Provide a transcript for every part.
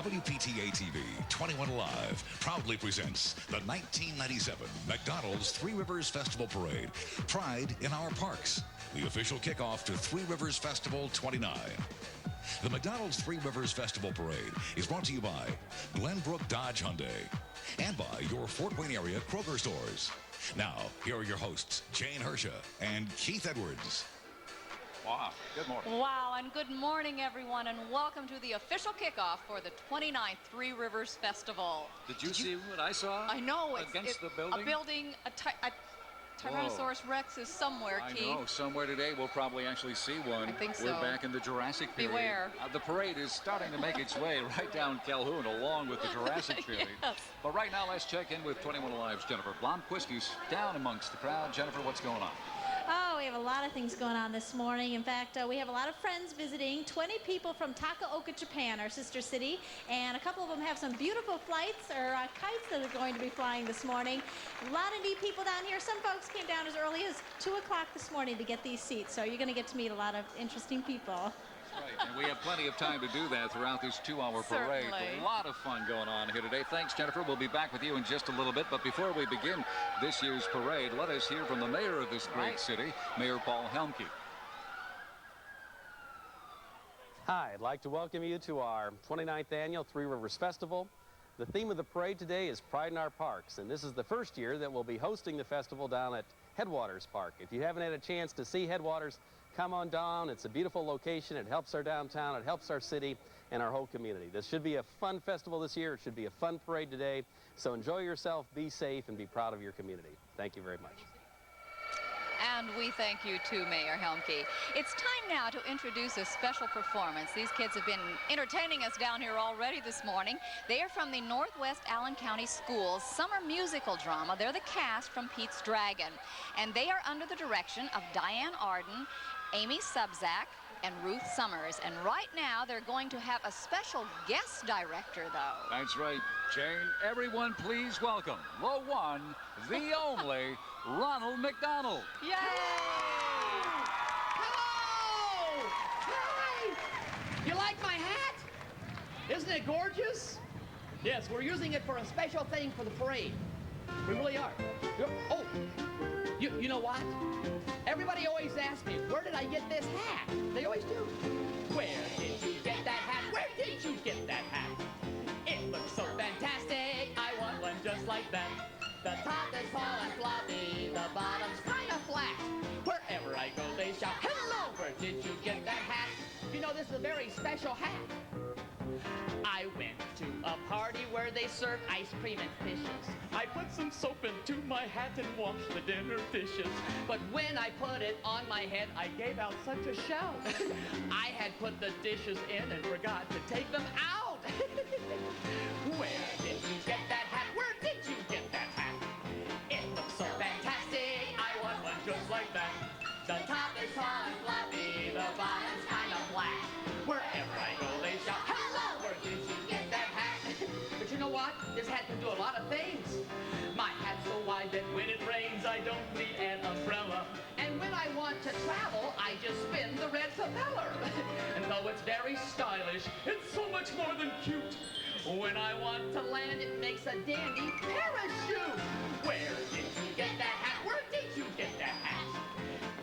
WPTA-TV 21 Alive proudly presents the 1997 McDonald's Three Rivers Festival Parade. Pride in our parks. The official kickoff to Three Rivers Festival 29. The McDonald's Three Rivers Festival Parade is brought to you by Glenbrook Dodge Hyundai and by your Fort Wayne area Kroger stores. Now, here are your hosts, Jane Hersha and Keith Edwards. Wow, good morning. Wow, and good morning, everyone, and welcome to the official kickoff for the 29th Three Rivers Festival. Did you see what I saw? I know. Against the building? A building, a Tyrannosaurus Rex is somewhere, Keith. I know. Somewhere today we'll probably actually see one. I think so. We're back in the Jurassic period. Beware. The parade is starting to make its way right down Calhoun along with the Jurassic period. Yes. But right now, let's check in with 21 Alive's Jennifer Blomquist, who's down amongst the crowd. Jennifer, what's going on? Oh, we have a lot of things going on this morning. In fact, we have a lot of friends visiting. 20 people from Takaoka, Japan, our sister city, and a couple of them have some beautiful flights or kites that are going to be flying this morning. A lot of neat people down here. Some folks came down as early as 2 o'clock this morning to get these seats, so you're going to get to meet a lot of interesting people. Right, and we have plenty of time to do that throughout this 2-hour parade. Certainly. A lot of fun going on here today. Thanks, Jennifer. We'll be back with you in just a little bit. But before we begin this year's parade, let us hear from the mayor of this great city, Mayor Paul Helmke. Hi, I'd like to welcome you to our 29th annual Three Rivers Festival. The theme of the parade today is Pride in Our Parks, and this is the first year that we'll be hosting the festival down at Headwaters Park. If you haven't had a chance to see Headwaters, come on down. It's a beautiful location. It helps our downtown. It helps our city and our whole community. This should be a fun festival this year. It should be a fun parade today. So enjoy yourself, be safe, and be proud of your community. Thank you very much. And we thank you too, Mayor Helmke. It's time now to introduce a special performance. These kids have been entertaining us down here already this morning. They are from the Northwest Allen County Schools Summer Musical Drama. They're the cast from Pete's Dragon. And they are under the direction of Diane Arden, Amy Subzak, and Ruth Summers. And right now, they're going to have a special guest director, though. That's right, Jane. Everyone, please welcome the one, the only, Ronald McDonald. Yay! Hello! Hi! You like my hat? Isn't it gorgeous? Yes, we're using it for a special thing for the parade. We really are. Oh, you know what? Everybody always asks me, where did I get this hat? They always do. Where did you get that hat? Where did you get that hat? It looks so fantastic. I want one just like that. The top is tall and floppy. The bottom's kind of flat. Wherever I go, they shout, hello, where did you get that hat? You know, this is a very special hat. I went to a party where they served ice cream and fishes. I put some soap into my hat and washed the dinner dishes. But when I put it on my head, I gave out such a shout. I had put the dishes in and forgot to take them out. Where did you get that hat? Where did you get that hat? It looks so fantastic. I want one just like that. The top is tall and floppy. The bottom's kind of flat. Wherever I go, they shout, hello, where did you get that hat? But you know what? This hat can do a lot of things. My hat's so wide that when it rains, I don't need an umbrella. And when I want to travel, I just spin the red propeller. And though it's very stylish, it's so much more than cute. When I want to land, it makes a dandy parachute. Where did you get that hat? Where did you get that hat?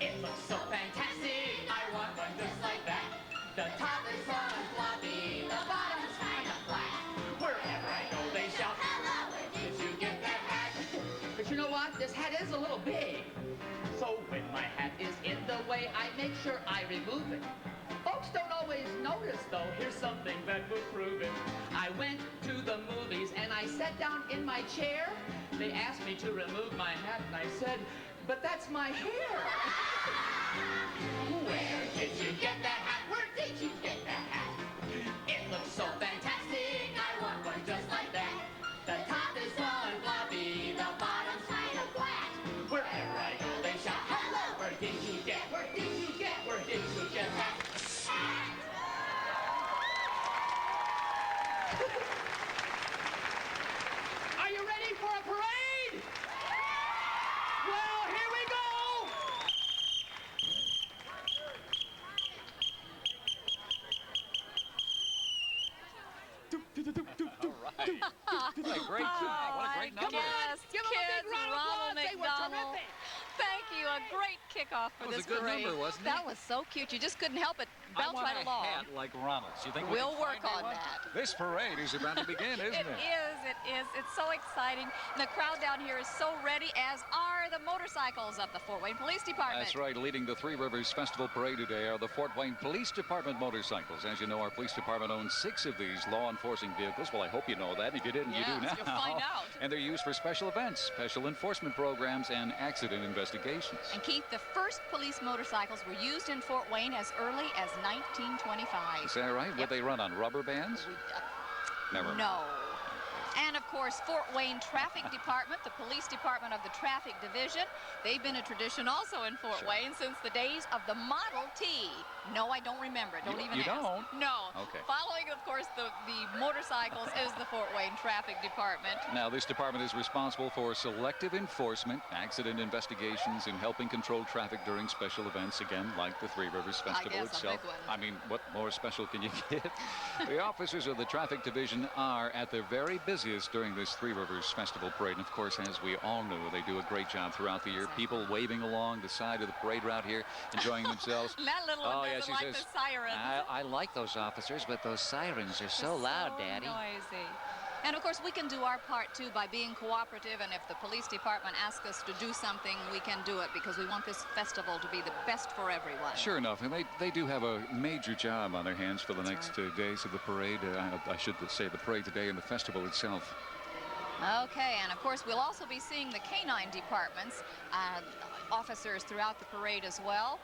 It looks so fantastic. I want one just like that. The top is tall and floppy. The bottom's kind of flat. Wherever I go, they shout, hello, where did you get that hat? But you know what? This hat is a little big. So when my hat is in the way, I make sure I remove it. Folks don't always notice, though. Here's something that will prove it. I went to the movies and I sat down in my chair. They asked me to remove my hat and I said, but that's my hair. Where did you get that hat? Where did you get that hat? It looks so fantastic. I want one just like that. The top is tall and floppy. The bottom's kind of flat. Wherever I go, they shout, hello, where did you get? Where did you get? Where did you get that? Are you ready for a parade? Well, here we go! a great job. What a great number. Yes, Give him a big kids, round of Ronald applause. They were McDonald. terrific. Thank you. A great kickoff for That was this a good parade. number, wasn't it? That was so cute. You just couldn't help it. I Belt want right a along. hat like Ronald's. You think We'll we can work find on one? that. This parade is about to begin, isn't it? It is. It's so exciting. And the crowd down here is so ready, as are the motorcycles of the Fort Wayne Police Department. That's right. Leading the Three Rivers Festival Parade today are the Fort Wayne Police Department motorcycles. As you know, our police department owns 6 of these law-enforcing vehicles. Well, I hope you know that. If you didn't, you do now. Yes, you'll find out. And they're used for special events, special enforcement programs, and accident investigations. And Keith, the first police motorcycles were used in Fort Wayne as early as 1925. Is that right? Yep. Would they run on rubber bands? Never. No. And of course, Fort Wayne Traffic Department, the police department of the Traffic Division, they've been a tradition also in Fort Sure. Wayne since the days of the Model T. No, I don't remember it. Don't even you ask. don't? No. Okay. Following, of course, the motorcycles is the Fort Wayne Traffic Department. Now, this department is responsible for selective enforcement, accident investigations, and helping control traffic during special events, again, like the Three Rivers Festival guess a itself. big one. I mean, what more special can you get? The officers of the Traffic Division are at their very busiest during this Three Rivers Festival Parade. And, of course, as we all know, they do a great job throughout the year. Exactly. People waving along the side of the parade route here, enjoying themselves. That little one Oh, yeah, doesn't she like says, the sirens. I like those officers, but those sirens are so loud, Daddy. Noisy. And of course, we can do our part too by being cooperative, and if the police department asks us to do something, we can do it because we want this festival to be the best for everyone. Sure enough, and they do have a major job on their hands for the next days of the parade. I should say the parade today and the festival itself. Okay, and of course, we'll also be seeing the canine departments, officers throughout the parade as well.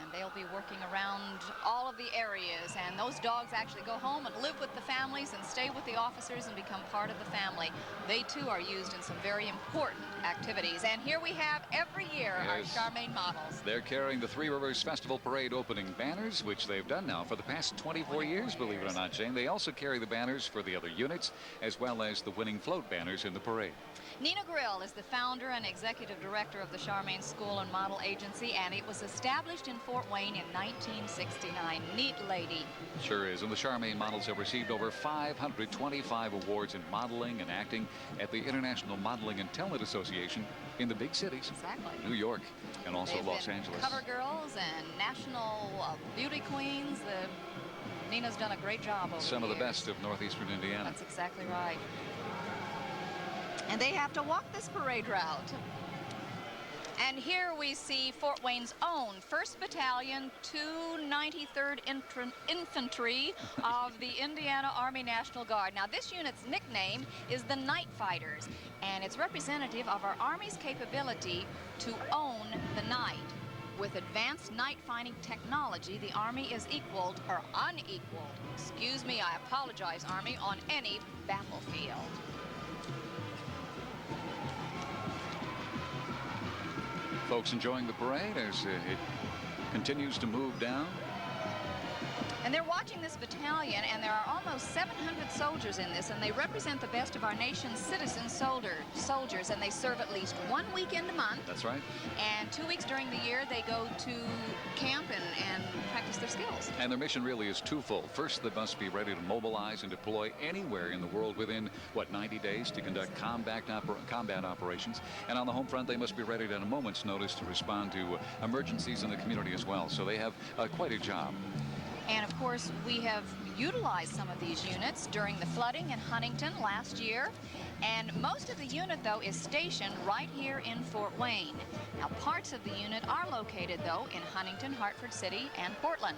And they'll be working around all of the areas, and those dogs actually go home and live with the families and stay with the officers and become part of the family. They too are used in some very important activities. And here we have every year our Yes. Charmaine models. They're carrying the Three Rivers Festival Parade opening banners, which they've done now for the past 24 years, believe it or not, Jane. They also carry the banners for the other units, as well as the winning float banners in the parade. Nina Grill is the founder and executive director of the Charmaine School and Model Agency, and it was established in Fort Wayne in 1969. Neat lady. Sure is. And the Charmaine models have received over 525 awards in modeling and acting at the International Modeling and Talent Association in the big cities. Exactly. New York and also They've Los been Angeles. Cover girls and national beauty queens. Nina's done a great job over Some of the years. best of northeastern Indiana. That's exactly right. And they have to walk this parade route. And here we see Fort Wayne's own 1st Battalion, 293rd Infantry of the Indiana Army National Guard. Now, this unit's nickname is the Night Fighters, and it's representative of our Army's capability to own the night. With advanced night fighting technology, the Army is equaled, or unequaled, excuse me, I apologize, Army, on any battlefield. Folks enjoying the parade as it continues to move down. And they're watching this battalion, and there are almost 700 soldiers in this, and they represent the best of our nation's citizen soldiers, and they serve at least 1 weekend a month. That's right. And 2 weeks during the year, they go to camp and practice their skills. And their mission really is twofold. First, they must be ready to mobilize and deploy anywhere in the world within, 90 days to conduct combat operations. And on the home front, they must be ready at a moment's notice to respond to emergencies in the community as well. So they have quite a job. And of course, we have utilized some of these units during the flooding in Huntington last year. And most of the unit, though, is stationed right here in Fort Wayne. Now, parts of the unit are located, though, in Huntington, Hartford City, and Portland.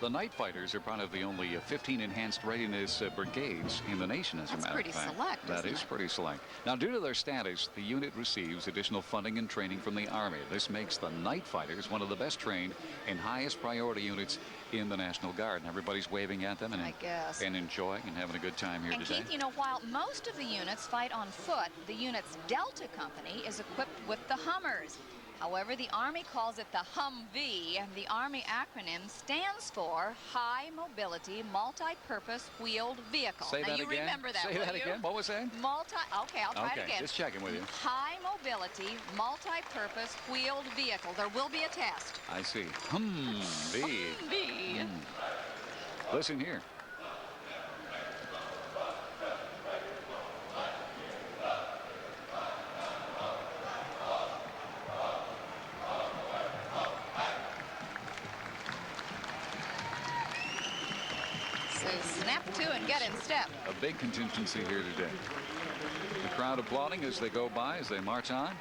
The Night Fighters are part of the only 15 enhanced readiness brigades in the nation, as a matter of fact. That's pretty select, That isn't is it? pretty select. Now, due to their status, the unit receives additional funding and training from the Army. This makes the Night Fighters one of the best trained and highest priority units in the National Guard. And everybody's waving at them I guess. and enjoying and having a good time here And today. Keith, you know, while most of the units fight on foot, the unit's Delta Company is equipped with the Hummers. However, the Army calls it the Humvee, and the Army acronym stands for High Mobility Multi-Purpose Wheeled Vehicle. Say now, that you again. remember that, Say will that you? again. What was that? Okay, I'll try it again. Just checking with you. High Mobility Multi-Purpose Wheeled Vehicle. There will be a test. I see. Humvee. Humvee. Listen here. and get in step. A big contingency here today. The crowd applauding as they go by, as they march on.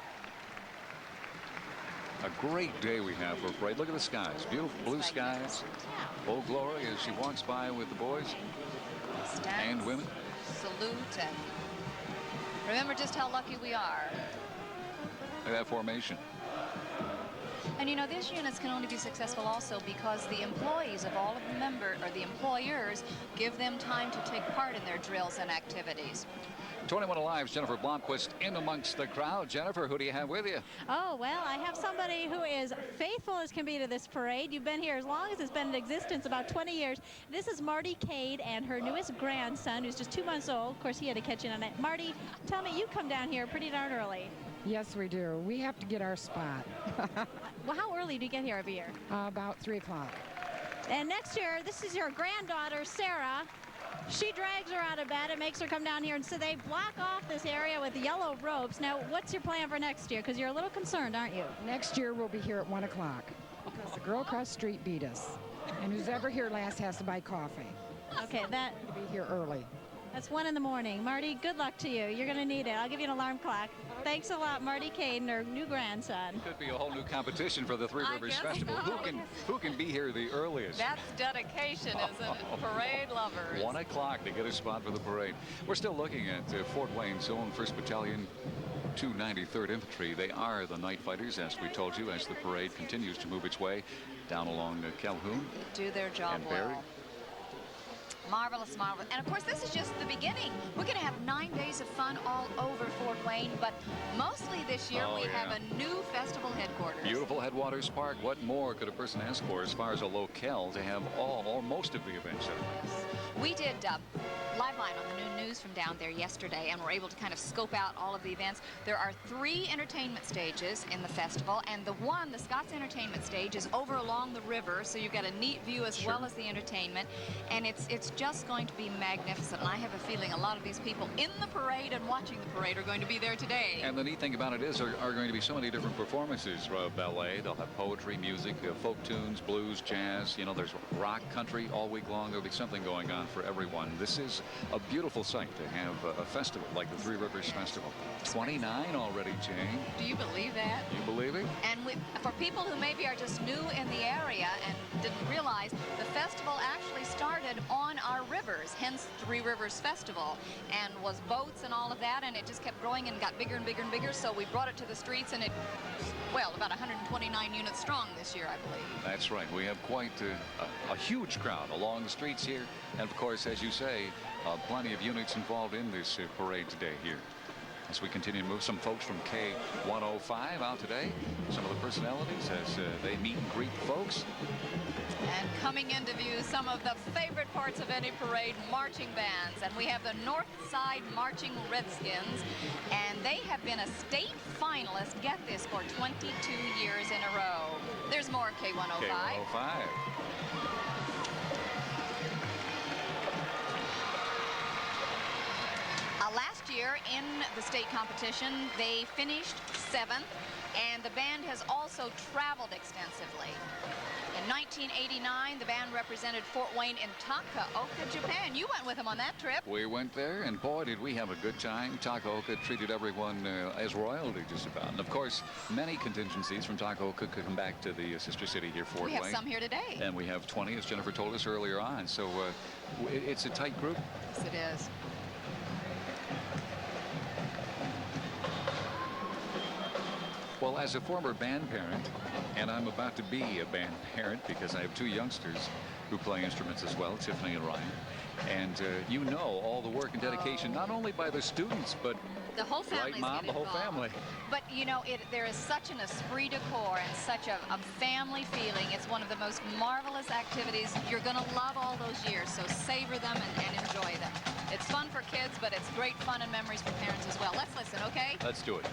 A great day we have for a parade. Look at the skies. Beautiful blue skies. Old Glory as she walks by with the boys and women. Salute and remember just how lucky we are. Look at that formation. And you know, these units can only be successful also because the employees of all of the the employers give them time to take part in their drills and activities. 21 Alive's Jennifer Blomquist in amongst the crowd. Jennifer, who do you have with you? Oh, well, I have somebody who is faithful as can be to this parade. You've been here as long as it's been in existence, about 20 years. This is Marty Cade and her newest grandson, who's just 2 months old. Of course, he had to catch in on it. Marty, tell me, you come down here pretty darn early. Yes, we do. We have to get our spot. Well, how early do you get here every year? About 3 o'clock. And next year, this is your granddaughter, Sarah. She drags her out of bed and makes her come down here, and so they block off this area with yellow ropes. Now, what's your plan for next year? Because you're a little concerned, aren't you? Next year, we'll be here at 1 o'clock because the girl across the street beat us. And who's ever here last has to buy coffee. Okay, To be here early. that's 1 in the morning. Marty, good luck to you. You're going to need it. I'll give you an alarm clock. Thanks a lot, Marty Cade and her new grandson. Could be a whole new competition for the Three I Rivers guess Festival. so. Who can be here the earliest? That's dedication, isn't it? Parade lovers. 1 o'clock to get a spot for the parade. We're still looking at Fort Wayne's own 1st Battalion, 293rd Infantry. They are the night fighters, as we told you, as the parade continues to move its way down along Calhoun. Do their job And Barry. well. Marvelous, marvelous. And of course, this is just the beginning. We're going to have 9 days of fun all over Fort Wayne, but mostly this year we have a new festival headquarters. Beautiful Headwaters Park. What more could a person ask for as far as a locale to have all or most of the events there? We did live line on the new news from down there yesterday, and we're able to kind of scope out all of the events. There are 3 entertainment stages in the festival, and the Scott's entertainment stage is over along the river, so you've got a neat view as well as the entertainment, and it's just going to be magnificent. And I have a feeling a lot of these people in the parade and watching the parade are going to be there today. And the neat thing about it is there are going to be so many different performances. Ballet, they'll have poetry, music, folk tunes, blues, jazz. You know, there's rock, country all week long. There'll be something going on for everyone. This is a beautiful sight to have a festival like the Three Rivers Festival. 29 already, Jane. Do you believe that? You believe it? And for people who maybe are just new in the area and didn't realize, the festival actually started on our rivers, hence Three Rivers Festival, and was boats and all of that, and it just kept growing and got bigger and bigger and bigger, so we brought it to the streets, and it, well, about 129 units strong this year, I believe. That's right. We have quite a huge crowd along the streets here, and of course, as you say, plenty of units involved in this parade today here. As we continue to move, some folks from K105 out today, some of the personalities as they meet and greet folks. And coming into view, some of the favorite parts of any parade, marching bands. And we have the North Side Marching Redskins, and they have been a state finalist, get this, for 22 years in a row. There's more of K105. K105. Last year in the state competition, they finished 7th, and the band has also traveled extensively. In 1989, the band represented Fort Wayne in Takaoka, Japan. You went with them on that trip. We went there, and boy, did we have a good time. Takaoka treated everyone as royalty, just about. And of course, many contingencies from Takaoka could come back to the sister city here, Fort Wayne. We have some here today. And we have 20, as Jennifer told us earlier on. So it's a tight group. Yes, it is. Well, as a former band parent, and I'm about to be a band parent because I have 2 youngsters who play instruments as well, Tiffany and Ryan. And you know all the work and dedication, not only by the students, but the whole family. Right, Mom? The whole family. But, you know, there is such an esprit de corps and such a family feeling. It's one of the most marvelous activities. You're going to love all those years, so savor them and enjoy them. It's fun for kids, but it's great fun and memories for parents as well. Let's listen, okay? Let's do it.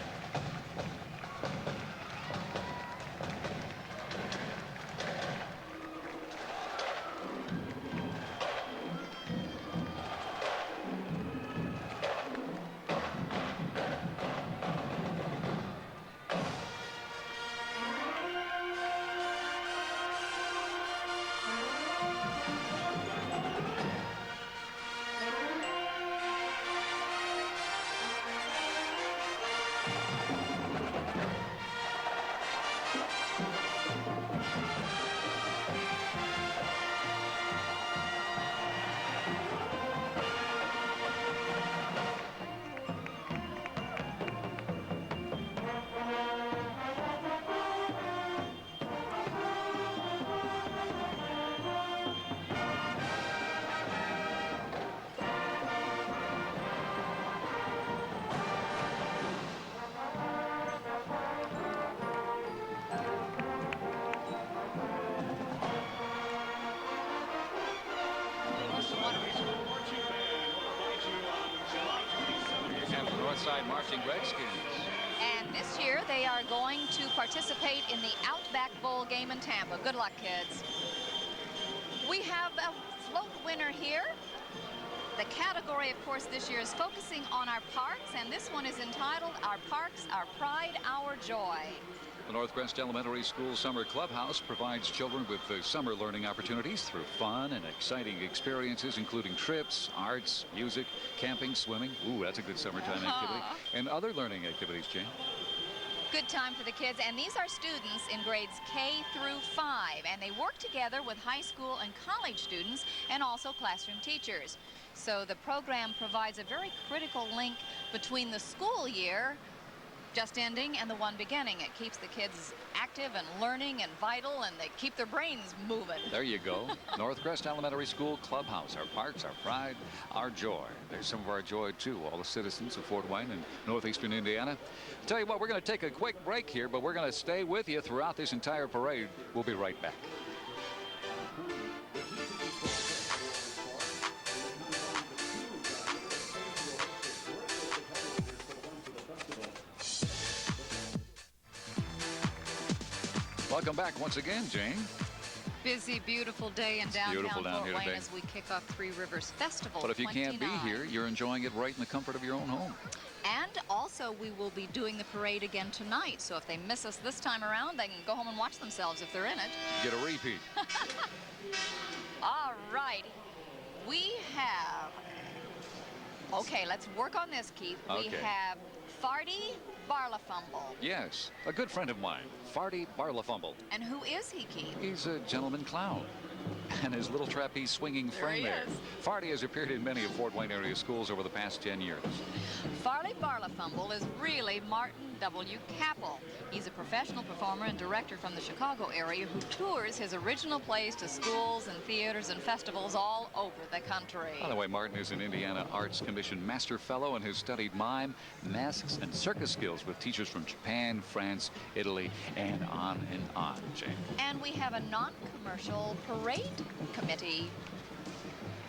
And the Northside Marching Redskins. And this year they are going to participate in the Outback Bowl game in Tampa. Good luck, kids. We have a float winner here. The category, of course, this year is focusing on our parks, and this one is entitled Our Parks, Our Pride, Our Joy. The Northwest Elementary School Summer Clubhouse provides children with summer learning opportunities through fun and exciting experiences, including trips, arts, music, camping, swimming. Ooh, that's a good summertime activity. And other learning activities, Jane. Good time for the kids, and these are students in grades K through 5, and they work together with high school and college students and also classroom teachers. So the program provides a very critical link between the school year just ending and the one beginning. It keeps the kids active and learning and vital, and they keep their brains moving. There you go. Northcrest Elementary School Clubhouse. Our parks, our pride, our joy. There's some of our joy, too, all the citizens of Fort Wayne and northeastern Indiana. Tell you what, we're going to take a quick break here, but we're going to stay with you throughout this entire parade. We'll be right back. Welcome back once again, Jane. Busy, beautiful day in downtown beautiful down Fort here Wayne today. as we kick off Three Rivers Festival. But if you can't be 29. here, you're enjoying it right in the comfort of your own home. And also, we will be doing the parade again tonight. So if they miss us this time around, they can go home and watch themselves if they're in it. Get a repeat. All right. We have... Okay, let's work on this, Keith. We Okay. have Farty Barlafumble. Yes, a good friend of mine, Farty Barlafumble. And who is he, Keith? He's a gentleman clown. And his little trapeze swinging There friend he there. is. Farty has appeared in many of Fort Wayne area schools over the past 10 years. Farley Barlafumble is really Martin W. Capel. He's a professional performer and director from the Chicago area who tours his original plays to schools and theaters and festivals all over the country. By the way, Martin is an Indiana Arts Commission Master Fellow and has studied mime, masks, and circus skills with teachers from Japan, France, Italy, and on, Jane. And we have a non-commercial parade committee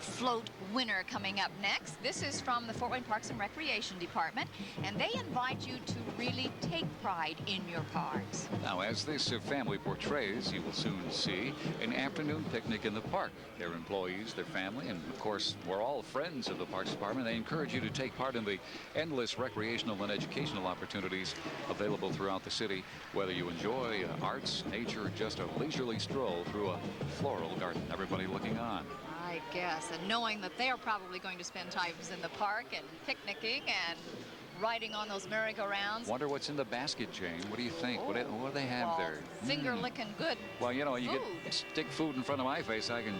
float winner coming up next. This is from the Fort Wayne Parks and Recreation Department, and they invite you to really take pride in your parks. Now, as this family portrays, you will soon see an afternoon picnic in the park. Their employees, their family, and of course, we're all friends of the Parks Department. They encourage you to take part in the endless recreational and educational opportunities available throughout the city, whether you enjoy arts, nature, or just a leisurely stroll through a floral garden. Everybody looking on. I guess, and knowing that they are probably going to spend times in the park and picnicking and riding on those merry-go-rounds. Wonder what's in the basket, Jane. What do you think? What do they have Well, there? finger-licking good. Well, you know, you food. stick food in front of my face, I can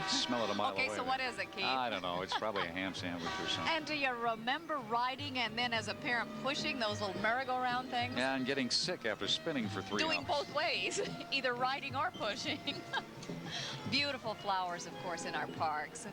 smell it a mile away. Okay, so what is it, Keith? I don't know. It's probably a ham sandwich or something. And do you remember riding and then as a parent pushing those little merry-go-round things? Yeah, and getting sick after spinning for 3 Doing hours. both ways, either riding or pushing. Beautiful flowers, of course, in our parks.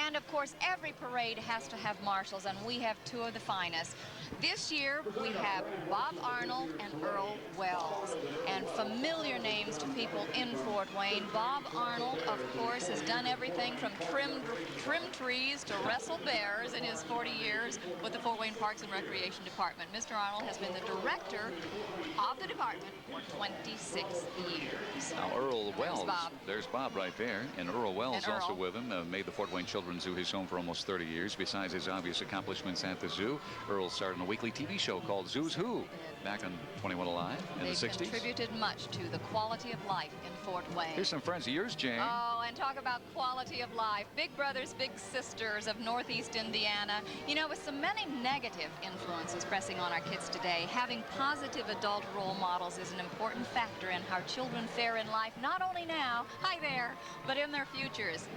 And of course, every parade has to have marshals, and we have two of the finest. This year, we have Bob Arnold and Earl Wells, and familiar names to people in Fort Wayne. Bob Arnold, of course, has done everything from trim trees to wrestle bears in his 40 years with the Fort Wayne Parks and Recreation Department. Mr. Arnold has been the director of the department for 26 years. Now, Earl Wells, Bob. there's Bob right there, and Earl Wells And Earl. also with him, made the Fort Wayne Children's Children's Zoo his home for almost 30 years. Besides his obvious accomplishments at the zoo, Earl starred in a weekly TV show called Zoo's Who back on 21 Alive in the 60s. They contributed much to the quality of life in Fort Wayne. Here's some friends of yours, Jane. Oh, and talk about quality of life. Big brothers, big sisters of Northeast Indiana. You know, with so many negative influences pressing on our kids today, having positive adult role models is an important factor in how children fare in life, not only now, hi there, but in their futures.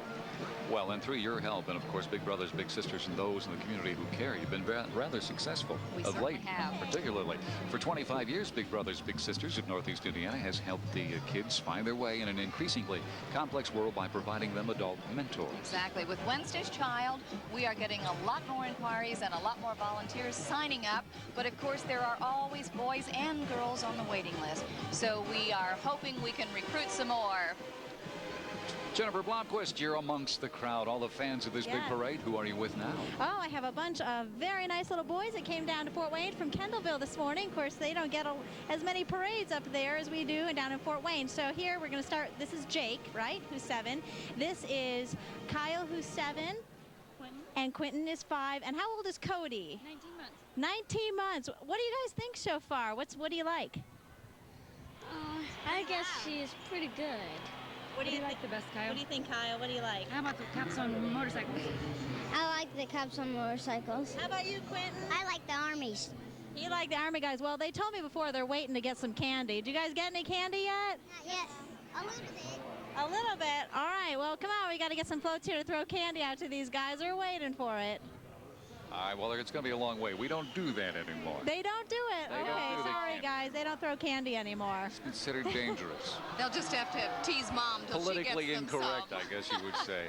Well, and through your help, and of course, big brothers, big sisters, and those in the community who care, you've been rather successful We of certainly late, have. particularly. For 25 years, Big Brothers, Big Sisters of Northeast Indiana has helped the kids find their way in an increasingly complex world by providing them adult mentors. Exactly. With Wednesday's Child, we are getting a lot more inquiries and a lot more volunteers signing up. But of course, there are always boys and girls on the waiting list. So we are hoping we can recruit some more. Jennifer Blomquist, you're amongst the crowd, all the fans of this big Yeah. parade. Who are you with now? Oh, I have a bunch of very nice little boys that came down to Fort Wayne from Kendallville this morning. Of course, they don't get as many parades up there as we do and down in Fort Wayne. So here we're going to start. This is Jake, right, who's 7. This is Kyle, who's 7. Quentin. And Quentin is 5. And how old is Cody? 19 months. 19 months. What do you guys think so far? What do you like? I guess she's pretty good. What do you like the best, Kyle? What do you think, Kyle? What do you like? How about the cops on motorcycles? I like the cops on motorcycles. How about you, Quentin? I like the armies. You like the Army guys. Well, they told me before they're waiting to get some candy. Do you guys get any candy yet? Yes, a little bit. A little bit. All right. Well, come on. We got to get some floats here to throw candy out to these guys. They're waiting for it. All right, well, it's going to be a long way. We don't do that anymore. They don't do it. They don't Okay. do the Sorry, candy. guys. They don't throw candy anymore. It's considered dangerous. They'll just have to tease Mom till Politically she gets them incorrect, some. I guess you would say.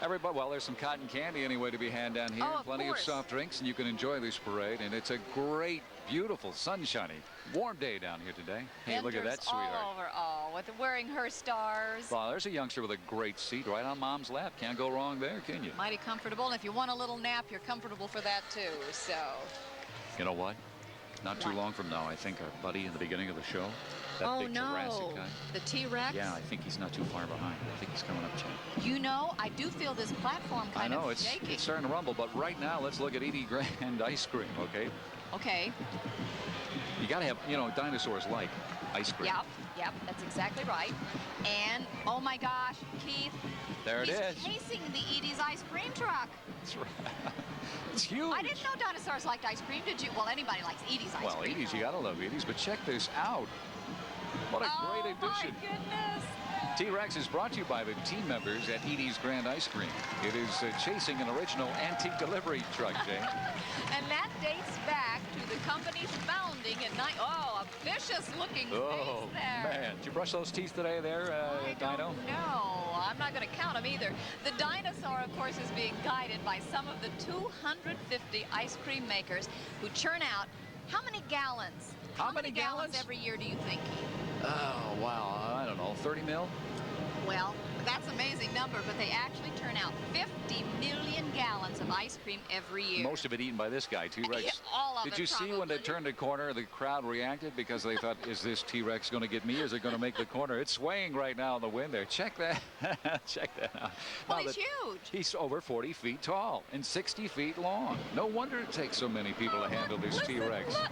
Everybody, well, there's some cotton candy anyway to be had down here. Oh, of Plenty course. of soft drinks, and you can enjoy this parade. And it's a great, beautiful, sunshiny, warm day down here today. Hey, look at that, Vendors all sweetheart. over, with wearing her stars. Well, there's a youngster with a great seat right on Mom's lap. Can't go wrong there, can you? Mighty comfortable. And if you want a little nap, you're comfortable for that too. So You know what? Not too What? long from now, I think our buddy in the beginning of the show, that oh big Jurassic no, guy. the T-Rex. Yeah, I think he's not too far behind. I think he's coming up to him. You know, I do feel this platform I kind know, of it's shaking. starting to rumble, but right now, let's look at Edie Grand ice cream, okay? Okay. You got to have, you know, dinosaurs like ice cream. Yep, that's exactly right. And oh my gosh, Keith. There it he's is. chasing the Edie's ice cream truck. That's right. It's huge. I didn't know dinosaurs liked ice cream. Did you? Well, anybody likes Edie's ice Well, cream. Edie's, you got to love Edie's, but check this out. What a great addition. Oh my goodness. T-Rex is brought to you by the team members at Edie's Grand Ice Cream. It is chasing an original antique delivery truck, Jane. And that dates back to the company's founding in a vicious-looking Oh, face there. man. Did you brush those teeth today there, I Dino? don't know. I'm not going to count them either. The dinosaur, of course, is being guided by some of the 250 ice cream makers who churn out how many gallons? How many gallons? Every year do you think? Oh, wow. I don't know. 30 mil? Well, that's an amazing number, but they actually turn out 50 million gallons of ice cream every year. Most of it eaten by this guy, T-Rex. Yeah, all of Did it, you see when they probably. turned the corner, the crowd reacted because they thought, is this T-Rex going to get me or is it going to make the corner? It's swaying right now in the wind there. Check that. Check that out. Well, Now he's that- huge. He's over 40 feet tall and 60 feet long. No wonder it takes so many people to handle this Listen, T-Rex. look.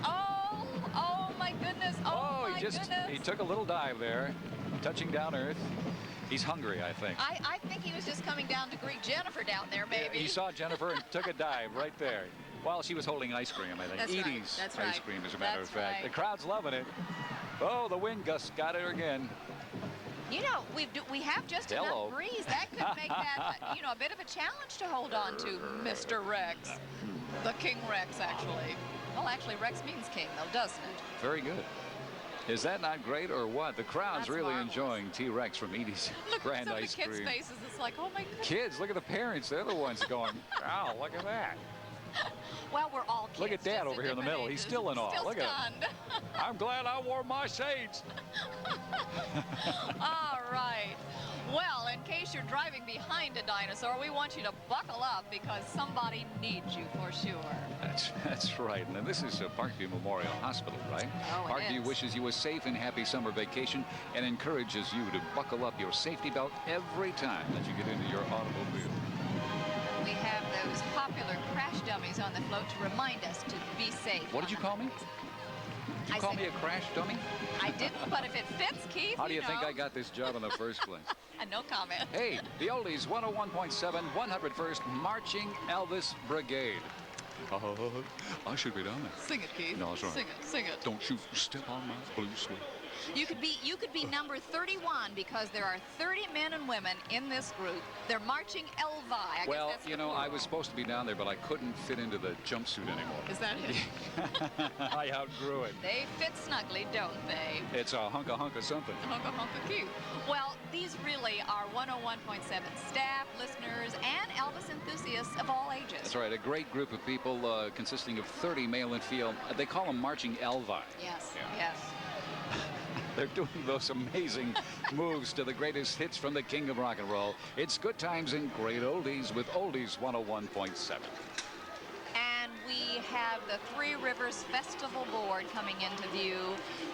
Oh my goodness. Oh, my goodness. He took a little dive there, touching down Earth. He's hungry, I think. I think he was just coming down to greet Jennifer down there, maybe. He saw Jennifer and took a dive right there while she was holding ice cream, I think. That's right. Edie's That's ice right. cream, as a matter That's of fact. right. The crowd's loving it. Oh, the wind gust got it again. You know, we have just Hello. enough breeze. That could make that, a bit of a challenge to hold on to, Mr. Rex. The King Rex, actually. Well, actually, Rex means king, though, doesn't it? Very good. Is that not great or what? The crowd's That's really marvelous. enjoying T-Rex from Edie's Look Grand at some of Ice the kids' Cream. faces. It's like, oh, my goodness. Kids, look at the parents. They're the ones going, wow, look at that. Well, we're all kids. Look at Dad just over here in the different middle. He's ages. still in awe. Still Look at him. stunned. I'm glad I wore my shades. All right. Well, in case you're driving behind a dinosaur, we want you to buckle up because somebody needs you for sure. That's right. And this is Parkview Memorial Hospital, right? Oh, it Parkview is. wishes you a safe and happy summer vacation and encourages you to buckle up your safety belt every time that you get into your automobile. popular crash dummies on the float to remind us to be safe. What did you call me? Did you call me a crash dummy? I didn't, but if it fits, Keith, How do you think I got this job in the first place? No comment. Hey, the oldies 101.7, 101st Marching Elvis Brigade. I should be down there. Sing it, Keith. No, it's all right. Sing it, sing it. Don't you step on my blue suede. You could be number 31 because there are 30 men and women in this group. They're marching Elvi. Well, you know, I was supposed to be down there, but I couldn't fit into the jumpsuit anymore. Is that it? I outgrew it. They fit snugly, don't they? It's a hunk of something. Hunka hunka cute. Well, these really are 101.7 staff, listeners, and Elvis enthusiasts of all ages. That's right, a great group of people consisting of 30 male and female. They call them marching Elvi. Yes, Yeah. yes. They're doing those amazing moves to the greatest hits from the king of rock and roll. It's Good Times and Great Oldies with Oldies 101.7. And we have the Three Rivers Festival Board coming into view.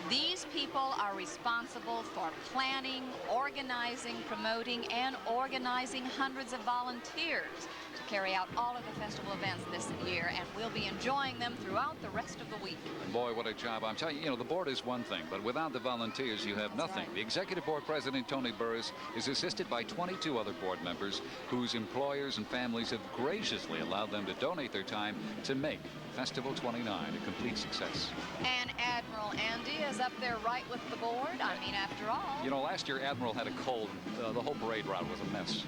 These people are responsible for planning, organizing, promoting, and organizing hundreds of volunteers to carry out all of the festival events this year, and we'll be enjoying them throughout the rest of the week. Boy, what a job. I'm telling you, the board is one thing, but without the volunteers, you have nothing. right. The executive board president, Tony Burris, is assisted by 22 other board members whose employers and families have graciously allowed them to donate their time to make Festival 29 a complete success. And Admiral Andy is up there right with the board. I mean, after all. Last year, Admiral had a cold. The whole parade route was a mess.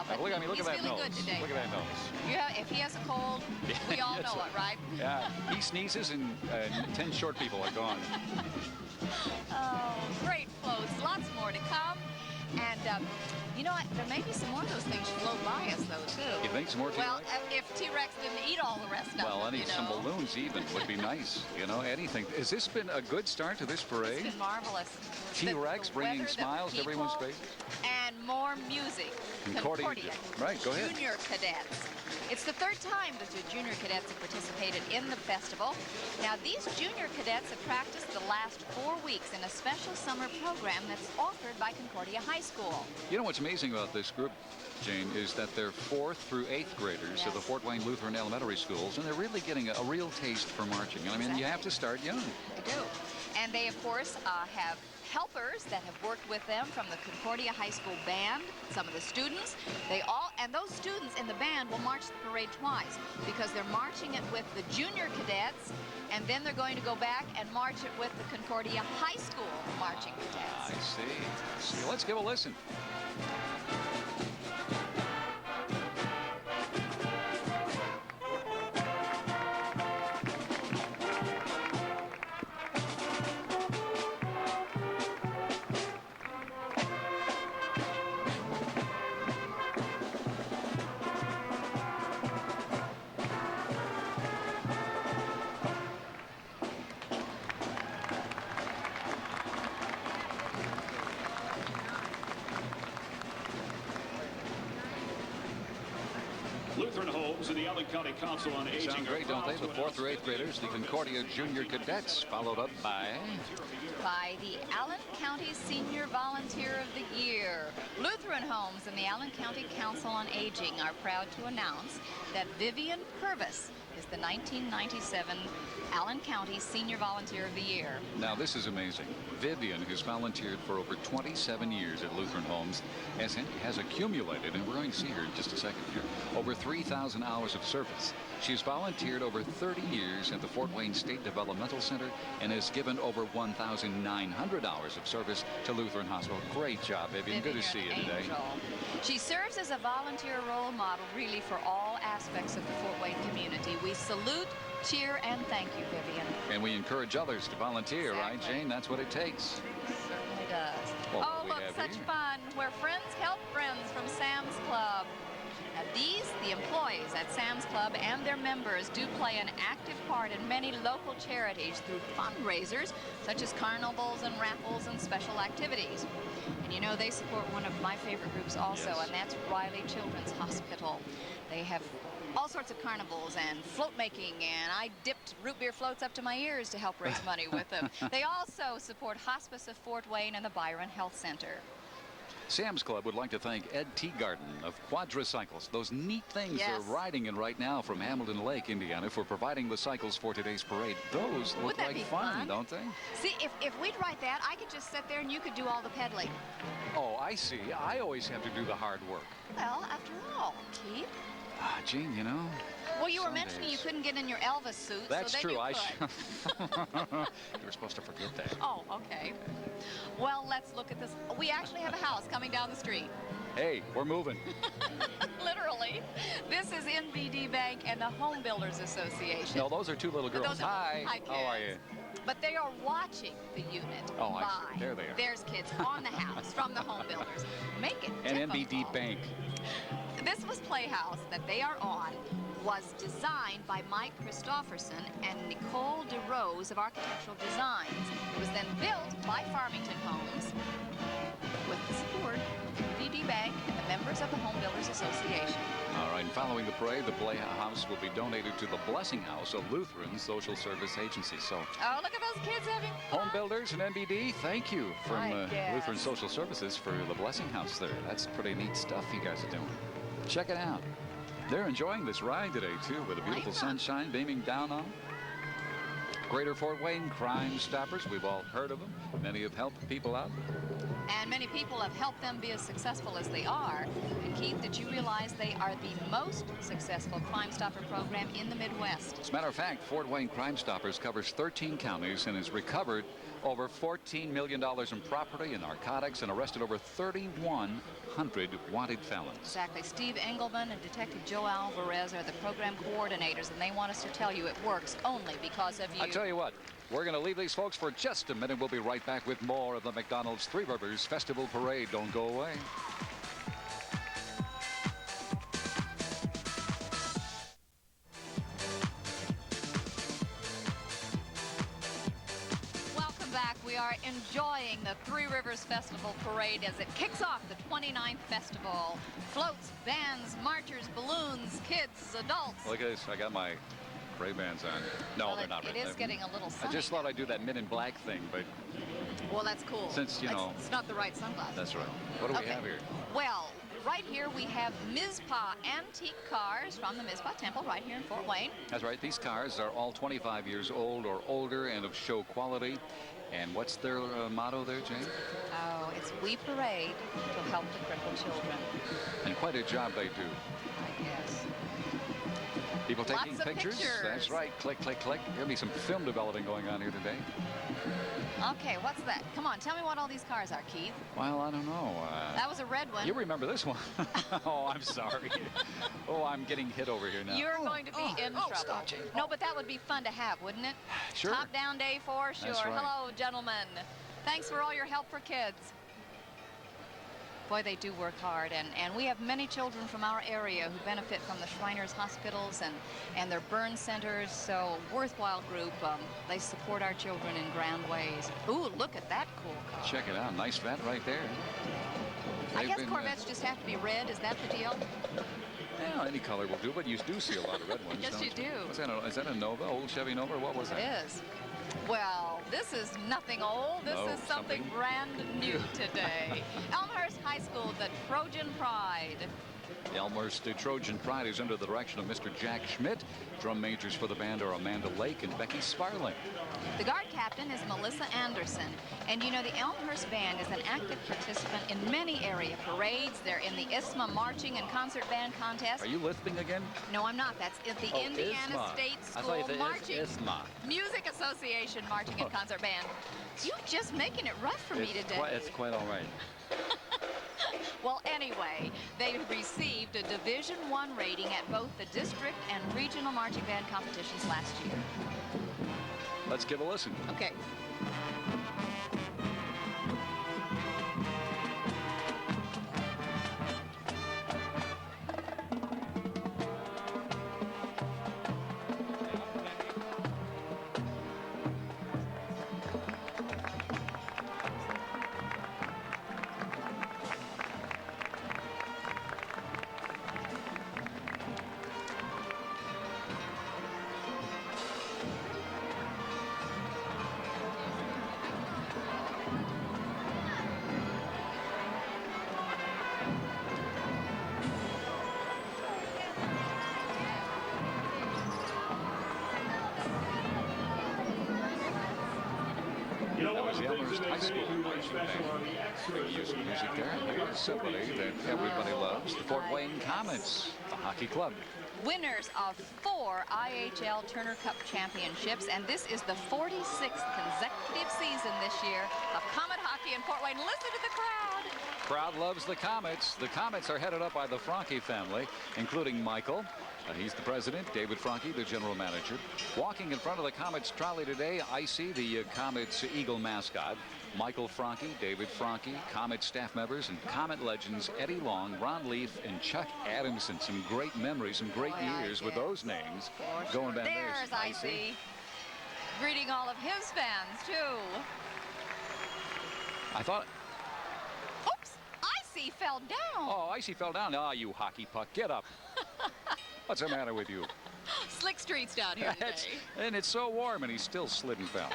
But look at me, look he's at that feeling nose. good today. Look at that nose. If he has a cold, we all know it, right? Yeah, he sneezes and 10 short people are gone. Oh, great floats. Lots more to come. And, you know what? There may be some more of those things float by us, though, too. You think some more T-Rex? Well, if T-Rex didn't eat all the rest of them, Well, some balloons even would be nice. Anything. Has this been a good start to this parade? It's been marvelous. T-Rex bringing weather, the smiles to everyone's people, face. And more music. Concordia. Right, go ahead. Junior cadets. It's the third time that the junior cadets have participated in the festival. Now, these junior cadets have practiced the last 4 weeks in a special summer program that's offered by Concordia High School. You know what's amazing about this group, Jane, is that they're 4th through 8th graders of the Fort Wayne Lutheran Elementary Schools, and they're really getting a real taste for marching. I mean, you have to start young. They do. And they, of course, have helpers that have worked with them from the Concordia High School band, some of the students. And those students in the band will march the parade twice because they're marching it with the junior cadets, and then they're going to go back and march it with the Concordia High School marching cadets. I see. Let's give a listen. Lutheran Homes and the Allen County Council on Aging. Sound great, don't they? The 4th through 8th graders, the Concordia Junior Cadets, followed up by the Allen County Senior Volunteer of the Year. Lutheran Homes and the Allen County Council on Aging are proud to announce that Vivian Purvis is the 1997 Allen County Senior Volunteer of the Year. Now, this is amazing. Vivian has volunteered for over 27 years at Lutheran Homes, has accumulated, and we're going to see her in just a second here, over 3,000 hours of service. She's volunteered over 30 years at the Fort Wayne State Developmental Center and has given over 1,900 hours of service to Lutheran Hospital. Great job, Vivian. Good to see you today. She serves as a volunteer role model, really, for all aspects of the Fort Wayne community. We salute, cheer, and thank you, Vivian. And we encourage others to volunteer, right, Jane? That's what it takes. Certainly does. Well, oh, look, such fun. Where friends help friends from Sam's Club. Now, the employees at Sam's Club and their members do play an active part in many local charities through fundraisers, such as carnivals and raffles and special activities. And they support one of my favorite groups also, and that's Riley Children's Hospital. They have all sorts of carnivals and float making, and I dipped root beer floats up to my ears to help raise money with them. They also support Hospice of Fort Wayne and the Byron Health Center. Sam's Club would like to thank Ed Teagarden of Quadracycles. Those neat things Yes. they're riding in right now from Hamilton Lake, Indiana, for providing the cycles for today's parade. Those look Wouldn't that like be fun, don't they? See, if we'd write that, I could just sit there and you could do all the peddling. Oh, I see. I always have to do the hard work. Well, after all, Keith. Ah, Gene, you know. Well, you were some mentioning you days- couldn't get in your Elvis suit. That's so then true. You I could. You were supposed to forget that. Oh, okay. Well, let's look at this. We actually have a house coming down the street. Hey, we're moving. Literally. This is NBD Bank and the Home Builders Association. No, those are two little girls. Those are- Hi. Hi, How are you? kids. But they are watching the unit. Oh, I see. buy. There they are. There's kids on the house from the Home Builders. Make it And difficult. NBD Bank. This was Playhouse that they are on was designed by Mike Christofferson and Nicole DeRose of Architectural Designs. It was then built by Farmington Homes with the support of NBD Bank and the members of the Home Builders Association. All right, and following the parade, the Playhouse will be donated to the Blessing House, a Lutheran social service agency. So, Oh, look at those kids having fun. Home Builders and NBD, thank you from I guess. Lutheran Social Services for the Blessing House there. That's pretty neat stuff you guys are doing. Check it out. They're enjoying this ride today, too, with the beautiful sunshine beaming down on them. Greater Fort Wayne Crime Stoppers, we've all heard of them. Many have helped people out. And many people have helped them be as successful as they are. And Keith, did you realize they are the most successful Crime Stopper program in the Midwest? As a matter of fact, Fort Wayne Crime Stoppers covers 13 counties and has recovered over $14 million in property and narcotics and arrested over 3,100 wanted felons. Exactly. Steve Engelman and Detective Joe Alvarez are the program coordinators, and they want us to tell you it works only because of you. I tell you what, we're going to leave these folks for just a minute. We'll be right back with more of the McDonald's Three Rivers Festival Parade. Don't go away. Welcome back. We are enjoying the Three Rivers Festival Parade as it kicks off the 29th festival. Floats, bands, marchers, balloons, kids, adults. Look at this. I got my Ray-Bans on. No, Well, they're not it Ray-Bans. is getting a little I sunny. just thought I'd do that Men in Black thing, but Well, that's cool. Since, you know- It's not the right sunglasses. that's right. What do we Okay. have here? Well, right here we have Mizpah antique cars from the Mizpah Temple right here in Fort Wayne. That's right. These cars are all 25 years old or older and of show quality. And what's their motto there, Jane? Oh, it's We Parade to help the crippled children, And quite a job they do. I guess. People Lots taking of pictures. pictures. That's right. Click, click, click. There'll be some film developing going on here today. Okay, what's that? Come on, tell me what all these cars are, Keith. Well, I don't know. That was a red one. You remember this one? Oh, I'm sorry. Oh, I'm getting hit over here now. You're going to be in trouble. stop, Jane. No, but that would be fun to have, wouldn't it? Sure. Top down day 4, sure. That's right. Hello, gentlemen. Thanks for all your help for kids. Boy, they do work hard, and we have many children from our area who benefit from the Shriners hospitals and their burn centers, so worthwhile group. They support our children in grand ways. Ooh, look at that cool car. Check it out. Nice vet right there. I They've guess been, Corvettes just have to be red. Is that the deal? Yeah, any color will do, but you do see a lot of red ones, Yes, don't you do. Is that a Nova, old Chevy Nova? What was It that? is. Well, this is nothing old. This No, is something something brand new today. Elmhurst High School, the Trojan Pride. The Elmhurst Trojan Pride is under the direction of Mr. Jack Schmidt. Drum majors for the band are Amanda Lake and Becky Sparling. The guard captain is Melissa Anderson. And you know, the Elmhurst Band is an active participant in many area parades. They're in the ISMA Marching and Concert Band Contest. Are you lisping again? No, I'm not. That's at the Indiana ISMA. State I thought you School said Marching ISMA. Music Association Marching and Concert Band. You're just making it rough for me today. It's quite all right. Well, anyway, they received a Division I rating at both the district and regional marching band competitions last year. Let's give a listen. Okay. as the Elmhurst High School music there. Here's somebody that everybody loves, the Fort Wayne Comets, the hockey club. Winners of 4 IHL Turner Cup championships, and this is the 46th consecutive season this year of Comet hockey in Fort Wayne. Listen to the crowd. Crowd loves the Comets. The Comets are headed up by the Franke family, including Michael. He's the president. David Franke, the general manager. Walking in front of the Comets trolley today, Icy, the Comets Eagle mascot. Michael Franke, David Franke, Comet staff members, and Comet legends Eddie Long, Ron Leaf, and Chuck Adamson. Some great memories, some great years with those names going back there. There's Icy. Greeting all of his fans, too. I thought... Oops! Icy fell down. Oh, Icy fell down. Ah, you hockey puck. Get up. What's the matter with you? Slick streets down here today. And it's so warm, and he still slid and fell.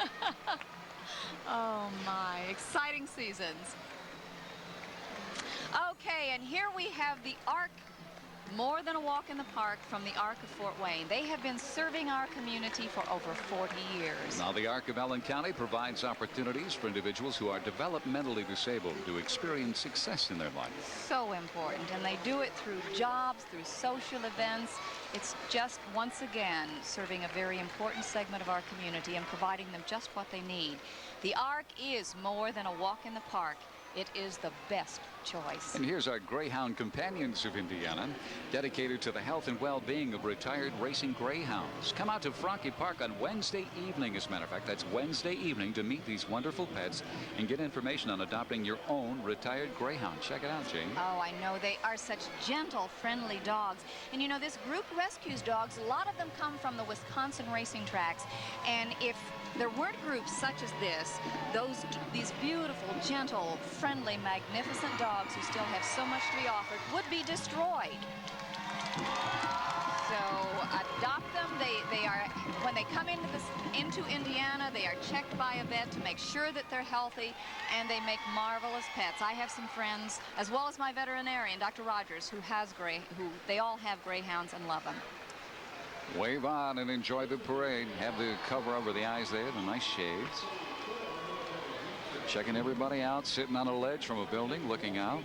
Oh, my. Exciting seasons. Okay, and here we have the Ark. More than a walk in the park from the Ark of Fort Wayne. They have been serving our community for over 40 years. Now, the Ark of Allen County provides opportunities for individuals who are developmentally disabled to experience success in their life. So important, and they do it through jobs, through social events. It's just, once again, serving a very important segment of our community and providing them just what they need. The Ark is more than a walk in the park. It is the best choice. And here's our Greyhound Companions of Indiana, dedicated to the health and well-being of retired racing greyhounds. Come out to Franke Park on Wednesday evening, as a matter of fact. That's Wednesday evening, to meet these wonderful pets and get information on adopting your own retired greyhound. Check it out, Jane. Oh, I know. They are such gentle, friendly dogs. And you know, this group rescues dogs. A lot of them come from the Wisconsin racing tracks. And if there weren't groups such as this, these beautiful, gentle, friendly, magnificent dogs who still have so much to be offered would be destroyed. So adopt them. They are, when they come into Indiana, they are checked by a vet to make sure that they're healthy, and they make marvelous pets. I have some friends, as well as my veterinarian, Dr. Rogers, who they all have greyhounds and love them. Wave on and enjoy the parade. Have the cover over the eyes there, the nice shades. Checking everybody out, sitting on a ledge from a building, looking out.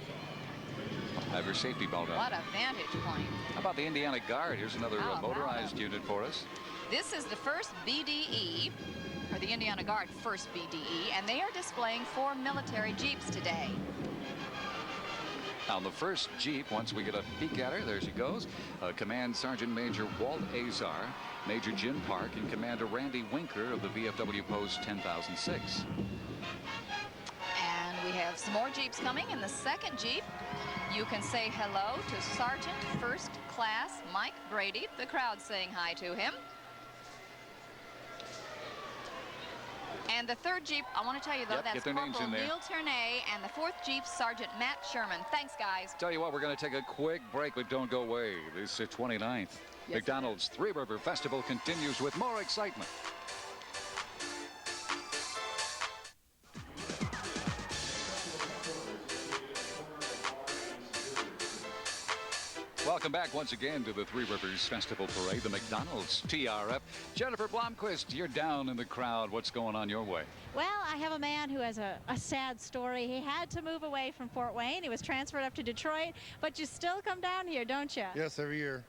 Have your safety belt on. What a vantage point. How about the Indiana Guard? Here's another motorized unit for us. This is the first BDE, or the Indiana Guard first BDE, and they are displaying 4 military Jeeps today. Now, the first Jeep, once we get a peek at her, there she goes. Command Sergeant Major Walt Azar, Major Jim Park, and Commander Randy Winker of the VFW Post 10,006. And we have some more Jeeps coming. In the second Jeep, you can say hello to Sergeant First Class Mike Brady. The crowd saying hi to him. And the third Jeep, I want to tell you, though, that's Corporal Neil Ternay, and the fourth Jeep, Sergeant Matt Sherman. Thanks, guys. Tell you what, we're going to take a quick break, but don't go away. This is 29th. Yes, McDonald's Three River Festival continues with more excitement. Welcome back once again to the Three Rivers Festival Parade, the McDonald's TRF. Jennifer Blomquist, you're down in the crowd. What's going on your way? Well, I have a man who has a sad story. He had to move away from Fort Wayne. He was transferred up to Detroit, but you still come down here, don't you? Yes, every year.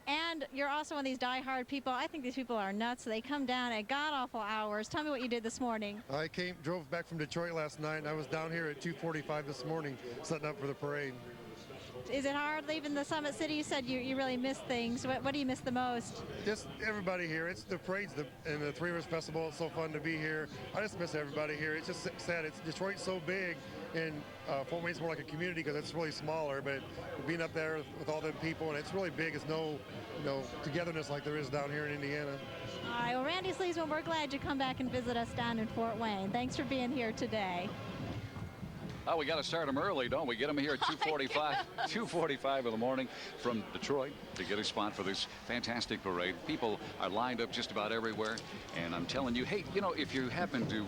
And you're also one of these die-hard people. I think these people are nuts. They come down at god-awful hours. Tell me what you did this morning. I drove back from Detroit last night, and I was down here at 2:45 this morning setting up for the parade. Is it hard leaving the Summit City? You said you really miss things. What do you miss the most? Just everybody here. It's the parades and the Three Rivers Festival. It's so fun to be here. I just miss everybody here. It's just sad. Detroit's so big, and Fort Wayne's more like a community because it's really smaller. But being up there with all them people, and it's really big. It's no togetherness like there is down here in Indiana. All right. Well, Randy Sleesman, we're glad you come back and visit us down in Fort Wayne. Thanks for being here today. Oh, we got to start them early, don't we? Get them here at 2:45, 2:45 in the morning from Detroit to get a spot for this fantastic parade. People are lined up just about everywhere, and I'm telling you, hey, you know, if you happen to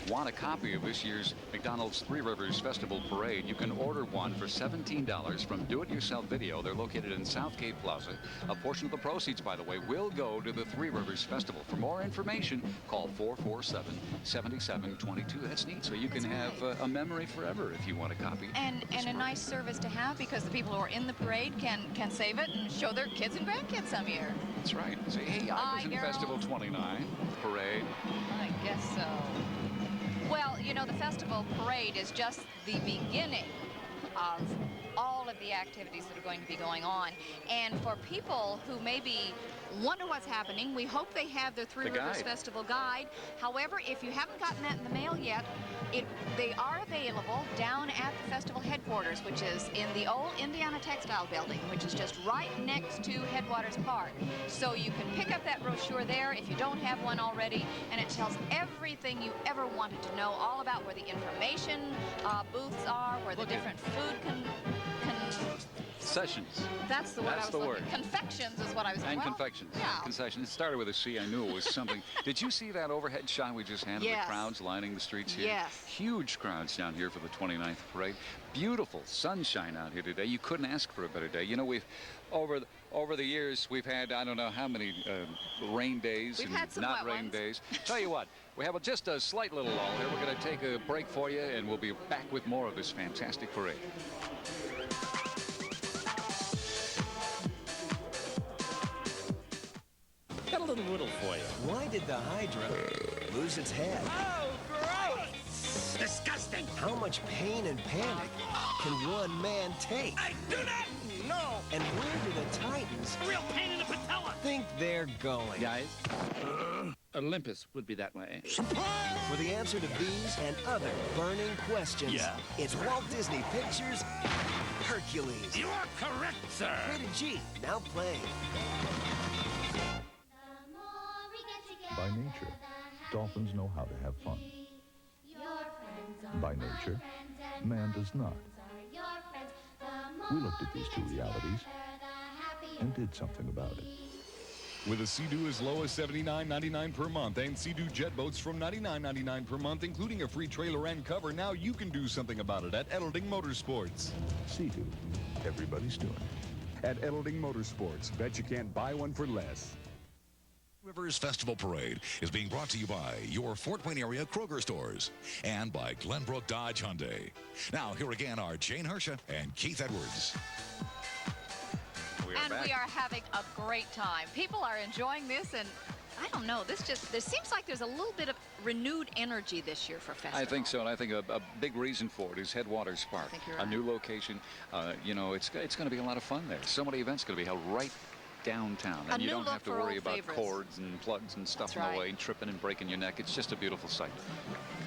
want a copy of this year's McDonald's Three Rivers Festival Parade, you can order one for $17 from Do It Yourself Video. They're located in Southgate Plaza. A portion of the proceeds, by the way, will go to the Three Rivers Festival. For more information, call 447-7722. That's neat. So you can have a memory forever if you want a copy. And a nice service to have, because the people who are in the parade can save it and show their kids and grandkids some year. That's right. Say, hey, I was in Festival 29 parade. I guess so. Well, you know, the festival parade is just the beginning of all of the activities that are going to be going on. And for people who maybe wonder what's happening, we hope they have their Three Rivers Festival guide. However, if you haven't gotten that in the mail yet, they are available down at the festival headquarters, which is in the old Indiana Textile Building, which is just right next to Headwaters Park. So you can pick up that brochure there if you don't have one already, and it tells everything you ever wanted to know, all about where the information booths are, where the different food Concessions. That's the word I was looking. Confections is what I was And well, confections. Yeah. Concessions. It started with a C. I knew it was something. Did you see that overhead shot we just had of the crowds lining the streets here? Yes. Huge crowds down here for the 29th parade. Beautiful sunshine out here today. You couldn't ask for a better day. You know, we've over the years we've had I don't know how many rain days We've and had some not wet rain ones. days. Tell you what, we have just a slight little lull here. We're going to take a break for you, and we'll be back with more of this fantastic parade. Got a little riddle for you. Why did the Hydra lose its head? Oh, gross! Disgusting! How much pain and panic can one man take? I do not know! And where do the Titans Real pain in the patella! think they're going? Guys, Olympus would be that way. For the answer to these and other burning questions, it's Walt Disney Pictures' Hercules. You are correct, sir! Rated G, now playing. By nature, dolphins know how to have fun. By nature, man does not. We looked at these two realities and did something about it. With a Sea-Doo as low as $79.99 per month and Sea-Doo jet boats from $99.99 per month, including a free trailer and cover, now you can do something about it at Edeling Motorsports. Sea-Doo, everybody's doing it. At Edeling Motorsports, bet you can't buy one for less. Rivers Festival Parade is being brought to you by your Fort Wayne area Kroger stores and by Glenbrook Dodge Hyundai. Now, here again are Jane Hersha and Keith Edwards. We are having a great time. People are enjoying this, and I don't know, there seems like there's a little bit of renewed energy this year for festival. I think so, and I think a big reason for it is Headwaters Park. I think you're a right. new location. You know, it's going to be a lot of fun there. So many events going to be held right downtown, and you don't have to worry about cords and plugs and stuff in the way, tripping and breaking your neck. It's just a beautiful sight.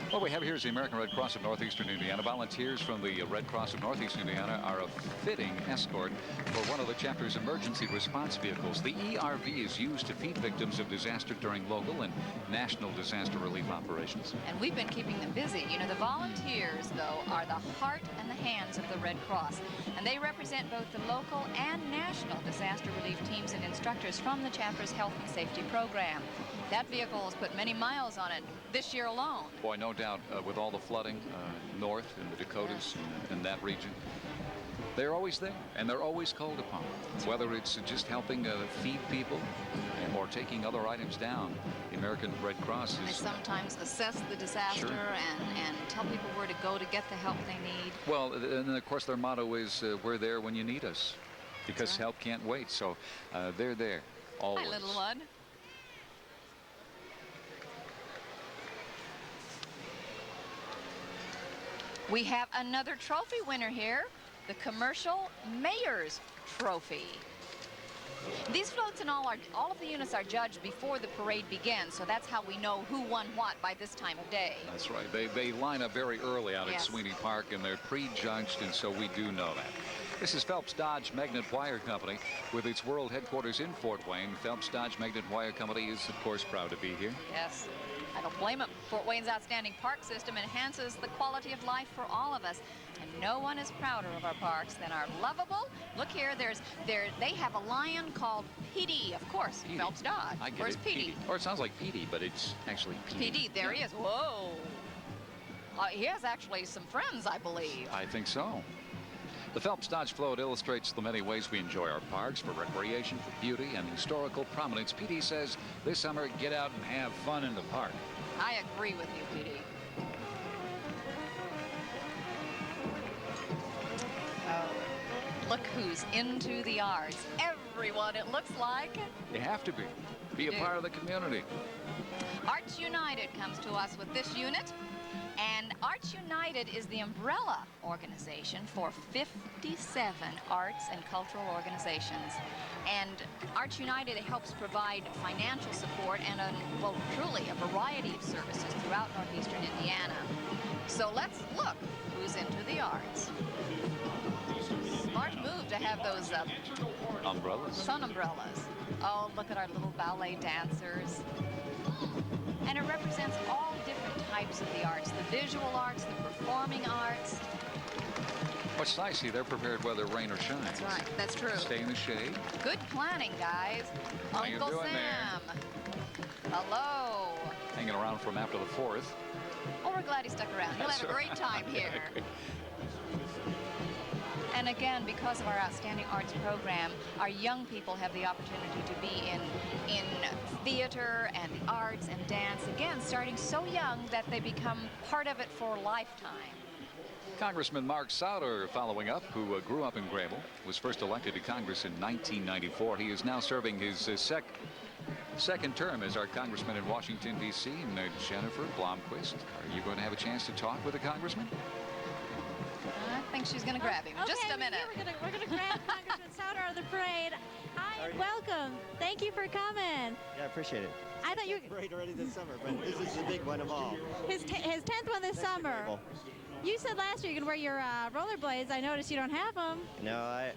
What we have here is the American Red Cross of Northeastern Indiana. Volunteers from the Red Cross of Northeastern Indiana are a fitting escort for one of the chapter's emergency response vehicles. The ERV is used to feed victims of disaster during local and national disaster relief operations. And we've been keeping them busy. You know, the volunteers, though, are the heart and the hands of the Red Cross. And they represent both the local and national disaster relief teams and instructors from the chapter's health and safety program. That vehicle has put many miles on it this year alone. Boy, no doubt, with all the flooding north in the Dakotas and that region, they're always there, and they're always called upon. Whether it's just helping feed people or taking other items down, the American Red Cross They is... sometimes assess the disaster and tell people where to go to get the help they need. Well, and of course their motto is, we're there when you need us, because help can't wait. So they're there always. Hi, little one. We have another trophy winner here, the Commercial Mayor's Trophy. These floats and all of the units are judged before the parade begins, so that's how we know who won what by this time of day. That's right. They line up very early out at Yes. Sweeney Park, and they're prejudged, and so we do know that. This is Phelps Dodge Magnet Wire Company. With its world headquarters in Fort Wayne, Phelps Dodge Magnet Wire Company is, of course, proud to be here. Yes. I don't blame him. Fort Wayne's outstanding park system enhances the quality of life for all of us. And no one is prouder of our parks than our lovable. Look here, they have a lion called Petey, of course, Petey. Phelps Dodge. I get Where's it, Petey? Or it sounds like Petey, but it's actually Petey. Petey, there he is. Whoa. He has actually some friends, I believe. I think so. The Phelps Dodge float illustrates the many ways we enjoy our parks for recreation, for beauty, and historical prominence. Petey says this summer, get out and have fun in the park. I agree with you, Petey. Oh, look who's into the arts. Everyone, it looks like. You have to be. Be a part of the community. Arts United comes to us with this unit. And Arts United is the umbrella organization for 57 arts and cultural organizations. And Arts United helps provide financial support and, well, truly a variety of services throughout northeastern Indiana. So let's look who's into the arts. Smart move to have those umbrellas. Sun umbrellas. Oh, look at our little ballet dancers. And it represents all different types of the arts, the visual arts, the performing arts. What's nice, see, they're prepared whether rain or shine. That's right, that's true. Stay in the shade. Good planning, guys. How you Uncle doing Sam. Hello. Hanging around from after the 4th. Oh, we're glad he stuck around. He'll have a great time here. And again, because of our outstanding arts program, our young people have the opportunity to be in theater and the arts and dance, again, starting so young that they become part of it for a lifetime. Congressman Mark Souder following up, who grew up in Grable, was first elected to Congress in 1994. He is now serving his second term as our congressman in Washington, D.C. And Jennifer Blomquist, are you going to have a chance to talk with the congressman? I think she's going to grab him. Okay, Just a minute. We're gonna grab Congressman Souder out of the parade. Hi, welcome. Thank you for coming. Yeah, I appreciate it. I thought you were parade already this summer, but this is the big one of all. his 10th one this summer. You said last year you can wear your rollerblades. I noticed you don't have them. No,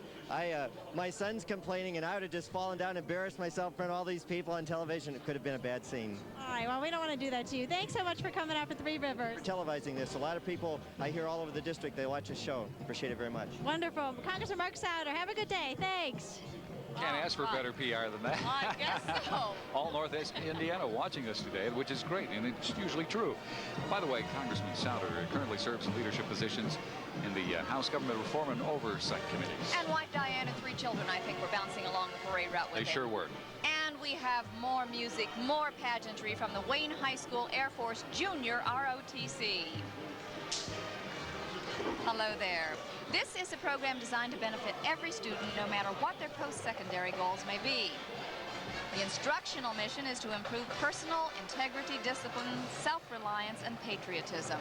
my son's complaining, and I would have just fallen down and embarrassed myself in front of all these people on television. It could have been a bad scene. All right, well, we don't want to do that to you. Thanks so much for coming out for Three Rivers. For televising this. A lot of people I hear all over the district, they watch the show. Appreciate it very much. Wonderful. Congressman Mark Souder, have a good day. Thanks. Can't ask for better PR than that. I guess so. All Northeast Indiana watching us today, which is great, and it's usually true. By the way, Congressman Souder currently serves in leadership positions in the House Government Reform and Oversight Committees. And wife Diane and 3 children, I think, were bouncing along the parade route with They sure were. And we have more music, more pageantry from the Wayne High School Air Force Junior ROTC. Hello there. This is a program designed to benefit every student, no matter what their post-secondary goals may be. The instructional mission is to improve personal integrity, discipline, self-reliance, and patriotism.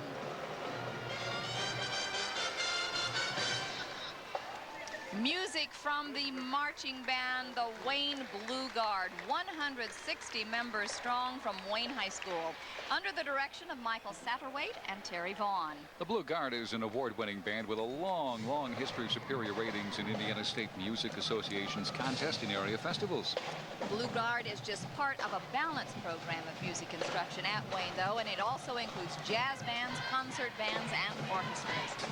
Music from the marching band, the Wayne Blue Guard, 160 members strong from Wayne High School, under the direction of Michael Satterwhite and Terry Vaughn. The Blue Guard is an award-winning band with a long, long history of superior ratings in Indiana State Music Association's contest and area festivals. The Blue Guard is just part of a balanced program of music instruction at Wayne, though, and it also includes jazz bands, concert bands, and orchestras.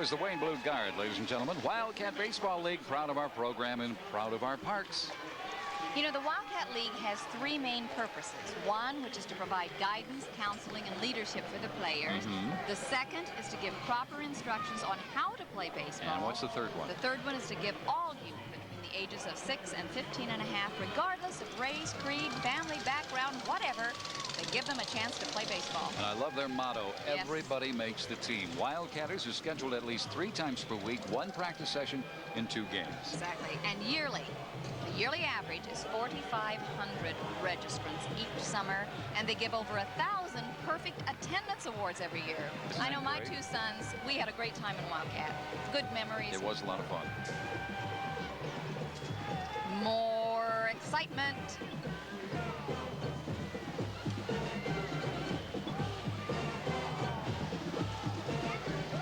was the Wayne Blue Guard, ladies and gentlemen. Wildcat Baseball League, proud of our program and proud of our parks. You know, the Wildcat League has three main purposes. One, which is to provide guidance, counseling, and leadership for the players. The second is to give proper instructions on how to play baseball. And what's the third one? The third one is to give all youth between the ages of 6 and 15 and a half, regardless of race, creed, family, background, whatever, they give them a chance to play baseball. And I love their motto, Yes. everybody makes the team. Wildcatters are scheduled at least 3 times per week, 1 practice session in 2 games. Exactly. And yearly, the yearly average is 4,500 registrants each summer, and they give over 1,000 perfect attendance awards every year. Isn't I know that my great? 2 sons, we had a great time in Wildcat. Good memories. It was a lot of fun. More excitement.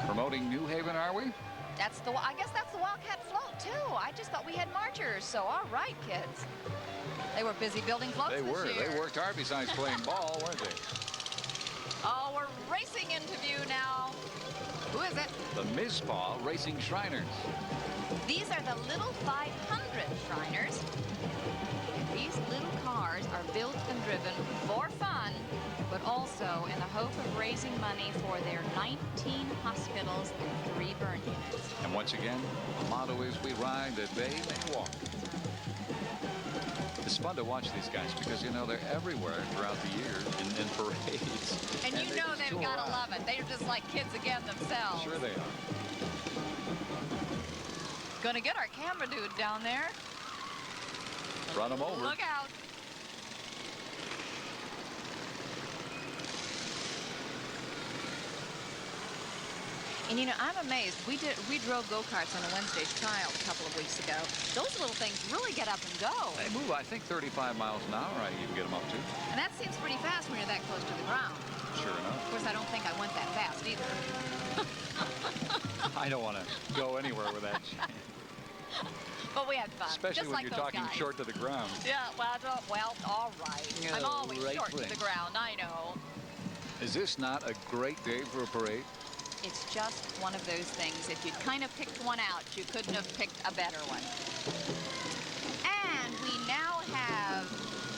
Promoting New Haven, are we? I guess that's the Wildcat float, too. I just thought we had marchers, so all right, kids. They were busy building floats They were. this year. They worked hard besides playing ball, weren't they? Oh, we're racing interview now. Who is it? The Mizpah Racing Shriners. These are the little 500 Shriners. These little cars are built and driven for fun, but also in the hope of raising money for their 19 hospitals and 3 burn units. And once again, the motto is we ride that they may walk. It's fun to watch these guys because, you know, they're everywhere throughout the year in parades. And you know just they've go got to around. love it. They're just like kids again themselves. Sure they are. Gonna get our camera dude down there. Run them over. Look out. And you know, I'm amazed. We drove go-karts on a Wednesday's trial a couple of weeks ago. Those little things really get up and go. They move, I think, 35 miles an hour. I can get them up to. And that seems pretty fast when you're that close to the ground. Sure Of enough. course, I don't think I went that fast either. I don't want to go anywhere with that. But we had fun. Especially just when like you're those talking guys. short to the ground. Yeah, well, all right. I'm always right short thing. to the ground, I know. Is this not a great day for a parade? It's just one of those things. If you'd kind of picked one out, you couldn't have picked a better one. And we now have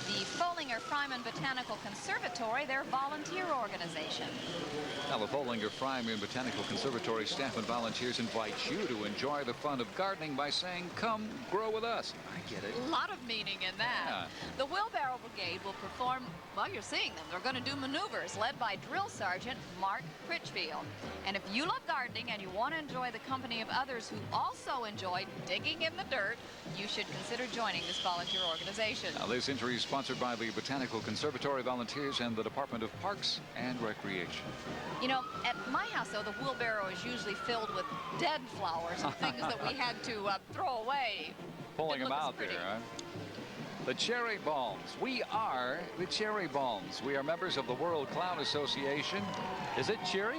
the Follinger-Fryman Botanical Conservatory, their volunteer organization. Now, the Follinger-Fryman Botanical Conservatory staff and volunteers invite you to enjoy the fun of gardening by saying, come grow with us. I get it. A lot of meaning in that. Yeah. The Wheelbarrow Brigade will perform, well, you're seeing them. They're going to do maneuvers led by Drill Sergeant Mark Critchfield. And if you love gardening and you want to enjoy the company of others who also enjoy digging in the dirt, you should consider joining this volunteer organization. Now, this entry is sponsored by the Botanical Conservatory volunteers and the Department of Parks and Recreation. You know, at my house, though, the wheelbarrow is usually filled with dead flowers and things that we had to throw away. Pulling Didn't them look as out there, pretty. huh? The Cherry Balms. We are the Cherry Balms. We are members of the World Clown Association. Is it Cherry?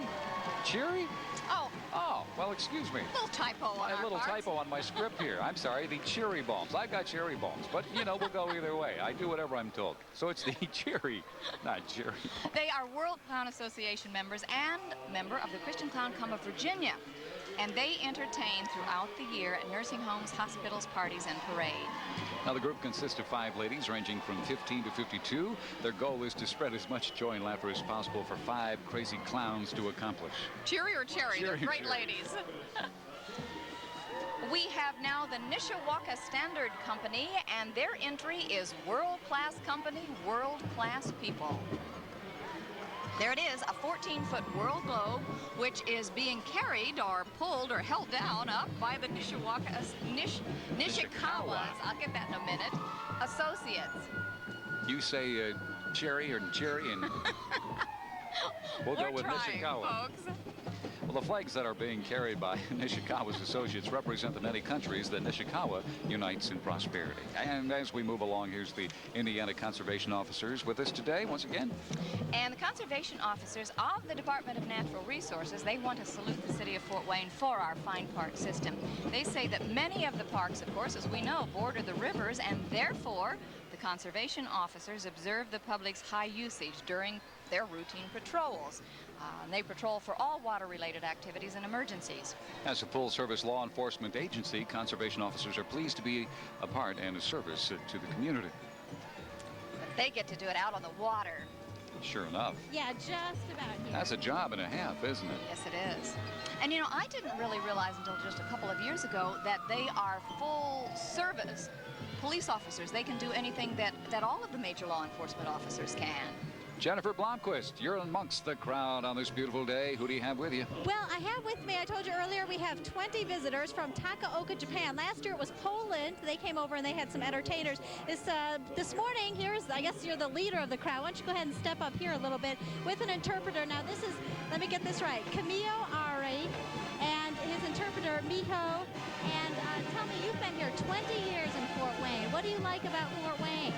Cherry? Oh. Oh, well, excuse me. Little typo on A our little parts. typo on my script here. I'm sorry, the Cherry Balms. I've got Cherry Balms, but, you know, we'll go either way. I do whatever I'm told. So it's the Cherry, not Cherry Balms. They are World Clown Association members and member of the Christian Clown Come of Virginia. And they entertain throughout the year at nursing homes, hospitals, parties, and parade. Now, the group consists of 5 ladies ranging from 15 to 52. Their goal is to spread as much joy and laughter as possible for 5 crazy clowns to accomplish. Cheery or cherry, they're Cheery, great cheery. ladies. We have now the Nishawaka Standard Company, and their entry is world-class company, world-class people. There it is, a 14-foot world globe, which is being carried or pulled or held down up by the Nishikawas, I'll get that in a minute, associates. You say Cherry or Cherry, and we'll go We're with trying, Nishikawa. folks. Well, the flags that are being carried by Nishikawa's associates represent the many countries that Nishikawa unites in prosperity. And as we move along, here's the Indiana Conservation Officers with us today, once again. And the conservation officers of the Department of Natural Resources, they want to salute the city of Fort Wayne for our fine park system. They say that many of the parks, of course, as we know, border the rivers, and therefore the conservation officers observe the public's high usage during their routine patrols. They patrol for all water-related activities and emergencies. As a full-service law enforcement agency, conservation officers are pleased to be a part and a service to the community. But they get to do it out on the water. Sure enough. Yeah, just about here. That's a job and a half, isn't it? Yes, it is. And you know, I didn't really realize until just a couple of years ago that they are full service police officers. They can do anything that all of the major law enforcement officers can. Jennifer Blomquist, you're amongst the crowd on this beautiful day. Who do you have with you? Well, I have with me, I told you earlier, we have 20 visitors from Takaoka, Japan. Last year it was Poland. They came over and they had some entertainers. This morning, I guess you're the leader of the crowd. Why don't you go ahead and step up here a little bit with an interpreter. Now this is, let me get this right, Camillo Ari and his interpreter, Miho. And tell me, you've been here 20 years in Fort Wayne. What do you like about Fort Wayne?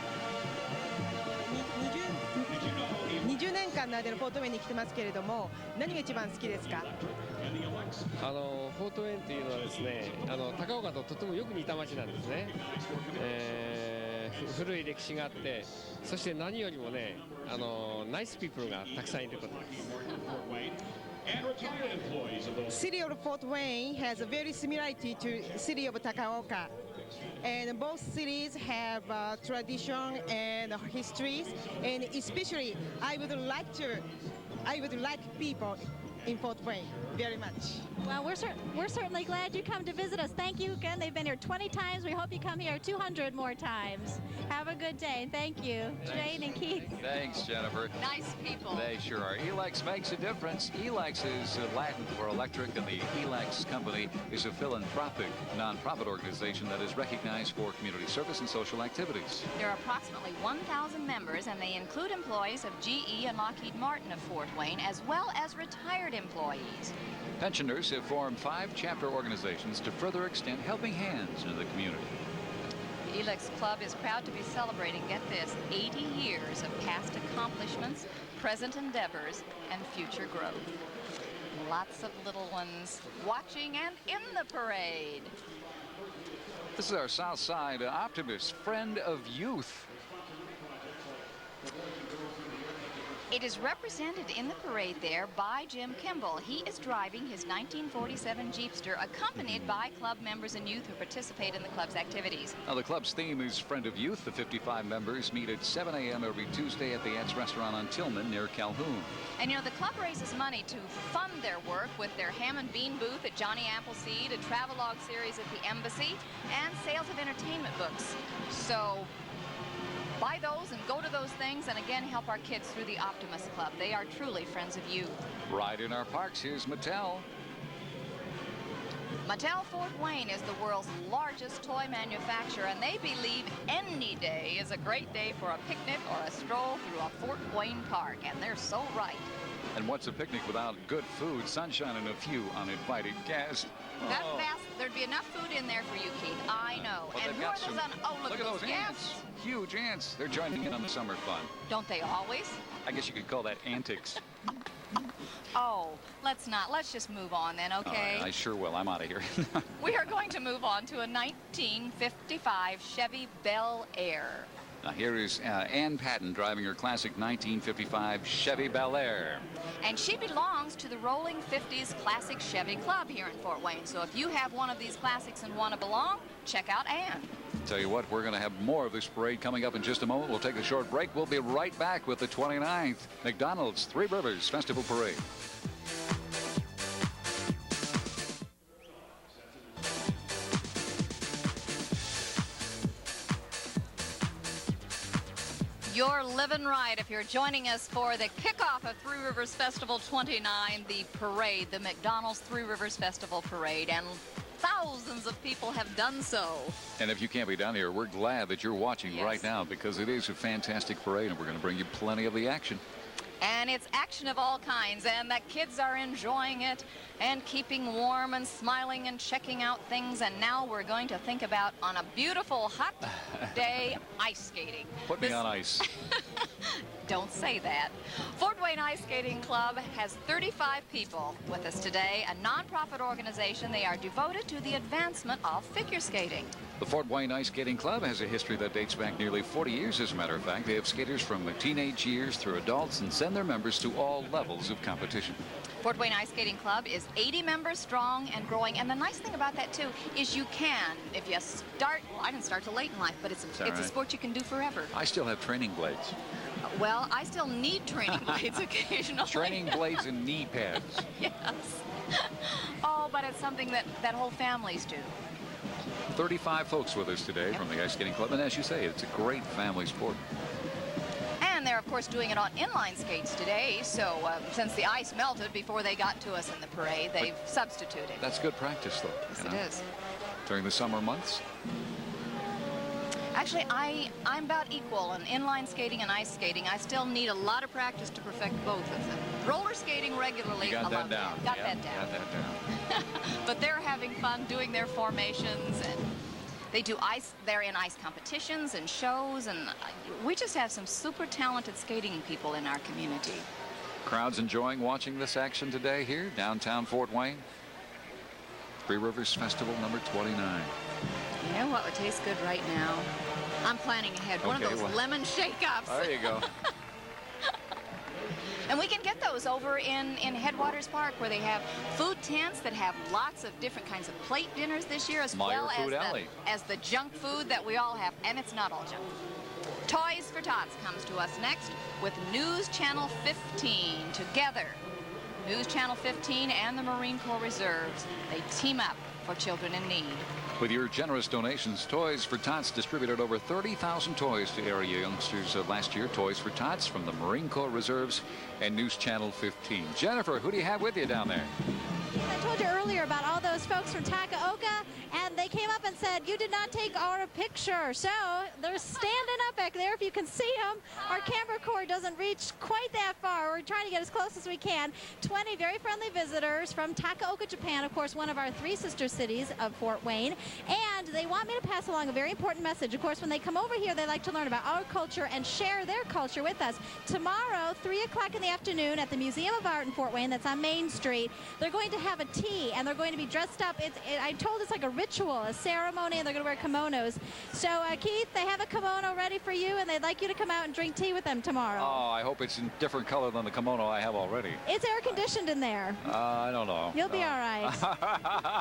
20年間の間のフォートウェイに来てますけれども、何が一番好きですか？フォートウェインというのはですね、高岡ととてもよく似た町なんですね。古い歴史があって、そして何よりもね、ナイスピープルがたくさんいることです。City of Fort Wayne has a very similarity to City of Takaoka. And both cities have tradition and histories, and especially I would like people in Fort Wayne very much. Well, we're certainly glad you come to visit us. Thank you again. They've been here 20 times. We hope you come here 200 more times. Have a good day. Thank you, Jane and Keith. Thanks, Jennifer. Nice people. They sure are. Elex makes a difference. Elex is Latin for electric, and the Elex company is a philanthropic nonprofit organization that is recognized for community service and social activities. There are approximately 1,000 members, and they include employees of GE and Lockheed Martin of Fort Wayne, as well as retired employees. Pensioners have formed 5 chapter organizations to further extend helping hands into the community. The Elex Club is proud to be celebrating, get this, 80 years of past accomplishments, present endeavors, and future growth. Lots of little ones watching and in the parade. This is our South Side optimist, friend of youth. It is represented in the parade there by Jim Kimball. He is driving his 1947 Jeepster, accompanied by club members and youth who participate in the club's activities. Now, the club's theme is Friend of Youth. The 55 members meet at 7 a.m. every Tuesday at the Ed's Restaurant on Tillman near Calhoun. And you know, the club raises money to fund their work with their ham and bean booth at Johnny Appleseed, a travelogue series at the Embassy, and sales of entertainment books. So buy those and go to those things, and again, help our kids through the Optimist Club. They are truly friends of youth. Right in our parks, here's Mattel. Mattel Fort Wayne is the world's largest toy manufacturer, and they believe any day is a great day for a picnic or a stroll through a Fort Wayne park, and they're so right. And what's a picnic without good food, sunshine, and a few uninvited guests? There'd be enough food in there for you, Keith. I know. Well, and who are those look at those ants. Huge ants. They're joining in on the summer fun. Don't they always? I guess you could call that antics. Oh, let's not. Let's just move on then, okay? I sure will. I'm out of here. We are going to move on to a 1955 Chevy Bel Air. Now here is Ann Patton driving her classic 1955 Chevy Bel Air. And she belongs to the Rolling 50s Classic Chevy Club here in Fort Wayne. So if you have one of these classics and want to belong, check out Ann. Tell you what, we're going to have more of this parade coming up in just a moment. We'll take a short break. We'll be right back with the 29th McDonald's Three Rivers Festival Parade. You're living right if you're joining us for the kickoff of Three Rivers Festival 29, the parade, the McDonald's Three Rivers Festival Parade, and thousands of people have done so. And if you can't be down here, we're glad that you're watching right now, because it is a fantastic parade, and we're going to bring you plenty of the action. And it's action of all kinds, and the kids are enjoying it and keeping warm and smiling and checking out things. And now we're going to think about, on a beautiful hot day, ice skating. Put me on ice. Don't say that. Fort Wayne Ice Skating Club has 35 people with us today, a nonprofit organization. They are devoted to the advancement of figure skating. The Fort Wayne Ice Skating Club has a history that dates back nearly 40 years, as a matter of fact. They have skaters from their teenage years through adults and send their members to all levels of competition. Fort Wayne Ice Skating Club is 80 members strong and growing. And the nice thing about that, too, is you can, if you start, well, I didn't start till late in life, but it's a sport you can do forever. I still have training blades. Well, I still need training blades occasionally. Training blades and knee pads. Yes. Oh, but it's something that whole families do. 35 folks with us today from the Ice Skating Club. And as you say, it's a great family sport. And they're, of course, doing it on inline skates today. So since the ice melted before they got to us in the parade, they've substituted. That's good practice, though. Yes, it is. During the summer months? Actually, I'm about equal in inline skating and ice skating. I still need a lot of practice to perfect both of them. Roller skating regularly. You got that down. Got that down. But they're having fun doing their formations, and they do they're in ice competitions and shows, and we just have some super talented skating people in our community. Crowds enjoying watching this action today here, downtown Fort Wayne. Three Rivers Festival number 29. You know what would taste good right now? I'm planning ahead. One of those lemon shake-ups. There you go. And we can get those over in Headwaters Park, where they have food tents that have lots of different kinds of plate dinners this year, as well as the junk food that we all have. And it's not all junk. Toys for Tots comes to us next with News Channel 15 together. News Channel 15 and the Marine Corps Reserves, they team up for children in need. With your generous donations, Toys for Tots distributed over 30,000 toys to area youngsters last year. Toys for Tots from the Marine Corps Reserves and News Channel 15. Jennifer, who do you have with you down there? I told you earlier about all those folks from Takaoka, and they came up and said, you did not take our picture. So they're standing up back there. If you can see them, our camera cord doesn't reach quite that far. We're trying to get as close as we can. 20 very friendly visitors from Takaoka, Japan, of course, one of our three sister cities of Fort Wayne. And they want me to pass along a very important message. Of course, when they come over here, they like to learn about our culture and share their culture with us. Tomorrow, 3 o'clock in the afternoon at the Museum of Art in Fort Wayne, that's on Main Street, they're going to have a tea, and they're going to be dressed up. I'm told it's like a ritual, a ceremony, and they're going to wear kimonos. So, Keith, they have a kimono ready for you, and they'd like you to come out and drink tea with them tomorrow. Oh, I hope it's in different color than the kimono I have already. It's air-conditioned in there. I don't know. You'll be all right.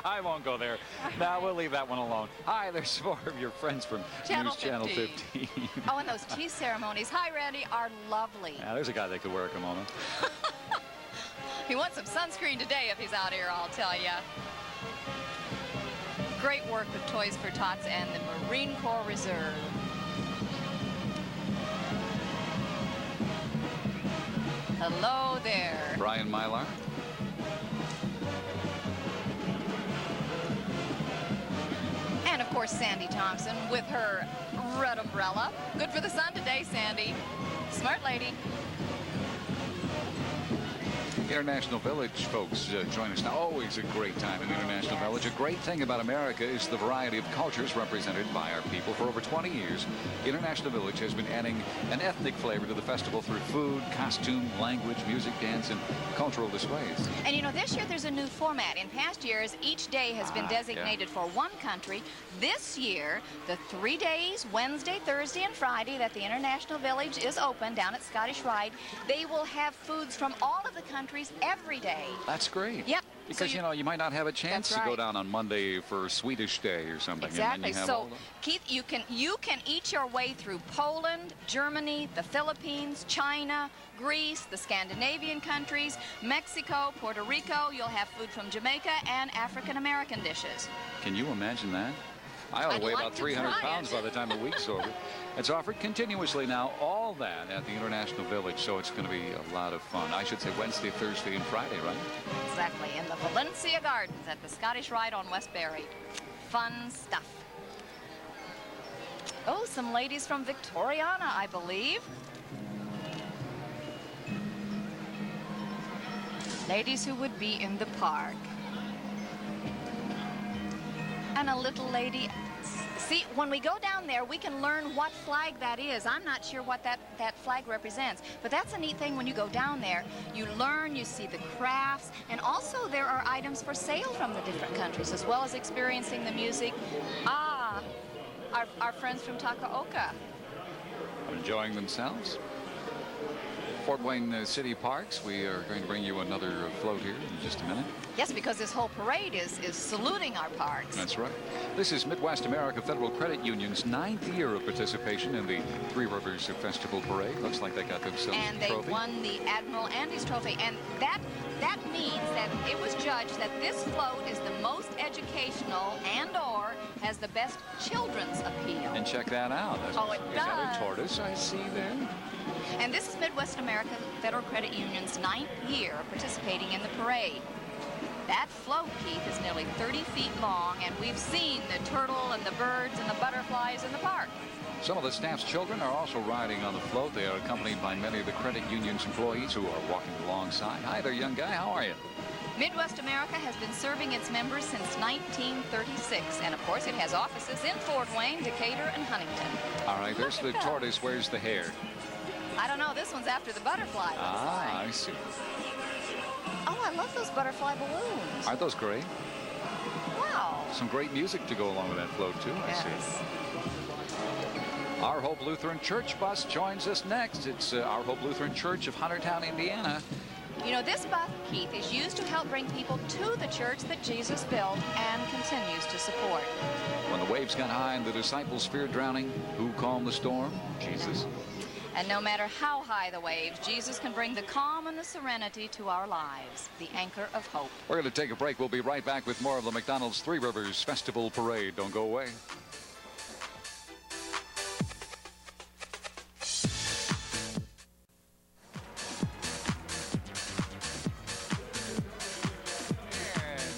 I won't go there. No, we'll leave that one alone. Hi, there's more of your friends from News Channel 15. Oh, and those tea ceremonies, hi, Randy, are lovely. Yeah, there's a guy that could wear a kimono. He wants some sunscreen today if he's out here, I'll tell you. Great work with Toys for Tots and the Marine Corps Reserve. Hello there. Brian Mylar. And, of course, Sandy Thompson with her red umbrella. Good for the sun today, Sandy. Smart lady. International Village folks join us now. Always a great time in International Village. A great thing about America is the variety of cultures represented by our people. For over 20 years, International Village has been adding an ethnic flavor to the festival through food, costume, language, music, dance, and cultural displays. And, you know, this year there's a new format. In past years, each day has been designated for one country. This year, the 3 days, Wednesday, Thursday, and Friday, that the International Village is open down at Scottish Rite, they will have foods from all of the countries every day. That's great. Yep. Because, so you know, you might not have a chance to go down on Monday for Swedish Day or something. Exactly. And then you have so, Keith, you can eat your way through Poland, Germany, the Philippines, China, Greece, the Scandinavian countries, Mexico, Puerto Rico. You'll have food from Jamaica and African American dishes. Can you imagine that? I ought to weigh about 300 pounds by the time the week's over. It's offered continuously now, all that at the International Village, so it's going to be a lot of fun. I should say Wednesday, Thursday, and Friday, right? Exactly, in the Valencia Gardens at the Scottish Rite on Westbury. Fun stuff. Oh, some ladies from Victoriana, I believe. Ladies who would be in the park. And a little lady. See, when we go down there, we can learn what flag that is. I'm not sure what that flag represents, but that's a neat thing when you go down there. You learn, you see the crafts, and also there are items for sale from the different countries, as well as experiencing the music. Ah, our friends from Takaoka. Enjoying themselves. Fort Wayne City Parks, we are going to bring you another float here in just a minute. Yes, because this whole parade is saluting our parks. That's right. This is Midwest America Federal Credit Union's 9th year of participation in the Three Rivers Festival Parade. Looks like they got themselves and a trophy. They won the Admiral Andes Trophy, and that means that it was judged that this float is the most educational and/or has the best children's appeal. And check that out. It Is does. that a tortoise I see there? And this is Midwest America Federal Credit Union's 9th year of participating in the parade. That float, Keith, is nearly 30 feet long, and we've seen the turtle and the birds and the butterflies in the park. Some of the staff's children are also riding on the float. They are accompanied by many of the credit union's employees who are walking alongside. Hi there, young guy. How are you? Midwest America has been serving its members since 1936, and of course it has offices in Fort Wayne, Decatur, and Huntington. All right, there's the tortoise. Where's the hare? I don't know. This one's after the butterfly. I see. Oh, I love those butterfly balloons. Aren't those great? Wow. Some great music to go along with that float, too, I see. Our Hope Lutheran Church bus joins us next. It's Our Hope Lutheran Church of Huntertown, Indiana. You know, this bus, Keith, is used to help bring people to the church that Jesus built and continues to support. When the waves got high and the disciples feared drowning, who calmed the storm? Jesus. And no matter how high the waves, Jesus can bring the calm and the serenity to our lives, the anchor of hope. We're going to take a break. We'll be right back with more of the McDonald's Three Rivers Festival Parade. Don't go away.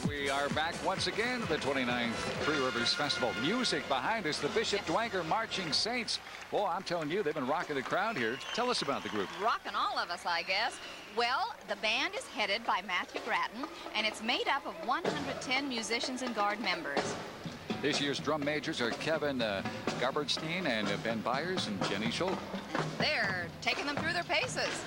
We are back once again at the 29th Three Rivers Festival. Music behind us, the Bishop Dwenger Marching Saints. Boy, I'm telling you, they've been rocking the crowd here. Tell us about the group. Rocking all of us, I guess. Well, the band is headed by Matthew Gratton, and it's made up of 110 musicians and guard members. This year's drum majors are Kevin Garbertstein and Ben Byers and Jenny Schultz. They're taking them through their paces.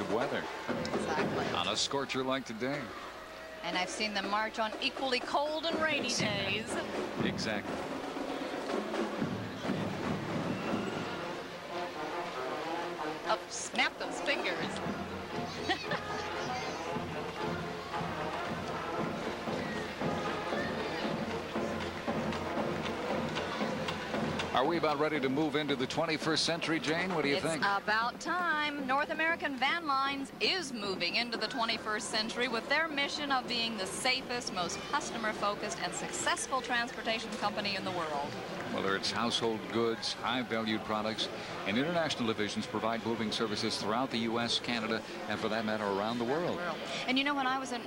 Of weather. Exactly. On a scorcher like today. And I've seen them march on equally cold and rainy days. Exactly. Oh, snap those fingers. Are we about ready to move into the 21st century, Jane? What do you think? It's about time. North American Van Lines is moving into the 21st century with their mission of being the safest, most customer-focused, and successful transportation company in the world. Whether it's household goods, high-valued products, and international divisions provide moving services throughout the U.S., Canada, and for that matter, around the world. And you know, when I was in...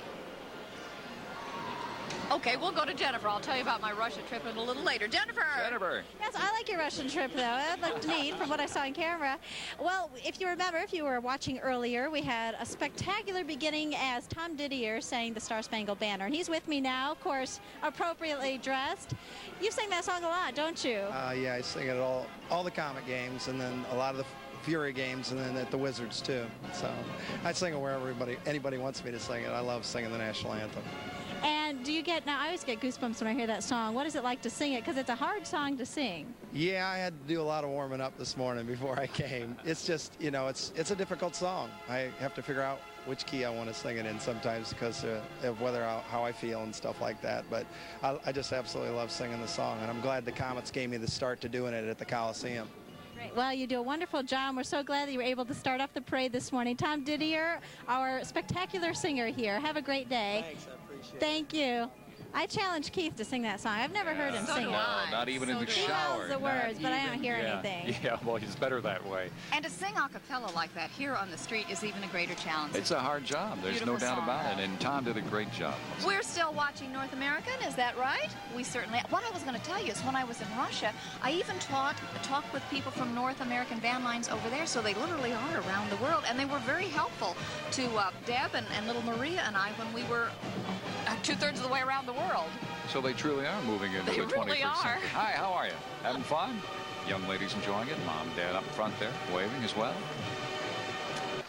Okay, we'll go to Jennifer. I'll tell you about my Russia trip a little later. Jennifer! Jennifer! Yes, I like your Russian trip, though. It looked neat from what I saw on camera. Well, if you remember, if you were watching earlier, we had a spectacular beginning as Tom Didier sang the Star Spangled Banner. And he's with me now, of course, appropriately dressed. You sing that song a lot, don't you? Yeah, I sing it at all the Comet games, and then a lot of the Fury games, and then at the Wizards, too. So I sing it wherever anybody wants me to sing it. I love singing the national anthem. And do you get, now I always get goosebumps when I hear that song. What is it like to sing it? Because it's a hard song to sing. Yeah, I had to do a lot of warming up this morning before I came. It's just, you know, it's a difficult song. I have to figure out which key I want to sing it in sometimes because of how I feel and stuff like that. But I just absolutely love singing the song, and I'm glad the Comets gave me the start to doing it at the Coliseum. Great. Well, you do a wonderful job. We're so glad that you were able to start off the parade this morning. Tom Didier, our spectacular singer here. Have a great day. Thanks, I appreciate it. Thank you. I challenged Keith to sing that song. I've never heard him sing it. Not even in the He shower. knows the words, but I don't hear anything. Yeah, well, he's better that way. And to sing a cappella like that here on the street is even a greater challenge. It's a hard job. There's no Beautiful doubt song, about it. though. And Tom did a great job. We're still watching North American, is that right? We certainly. What I was going to tell you is when I was in Russia, I even talked with people from North American van lines over there, so they literally are around the world, and they were very helpful to Deb and little Maria and I when we were 2/3 of the way around the world. So they truly are moving into They the 21st really are. century. Hi, how are you? Having fun? Young ladies enjoying it. Mom and Dad up front there, waving as well.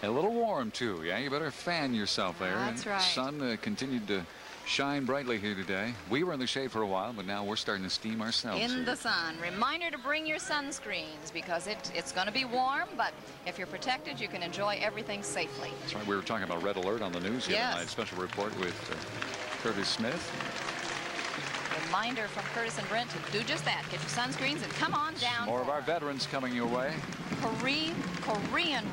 And a little warm, too. Yeah, you better fan yourself there. That's right. Sun continued to shine brightly here today. We were in the shade for a while, but now we're starting to steam ourselves. In here. the sun. Reminder to bring your sunscreens because it's going to be warm, but if you're protected, you can enjoy everything safely. That's right. We were talking about red alert on the news the other night. Special report with Curtis Smith. Reminder from Curtis and Brent to do just that. Get your sunscreens and come on down. More of our veterans coming your way. Korean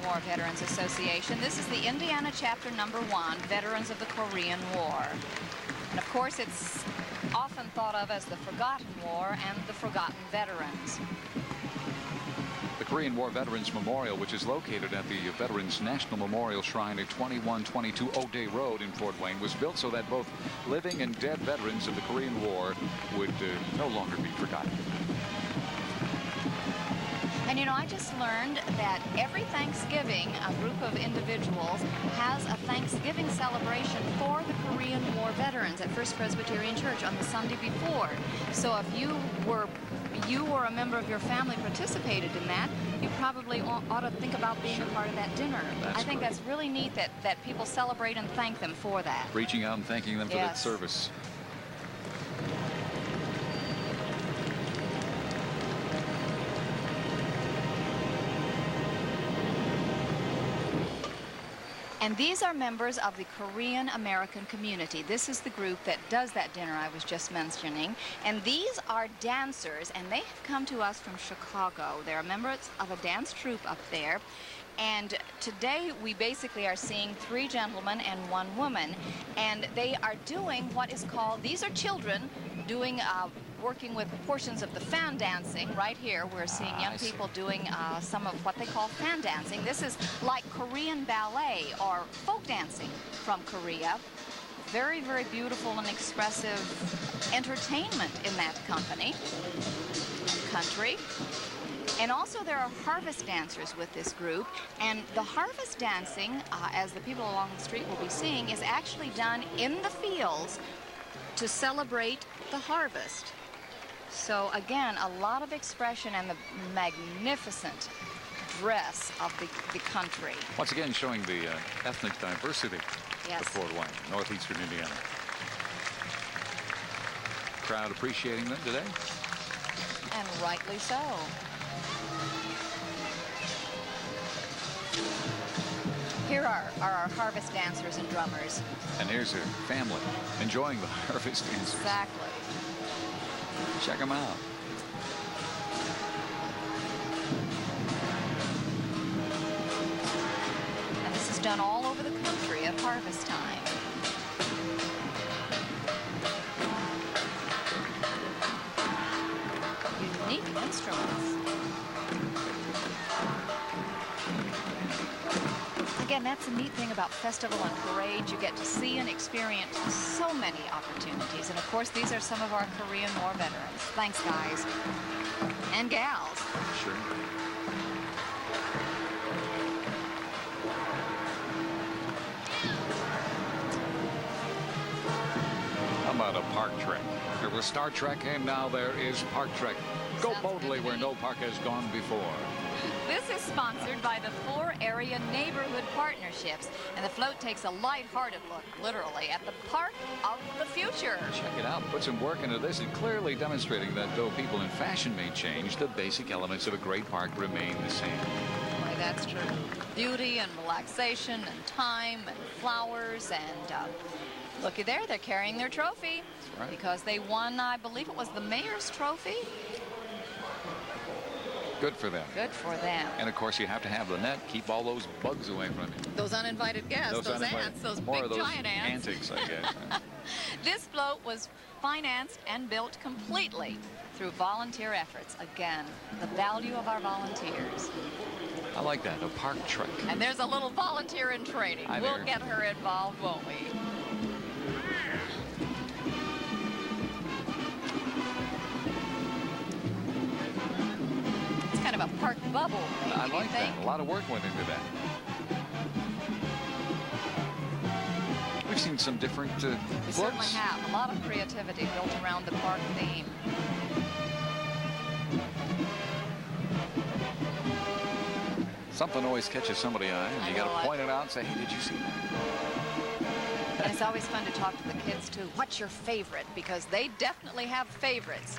War Veterans Association. This is the Indiana chapter #1, Veterans of the Korean War. And of course, it's often thought of as the Forgotten War and the Forgotten Veterans. The Korean War Veterans Memorial, which is located at the Veterans National Memorial Shrine at 2122 O'Day Road in Fort Wayne, was built so that both living and dead veterans of the Korean War would no longer be forgotten. And you know, I just learned that every Thanksgiving, a group of individuals has a Thanksgiving celebration for the Korean War veterans at First Presbyterian Church on the Sunday before. So if you or a member of your family participated in that, you probably ought to think about being a part of that dinner. I think that's really neat that people celebrate and thank them for that. Reaching out and thanking them for that service. And these are members of the Korean American community. This is the group that does that dinner I was just mentioning. And these are dancers, and they have come to us from Chicago. They're members of a dance troupe up there. And today we basically are seeing 3 gentlemen and 1 woman. And they are doing what is called, these are children doing working with portions of the fan dancing. Right here we're seeing young people doing some of what they call fan dancing. This is like Korean ballet or folk dancing from Korea. Very, very beautiful and expressive entertainment in that country. And also there are harvest dancers with this group, and the harvest dancing, as the people along the street will be seeing, is actually done in the fields to celebrate the harvest. So again, a lot of expression and the magnificent dress of the country. Once again, showing the ethnic diversity of Fort Wayne, northeastern Indiana. Crowd appreciating them today. And rightly so. Here are our harvest dancers and drummers. And here's their family enjoying the harvest dancers. Exactly. Check them out. And this is done all over the country at harvest time. Unique instruments. Again, that's the neat thing about festival and parade. You get to see and experience so many opportunities. And of course, these are some of our Korean War veterans. Thanks, guys. And gals. Sure. How about a park trek? There was Star Trek, and now there is Park Trek. Go boldly where no park has gone before. This is sponsored by the 4 area neighborhood partnerships, and the float takes a lighthearted look, literally, at the park of the future. Check it out. Put some work into this and clearly demonstrating that though people in fashion may change, the basic elements of a great park remain the same. Boy, that's true. Beauty and relaxation and time and flowers and looky there, they're carrying their trophy. That's right. Because they won, I believe it was the mayor's trophy. Good for them. Good for them. And of course, you have to have the net. Keep all those bugs away from you. Those uninvited guests, those ants, those More big of those giant ants. antics, I guess. This float was financed and built completely through volunteer efforts. Again, the value of our volunteers. I like that, a park truck. And there's a little volunteer in training. Hi We'll there. get her involved, won't we? It's kind of a park bubble, maybe, I do you like think? that. A lot of work went into that. We've seen some different We certainly floats. have. A lot of creativity built around the park theme. Something always catches somebody's eye, and you got to point it out and say, hey, did you see that? And it's always fun to talk to the kids, too. What's your favorite? Because they definitely have favorites.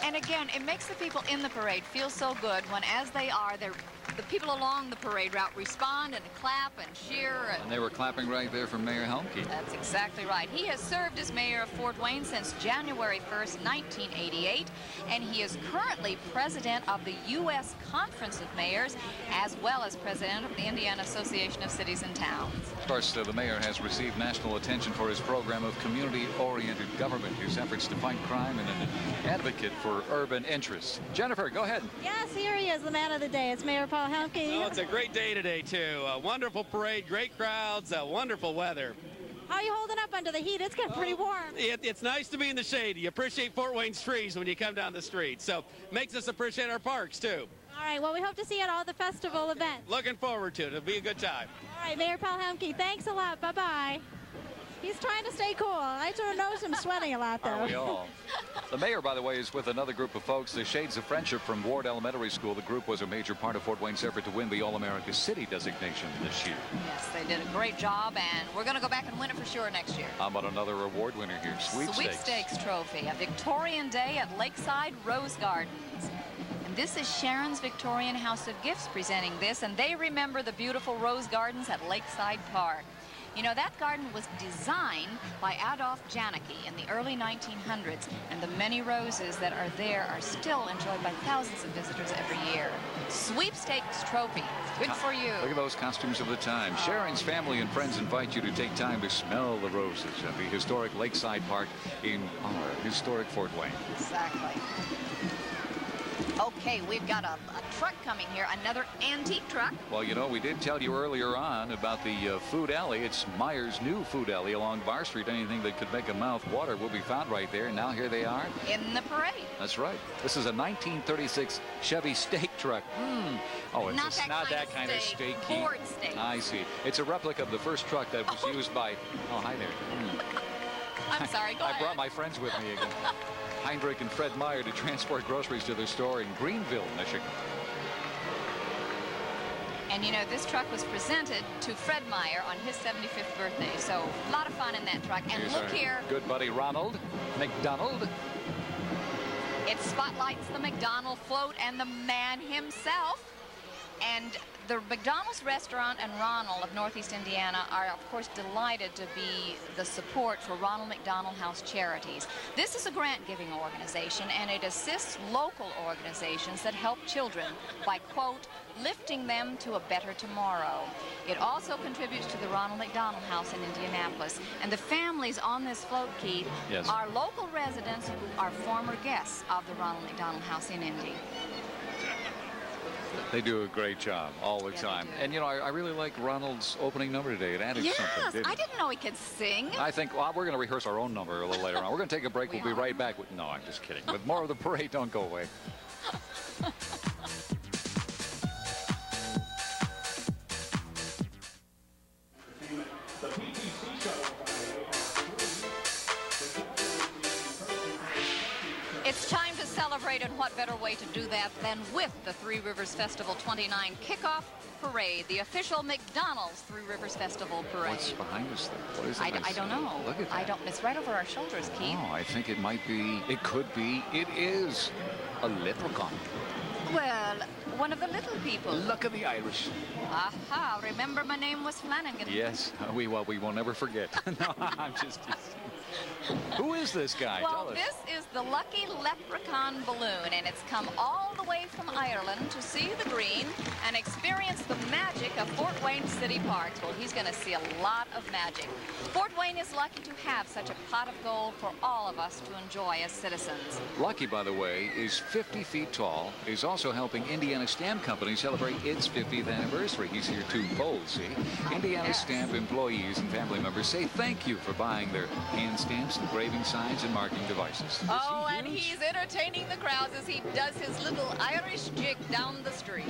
And again, it makes the people in the parade feel so good when, as they are, the people along the parade route respond and clap and cheer. And they were clapping right there for Mayor Helmke. That's exactly right. He has served as mayor of Fort Wayne since January 1st, 1988, and he is currently president of the U.S. Conference of Mayors, as well as president of the Indiana Association of Cities and Towns. Of course, the mayor has received national attention for his program of community-oriented government, his efforts to fight crime, and an advocate for urban interests. Jennifer, go ahead. Yes, here he is, the man of the day. It's Mayor Paul Helmke. Oh, it's a great day today, too. A wonderful parade, great crowds, wonderful weather. How are you holding up under the heat? It's getting pretty warm. It's nice to be in the shade. You appreciate Fort Wayne's trees when you come down the street. So makes us appreciate our parks, too. All right, well, we hope to see you at all the festival events. Looking forward to it. It'll be a good time. All right, Mayor Paul Helmke, thanks a lot. Bye-bye. He's trying to stay cool. I sort of notice him sweating a lot, though. Aren't we all? The mayor, by the way, is with another group of folks, the Shades of Friendship from Ward Elementary School. The group was a major part of Fort Wayne's effort to win the All-America City designation this year. Yes, they did a great job, and we're going to go back and win it for sure next year. How about another award winner here? Sweepstakes trophy, a Victorian day at Lakeside Rose Gardens. And this is Sharon's Victorian House of Gifts presenting this, and they remember the beautiful rose gardens at Lakeside Park. You know, that garden was designed by Adolf Janicki in the early 1900s, and the many roses that are there are still enjoyed by thousands of visitors every year. Sweepstakes trophy. Good for you. Look at those costumes of the time. Sharon's family and friends invite you to take time to smell the roses at the historic Lakeside Park in our historic Fort Wayne. Exactly. Okay, we've got a truck coming here, another antique truck. Well, you know, we did tell you earlier on about the food alley. It's Meyer's new food alley along Bar Street. Anything that could make a mouth water will be found right there. And now here they are. In the parade. That's right. This is a 1936 Chevy steak truck. Oh, it's Not that kind of steak. Ford steak. I see. It's a replica of the first truck that was used by... Oh, hi there. I'm sorry, go ahead. I brought my friends with me again. Heinrich and Fred Meyer to transport groceries to their store in Greenville, Michigan. And you know, this truck was presented to Fred Meyer on his 75th birthday. So a lot of fun in that truck. And Here's look our here. Good buddy Ronald McDonald. It spotlights the McDonald float and the man himself. And the McDonald's restaurant and Ronald of Northeast Indiana are, of course, delighted to be the support for Ronald McDonald House Charities. This is a grant-giving organization, and it assists local organizations that help children by, quote, lifting them to a better tomorrow. It also contributes to the Ronald McDonald House in Indianapolis. And the families on this float, Keith, Yes. are local residents who are former guests of the Ronald McDonald House in Indy. They do a great job all the time. And, you know, I really like Ronald's opening number today. It added Yes, something. I didn't know he could sing. I think, well, we're going to rehearse our own number a little later on. We're going to take a break. We'll be right back. No, I'm just kidding. With more of the parade, don't go away. It's time to celebrate, and what better way to do that than with the Three Rivers Festival 29 kickoff parade, the official McDonald's Three Rivers Festival parade. What's behind us there? What is it? I don't know. Look at that. I don't. It's right over our shoulders, Keith. Oh, I think it might be, it could be, it is a leprechaun. Well, one of the little people. Luck of the Irish. Aha, remember my name was Flanagan. Yes, we will never forget. No, I'm just Who is this guy? Well, Tell us. this is the Lucky Leprechaun balloon, and it's come all the way from Ireland to see the green and experience the magic of Fort Wayne City Parks. Well, he's going to see a lot of magic. Fort Wayne is lucky to have such a pot of gold for all of us to enjoy as citizens. Lucky, by the way, is 50 feet tall. He's also helping Indiana Stamp Company celebrate its 50th anniversary. He's here to bowl, see? Indiana Stamp employees and family members say thank you for buying their hand stamps, engraving signs, and marking devices. Oh, and he's entertaining the crowds as he does his little Irish jig down the street.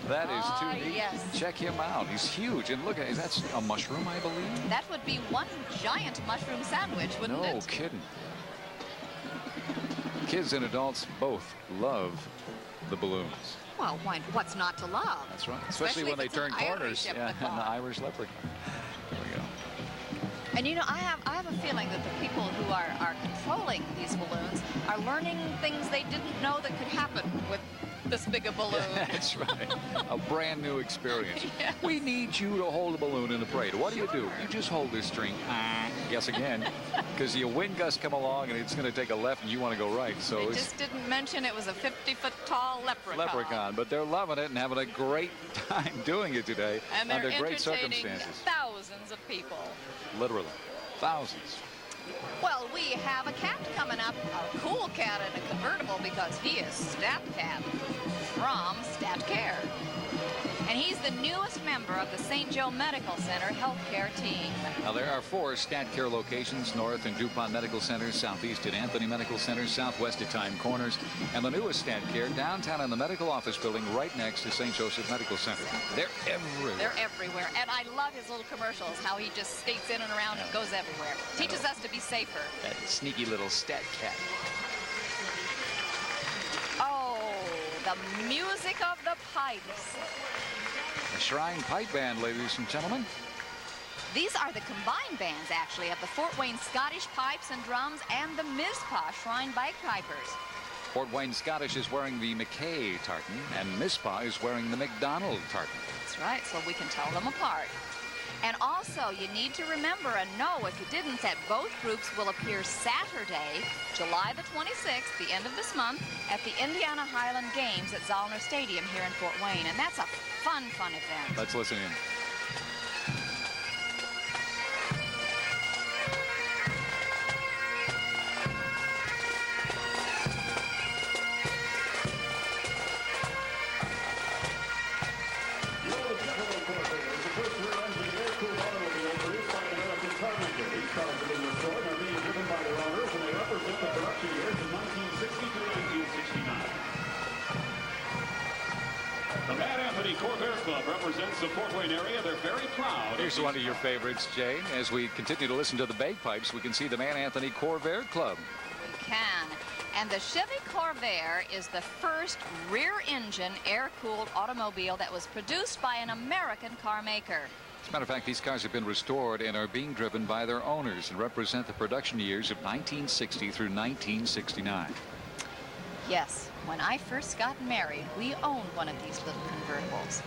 That is too neat. Yes. Check him out. He's huge. And look, that's a mushroom, I believe? That would be one giant mushroom sandwich, wouldn't it? No kidding. Kids and adults both love the balloons. Well, what's not to love? That's right. Especially when they turn corners. Yeah, and the Irish leprechaun. There we go. And you know, I have a feeling that the people who are controlling these balloons are learning things they didn't know that could happen with this big a balloon. That's right. A brand new experience. Yes. We need you to hold the balloon in the parade. What do? You just hold this string. Guess again. Because the wind gust come along and it's going to take a left and you want to go right. So they just didn't mention it was a 50-foot tall leprechaun. But they're loving it and having a great time doing it today and they're under great entertaining circumstances. Thousands of people. Literally. Thousands. Well, we have a cat coming up, a cool cat in a convertible because he is Stat Cat from Stat Care. And he's the newest member of the St. Joe Medical Center healthcare team. Now, there are 4 Stat Care locations, north in DuPont Medical Center, southeast at Anthony Medical Center, southwest at Time Corners, and the newest Stat Care downtown in the medical office building right next to St. Joseph Medical Center. They're everywhere. They're everywhere. And I love his little commercials, how he just skates in and around and goes everywhere. Teaches us to be safer. That sneaky little Stat Cat. Oh, the music of the pipes. The Shrine Pipe Band, ladies and gentlemen. These are the combined bands, actually, of the Fort Wayne Scottish Pipes and Drums and the Mizpah Shrine Bagpipers. Fort Wayne Scottish is wearing the McKay tartan, and Mizpah is wearing the McDonald tartan. That's right, so we can tell them apart. And also, you need to remember and know, if you didn't, that both groups will appear Saturday, July the 26th, the end of this month, at the Indiana Highland Games at Zollner Stadium here in Fort Wayne. And that's a fun event. Let's listen in. Corvair Club represents the Fort Wayne area. They're very proud. Here's one of your favorites, Jay. As we continue to listen to the bagpipes, we can see the Man Anthony Corvair Club. We can. And the Chevy Corvair is the first rear-engine, air-cooled automobile that was produced by an American car maker. As a matter of fact, these cars have been restored and are being driven by their owners and represent the production years of 1960 through 1969. Yes, when I first got married, we owned one of these little convertibles.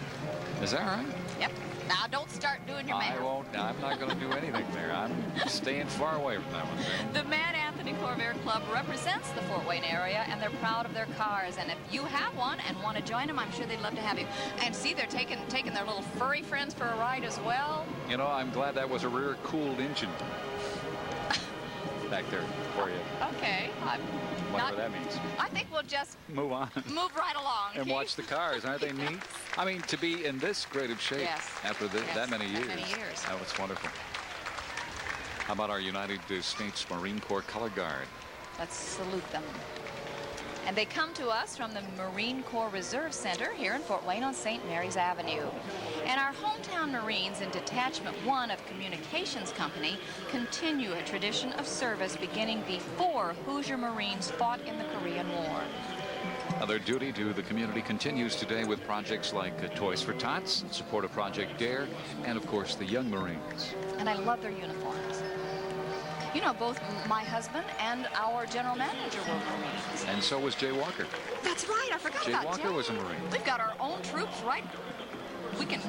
Is that right? Yep. Now, don't start doing your math. I won't. I'm not going to do anything there. I'm staying far away from that one. The Man Anthony Corvair Club represents the Fort Wayne area, and they're proud of their cars. And if you have one and want to join them, I'm sure they'd love to have you. And see, they're taking their little furry friends for a ride as well. You know, I'm glad that was a rear-cooled engine back there for you. Okay. Whatever that means. I think we'll just move on. Move right along. And watch the cars. Aren't they neat? I mean, to be in this great of shape after that many years. That was wonderful. How about our United States Marine Corps Color Guard? Let's salute them. And they come to us from the Marine Corps Reserve Center here in Fort Wayne on St. Mary's Avenue. And our hometown Marines in Detachment 1 of Communications Company continue a tradition of service beginning before Hoosier Marines fought in the Korean War. Now, their duty to the community continues today with projects like Toys for Tots, in support of Project DARE, and of course the Young Marines. And I love their uniforms. You know, both my husband and our general manager were Marines. And so was Jay Walker. That's right, I forgot about Jay. Jay Walker was a Marine. We've got our own troops, right? We can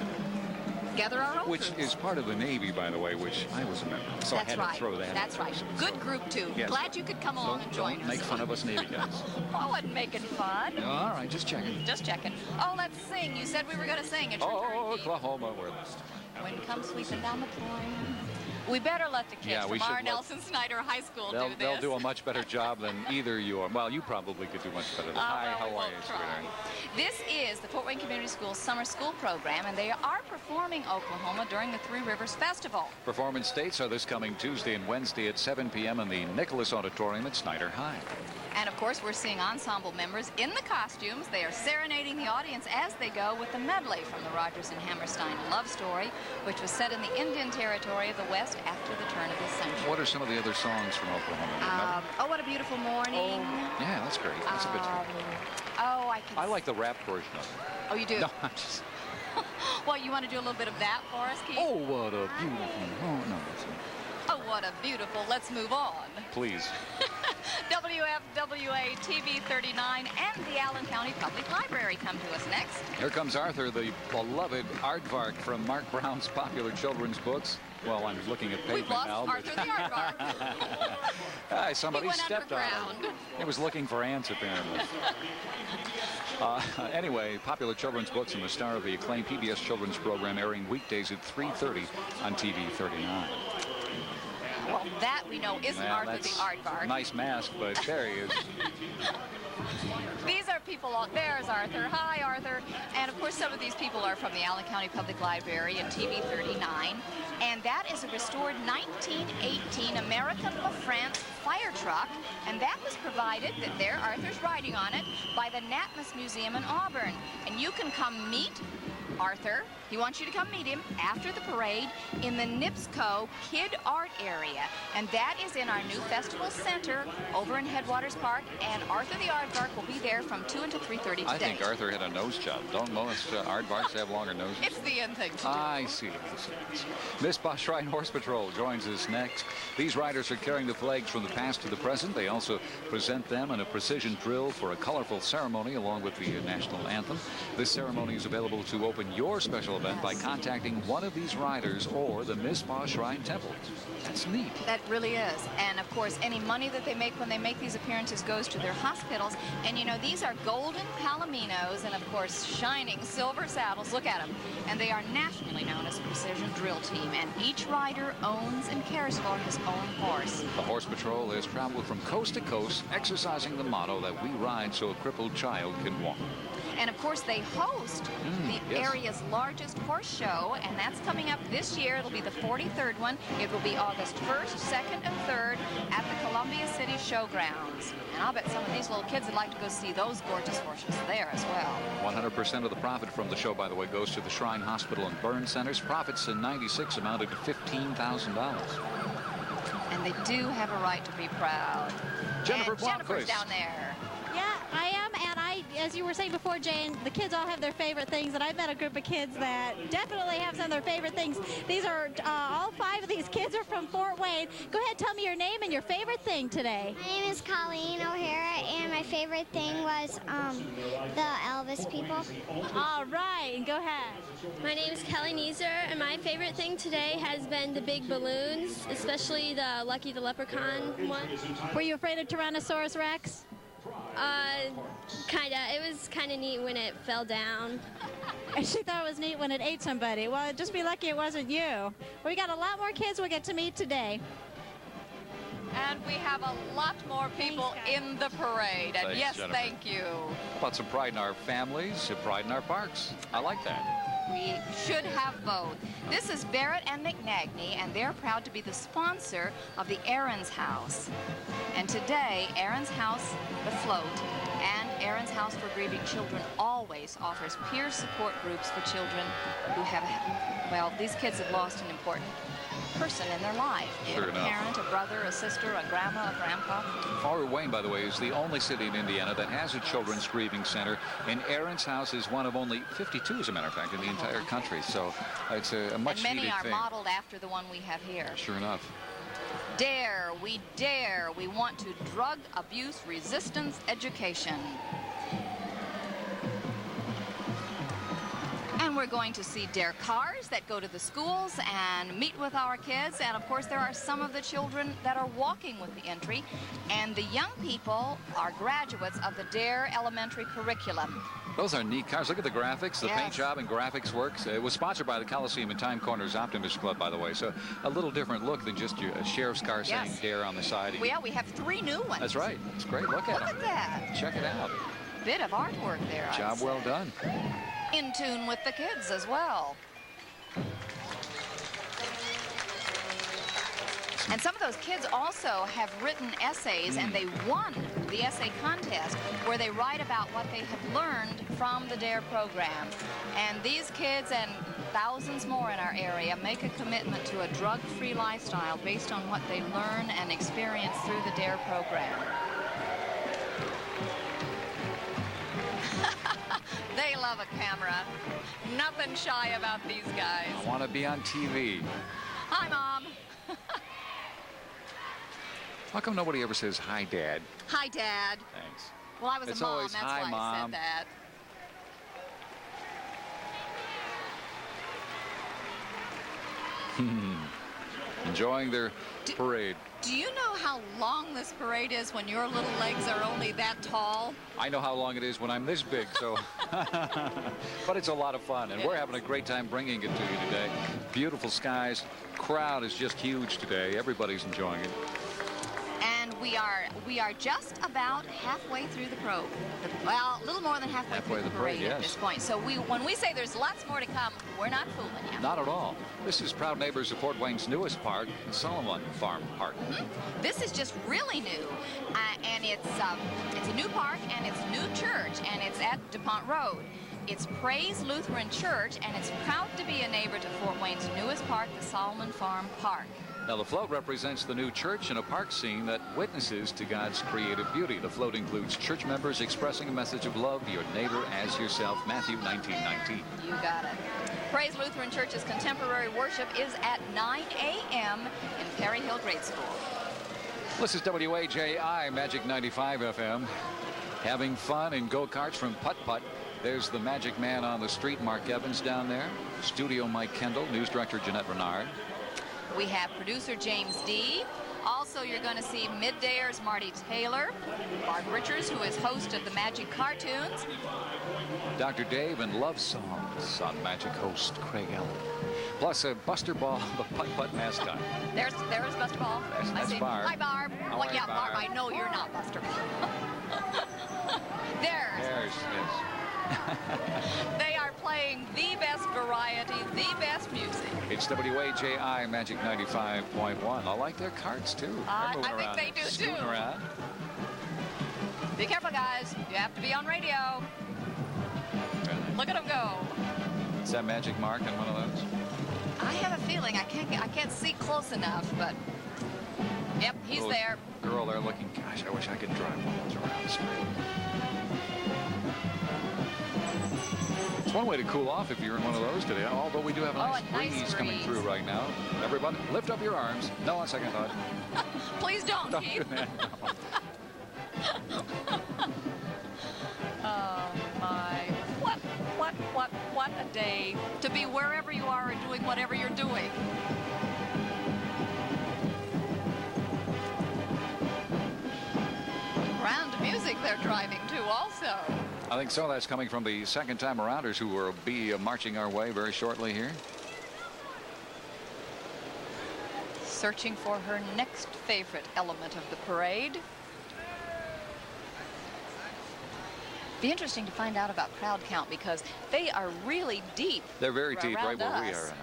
together our own Which troops. is part of the Navy, by the way, which I was a member of. So That's I had right. to throw that That's in. right. Good group, too. Yes. Glad you could come along and join Don't us. make fun of us Navy guys. I wasn't making fun. All right, just checking. Just checking. Oh, let's sing. You said we were going to sing. It's your turn, Oh, Keith. Oklahoma, we're Wind comes sweeping down the plain. We better let the kids Yeah, we from our should let- Nelson Snyder High School They'll do this. do a much better job than either you are. Well, you probably could do much better than Hi, well, we how are won't you, try. sweetheart? This is the Fort Wayne Community Schools Summer School Program, and they are performing Oklahoma during the Three Rivers Festival. Performance dates are this coming Tuesday and Wednesday at 7 p.m. in the Nicholas Auditorium at Snyder High. And of course, we're seeing ensemble members in the costumes. They are serenading the audience as they go with the medley from the Rodgers and Hammerstein love story, which was set in the Indian Territory of the West after the turn of the century. What are some of the other songs from Oklahoma? Do you remember? Oh, What a Beautiful Morning. Yeah, that's great. That's a good tune. I can. I like the rap version of it. Oh, you do? No, I'm just... Well, you want to do a little bit of that for us, Keith? Oh, what a beautiful... Oh, no, that's not... Oh, what a beautiful. Let's move on. Please. WFWA TV 39 and the Allen County Public Library come to us next. Here comes Arthur, the beloved aardvark from Mark Brown's popular children's books. Well, I'm looking at We've pavement lost now. Arthur the aardvark. Somebody He went stepped on underground. him. He was looking for ants, apparently. Anyway, popular children's books and the star of the acclaimed PBS children's program airing weekdays at 3:30 on TV 39. Well, that we know isn't Well, Arthur the that's aardvark. nice mask, but there he is. These are people, there's Arthur. Hi, Arthur. And of course, some of these people are from the Allen County Public Library and TV 39. And that is a restored 1918 American LaFrance fire truck. And that was provided, there Arthur's riding on it, by the Natmus Museum in Auburn. And you can come meet Arthur. He wants you to come meet him after the parade in the NIPSCO Kid Art Area. And that is in our new festival center over in Headwaters Park. And Arthur the Aardvark will be there from 2 until 3:30 today. I think Arthur had a nose job. Don't most aardvarks have longer noses? It's the end thing to do. I see. Miss Bosch Shrine Horse Patrol joins us next. These riders are carrying the flags from the past to the present. They also present them in a precision drill for a colorful ceremony along with the national anthem. This ceremony is available to open your special event by contacting one of these riders or the Miss Bosch Shrine Temple. That's neat. That really is. And of course, any money that they make when they make these appearances goes to their hospitals. And you know, these are golden palominos and of course, shining silver saddles. Look at them. And they are nationally known as a precision drill team. And each rider owns and cares for his own horse. The Horse Patrol has traveled from coast to coast, exercising the motto that we ride so a crippled child can walk. And of course, they host the yes. area's largest horse show, and that's coming up this year. It'll be the 43rd one. It will be August 1st, 2nd, and 3rd at the Columbia City Showgrounds. And I'll bet some of these little kids would like to go see those gorgeous horses there as well. 100% of the profit from the show, by the way, goes to the Shrine Hospital and Burn Centers. Profits in '96 amounted to $15,000. And they do have a right to be proud. Jennifer and Jennifer's Blomquist. down there. Yeah, I am, and as you were saying before, Jane, the kids all have their favorite things, and I've met a group of kids that definitely have some of their favorite things. These are, all 5 of these kids are from Fort Wayne. Go ahead, tell me your name and your favorite thing today. My name is Colleen O'Hara, and my favorite thing was the Elvis people. All right, and go ahead. My name is Kelly Neeser, and my favorite thing today has been the big balloons, especially the Lucky the Leprechaun one. Were you afraid of Tyrannosaurus Rex? Kinda. It was kind of neat when it fell down. And she thought it was neat when it ate somebody. Well, just be lucky it wasn't you. We got a lot more kids we'll get to meet today. And we have a lot more people in the parade. And Thanks, yes, Jennifer. thank you. How about some pride in our families, pride in our parks? I like that. We should have both. This is Barrett and McNagny, and they're proud to be the sponsor of the Aaron's House. And today, Aaron's House, the float, and Aaron's House for Grieving Children always offers peer support groups for children who have, well, these kids have lost an important person in their life. Sure a enough. parent, a brother, a sister, a grandma, a grandpa. Fort Wayne, by the way, is the only city in Indiana that has a children's grieving center, and Aaron's House is one of only 52, as a matter of fact, in the entire country. So it's a much And many needed are thing. modeled after the one we have here. Sure enough. Dare, we dare. We want to drug abuse resistance education. And we're going to see dare cars that go to the schools and meet with our kids. And of course, there are some of the children that are walking with the entry. And the young people are graduates of the Dare Elementary curriculum. Those are neat cars. Look at the graphics, the Yes. paint job and graphics works. It was sponsored by the Coliseum and Time Corners Optimist Club, by the way. So a little different look than just your sheriff's car saying Yes. Dare on the side. Well, yeah, we have 3 new ones. That's right. It's great. Look at Look them. at that. Check it out. Bit of artwork there, I'd Job say. well done. In tune with the kids as well. And some of those kids also have written essays, and they won the essay contest where they write about what they have learned from the DARE program. And these kids and thousands more in our area make a commitment to a drug-free lifestyle based on what they learn and experience through the DARE program. They love a camera. Nothing shy about these guys. I want to be on TV. Hi, Mom. How come nobody ever says, hi, Dad? Hi, Dad. Thanks. Well, I was It's a mom. always, That's "Hi, why I Mom." said that. Enjoying their parade. Do you know how long this parade is when your little legs are only that tall? I know how long it is when I'm this big, so. But it's a lot of fun, and we're having a great time bringing it to you today. Beautiful skies. Crowd is just huge today. Everybody's enjoying it. And we are just about halfway through the probe. Well, a little more than halfway through the parade at this point. So when we say there's lots more to come, we're not fooling you. Not at all. This is proud neighbors of Fort Wayne's newest park, the Solomon Farm Park. This is just really new, and it's a new park, and it's a new church, and it's at DuPont Road. It's Praise Lutheran Church, and it's proud to be a neighbor to Fort Wayne's newest park, the Solomon Farm Park. Now, the float represents the new church and a park scene that witnesses to God's creative beauty. The float includes church members expressing a message of love to your neighbor as yourself, Matthew 19:19. You got it. Praise Lutheran Church's contemporary worship is at 9 a.m. in Perry Hill Grade School. This is WAJI Magic 95 FM. Having fun in go-karts from Putt-Putt. There's the Magic Man on the street, Mark Evans down there. Studio Mike Kendall, news director Jeanette Renard. We have producer James D. Also, you're going to see Middayers Marty Taylor, Barb Richards, who is host of the Magic Cartoons. Dr. Dave and Love Songs on Magic host Craig Allen. Plus Buster Ball, the Putt-Putt mascot. There's Buster Ball. That's Barb. Hi, Barb. How Well, are yeah, you, Barb, Barb? I know you're not Buster Ball. There's, yes. They are playing the best variety, the best music. It's WAJI Magic 95.1. I like their carts, too. They're moving I think around, they do, scooting too. around. Be careful, guys. You have to be on radio. Look at them go. Is that Magic Mark in one of those? I have a feeling I can't see close enough, but yep, he's Little there. Girl there looking, gosh, I wish I could drive one of those around the street. It's one way to cool off if you're in one of those today, although we do have a nice, breeze coming through right now. Everybody, lift up your arms. No, on second thought. Please don't, Don't Keith. do that. Oh my! What a day to be wherever you are and doing whatever you're doing. Round to music they're driving to also. I think so. That's coming from the second time arounders who will be marching our way very shortly here. Searching for her next favorite element of the parade. Be interesting to find out about crowd count because they are really deep. They're very deep right around where we us. are.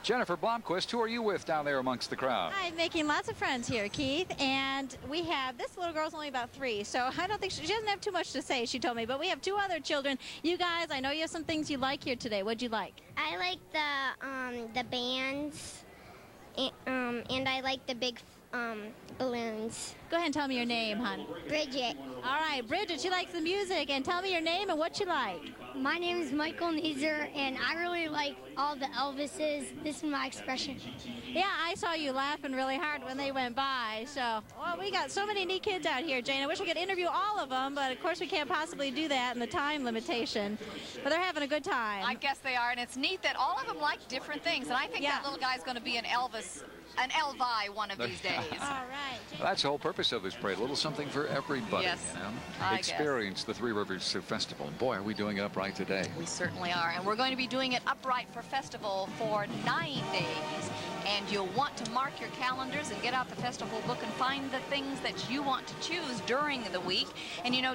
Jennifer Blomquist, who are you with down there amongst the crowd? I'm making lots of friends here, Keith, and we have, this little girl's only about 3, so I don't think, she doesn't have too much to say, she told me, but we have 2 other children. You guys, I know you have some things you like here today. What'd you like? I like the bands, and I like the big balloons. Go ahead and tell me your name, hon. Bridget. All right, Bridget, she likes the music, and tell me your name and what you like. My name is Michael Neeser, and I really like all the Elvises. This is my expression. Yeah, I saw you laughing really hard when they went by. So, well, we got so many neat kids out here, Jane. I wish we could interview all of them, but of course we can't possibly do that in the time limitation. But they're having a good time. I guess they are, and it's neat that all of them like different things. And I think that little guy's going to be an Elvis, an Elvi one of these days. All right. Well, that's the whole purpose of this parade. A little something for everybody. Yes, You know? I Experience the Three Rivers Festival. Boy, are we doing it upright today. We certainly are, and we're going to be doing it upright for festival for 9 days. And you'll want to mark your calendars and get out the festival book and find the things that you want to choose during the week. And you know,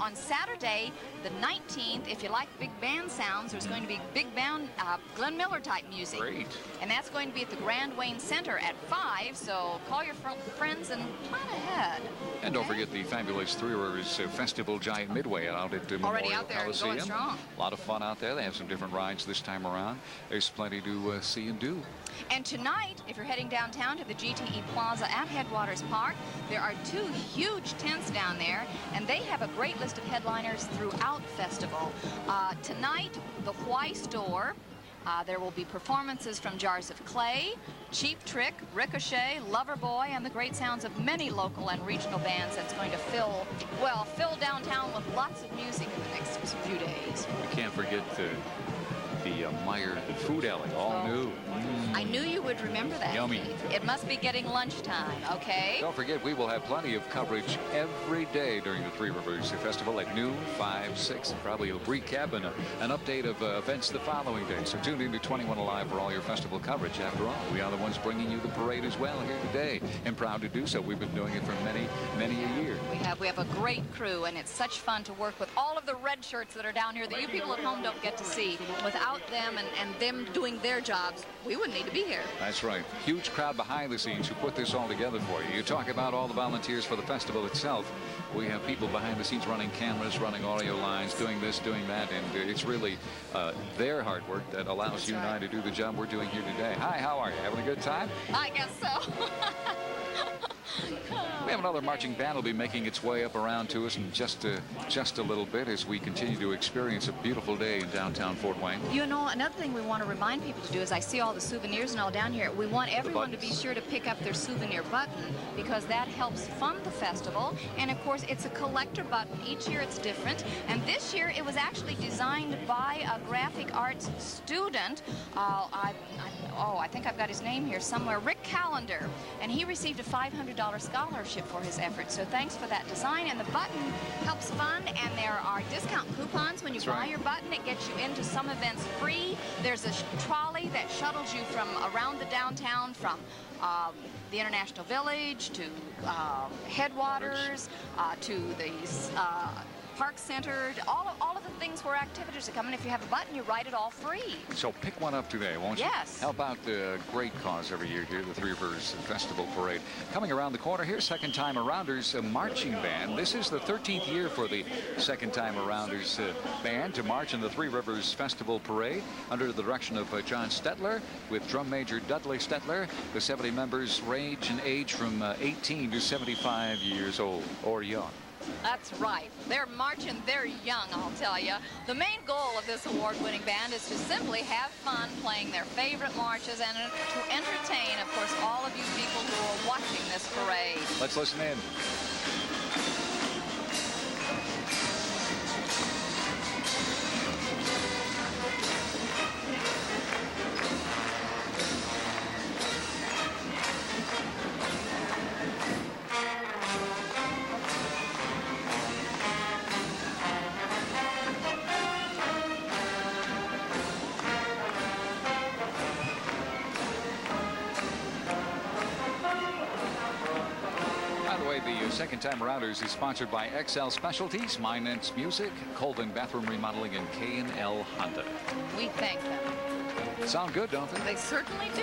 on Saturday, the 19th, if you like big band sounds, there's going to be big band Glenn Miller type music. Great. And that's going to be at the Grand Wayne Center at 5. So call your friends and plan ahead. And don't forget the fabulous Three Rivers Festival Giant Midway out at the Already Memorial out there and Coliseum. going strong. A lot of fun out there. They have some different rides this time around. There's plenty to see and do. And tonight, if you're heading downtown to the GTE Plaza at Headwaters Park, there are 2 huge tents down there, and they have a great list of headliners throughout festival. Tonight, the Why Store. There will be performances from Jars of Clay, Cheap Trick, Ricochet, Loverboy, and the great sounds of many local and regional bands that's going to fill downtown with lots of music in the next few days. You can't forget the Meyer Food Alley, all new. I knew you would remember that. Yummy. It must be getting lunchtime, okay? Don't forget, we will have plenty of coverage every day during the Three Rivers Festival at noon, 5, 6, and probably a recap and an update of events the following day. So tune in to 21 Alive for all your festival coverage. After all, we are the ones bringing you the parade as well here today, and proud to do so. We've been doing it for many, many a year. We have a great crew, and it's such fun to work with all of the red shirts that are down here that you people at home don't get to see. Without them and them doing their jobs, we wouldn't need to be here. That's right. Huge crowd behind the scenes who put this all together for you. You talk about all the volunteers for the festival itself. We have people behind the scenes running cameras, running audio lines, doing this, doing that, and it's really their hard work that allows you and I to do the job we're doing here today. Hi, how are you? Having a good time? I guess so. We have another marching band will be making its way up around to us in just a little bit as we continue to experience a beautiful day in downtown Fort Wayne. You know, another thing we want to remind people to do is I see all the souvenirs and all down here. We want everyone to be sure to pick up their souvenir button because that helps fund the festival. And of course, it's a collector button. Each year it's different. And this year it was actually designed by a graphic arts student. I think I've got his name here somewhere, Rick Callender. And he received a $500 scholarship for his efforts. So thanks for that design. And the button helps fund, and there are discount coupons when you buy your button. It gets you into some events free. There's a trolley that shuttles you from around the downtown, from the International Village to Headwaters to the Park Center, all of the things where activities are coming. If you have a button, you write it all free. So pick one up today, won't you? Yes. Help out the great cause every year here, the Three Rivers Festival Parade. Coming around the corner here, Second Time Arounders marching band. This is the 13th year for the Second Time Arounders band to march in the Three Rivers Festival Parade under the direction of John Stetler with drum major Dudley Stetler. The 70 members range in age from 18 to 75 years old or young. That's right. They're marching. They're young, I'll tell you. The main goal of this award-winning band is to simply have fun playing their favorite marches and to entertain, of course, all of you people who are watching this parade. Let's listen in. Second Time Arounders is sponsored by XL Specialties, Minance Music, Colvin Bathroom Remodeling, and K&L Honda. We thank them. Sound good, don't they? They certainly do.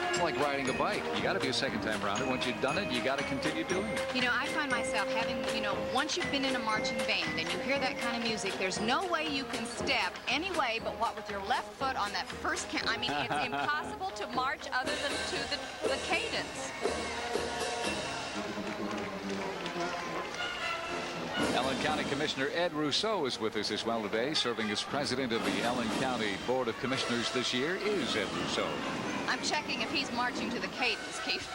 It's like riding a bike. You got to be a second time rounder. Once you've done it, you got to continue doing it. You know, I find myself having, once you've been in a marching band and you hear that kind of music, there's no way you can step any way but what with your left foot on that first count. I mean, it's impossible to march other than to the cadence. County Commissioner Ed Rousseau is with us as well today. Serving as president of the Allen County Board of Commissioners this year is Ed Rousseau. I'm checking if he's marching to the cadence, Keith.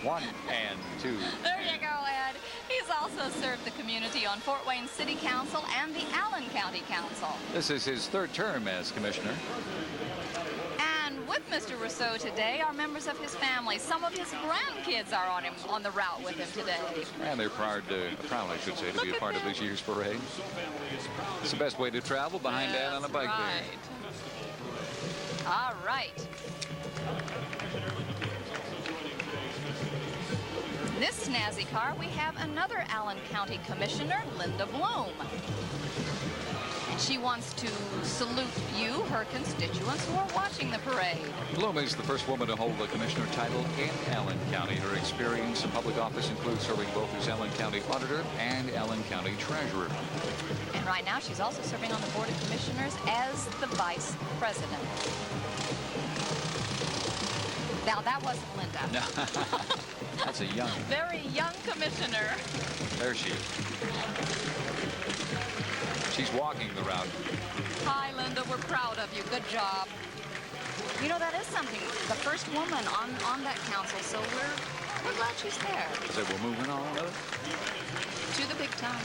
1 and 2. There you go, Ed. He's also served the community on Fort Wayne City Council and the Allen County Council. This is his 3rd term as commissioner. And with Mr. Rousseau today are members of his family. Some of his grandkids are on the route with him today. And they're proud, I should say, to be a part of this year's parade. It's the best way to travel behind Dad on a bike there. All right. In this snazzy car, we have another Allen County Commissioner, Linda Bloom. She wants to salute you, her constituents, who are watching the parade. Bloom is the first woman to hold the commissioner title in Allen County. Her experience in public office includes serving both as Allen County Auditor and Allen County Treasurer. And right now, she's also serving on the Board of Commissioners as the Vice President. Now, that wasn't Linda. No. That's a young. Very young commissioner. There she is. She's walking the route. Hi, Linda. We're proud of you. Good job. You know, that is something. The first woman on that council, so we're glad she's there. So we're moving on with it? To the big time.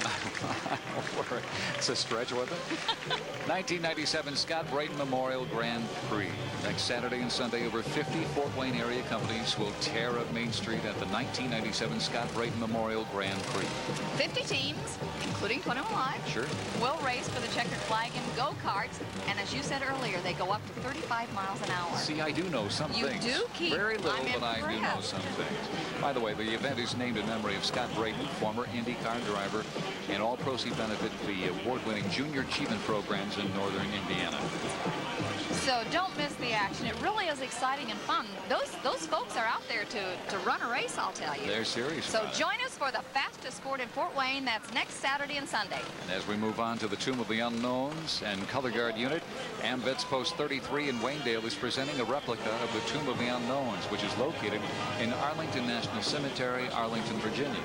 It's a stretch, wasn't it? 1997 Scott Brayton Memorial Grand Prix. Next Saturday and Sunday, over 50 Fort Wayne area companies will tear up Main Street at the 1997 Scott Brayton Memorial Grand Prix. 50 teams, including 21 Live, sure, will race for the checkered flag in go-karts. And as you said earlier, they go up to 35 miles an hour. See, I do know some things. You do, Keith. Very little, but I do know some things. By the way, the event is named in memory of Scott Brayton, former IndyCar driver, and all proceeds benefit the award-winning Junior Achievement programs in northern Indiana. So don't miss the action. It really is exciting and fun. Those folks are out there to run a race, I'll tell you. They're serious. So join us for the fastest sport in Fort Wayne. That's next Saturday and Sunday. And as we move on to the Tomb of the Unknowns and Color Guard Unit, AMVETS Post 33 in Waynedale is presenting a replica of the Tomb of the Unknowns, which is located in Arlington National Cemetery, Arlington, Virginia.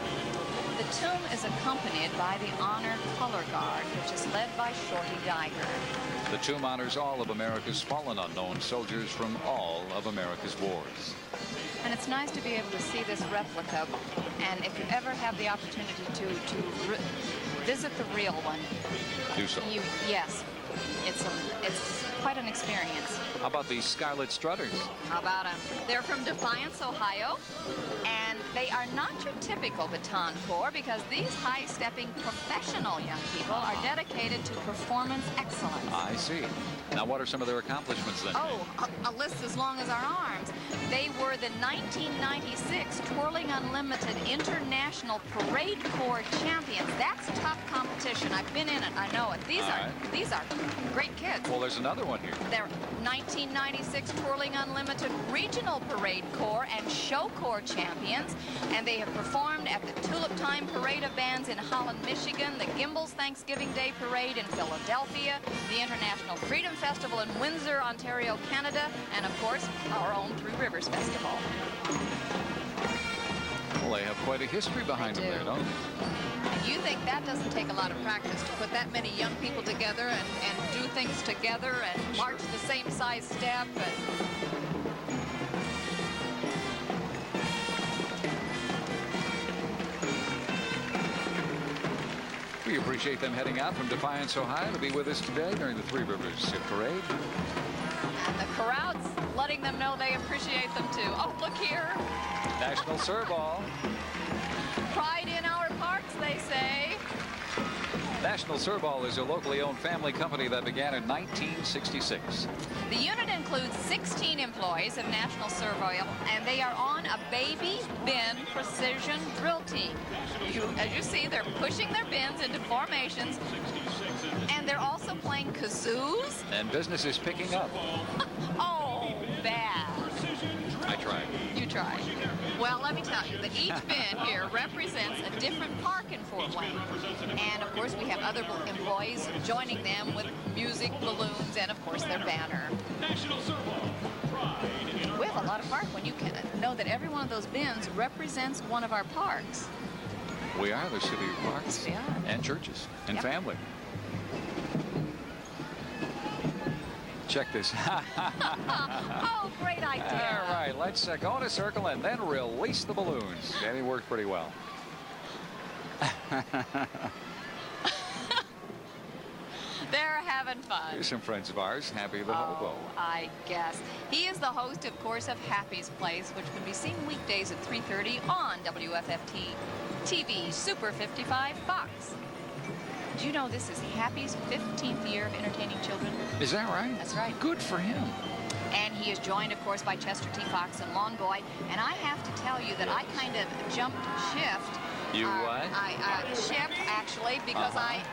The tomb is accompanied by the Honor Color Guard, which is led by Shorty Geiger. The tomb honors all of America's fallen unknown soldiers from all of America's wars. And it's nice to be able to see this replica. And if you ever have the opportunity to visit the real one, do so. Yes, it's quite an experience. How about the Scarlet Strutters? How about them? They're from Defiance, Ohio, and they are not your typical baton corps because these high-stepping professional young people are dedicated to performance excellence. I see. Now, what are some of their accomplishments then? Oh, a list as long as our arms. They were the 1996 Twirling Unlimited International Parade Corps champions. That's tough competition. I've been in it. I know it. These are great kids. Well, there's another one here. They're 1996 Twirling Unlimited Regional Parade Corps and Show Corps champions, and they have performed at the Tulip Time Parade of Bands in Holland, Michigan, the Gimbals Thanksgiving Day Parade in Philadelphia, the International Freedom Festival in Windsor, Ontario, Canada, and of course, our own Three Rivers Festival. Well, they have quite a history behind them there, don't they? You think that doesn't take a lot of practice to put that many young people together and do things together and march the same size step? We appreciate them heading out from Defiance, Ohio to be with us today during the Three Rivers Parade. And the crowd's letting them know they appreciate them too. Oh, look here. National Surball. Pride in our parks, they say. National Surball is a locally owned family company that began in 1966. The unit includes 16 employees of National Surball, and they are on a baby bin precision drill team. As you see, they're pushing their bins into formations, and they're also playing kazoos. And business is picking up. Oh, bad. I tried. You tried. Well, let me tell you that each bin here represents a different park in Fort Wayne. And, of course, we have other employees joining them with music, balloons, and, of course, their banner. We have a lot of park when you can know that every one of those bins represents one of our parks. We are the city of parks. Yes, we are. And churches and Yep. family. Check this. Oh, great idea. All right, let's go in a circle and then release the balloons. And it worked pretty well. They're having fun. Here's some friends of ours, Happy the Hobo. I guess. He is the host, of course, of Happy's Place, which can be seen weekdays at 3:30 on WFFT TV Super 55 Fox. Did you know this is Happy's 15th year of entertaining children? Is that right? That's right. Good for him. And he is joined, of course, by Chester T. Fox and Longoy. And I have to tell you that I kind of jumped shift. You what? I shift, actually, because I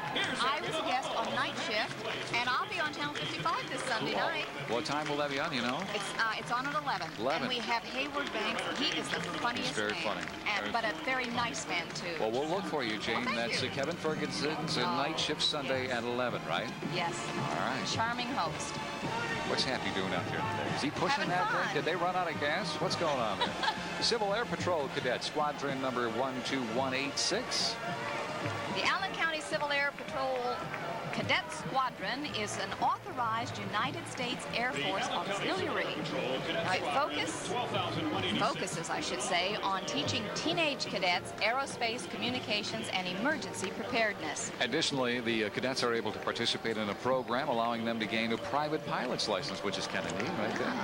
was a guest on Night Shift, and I'll be on Channel 55 this Sunday night. What time will that be on, you know? It's on at 11. 11. And we have Hayward Banks. He is the funniest He's very man. funny. But a very nice man, too. Well, we'll look for you, Jane. That's Kevin Ferguson's Night Shift Sunday at 11, right? Yes. All right. Charming host. What's Happy doing out there today? Is he pushing that thing? Did they run out of gas? What's going on there? Civil Air Patrol Cadet Squadron number 12186. The Allen County Civil Air Patrol Cadet Squadron is an authorized United States Air Force auxiliary. It focuses, I should say, on teaching teenage cadets aerospace, communications, and emergency preparedness. Additionally, the cadets are able to participate in a program allowing them to gain a private pilot's license, which is kind of neat right there.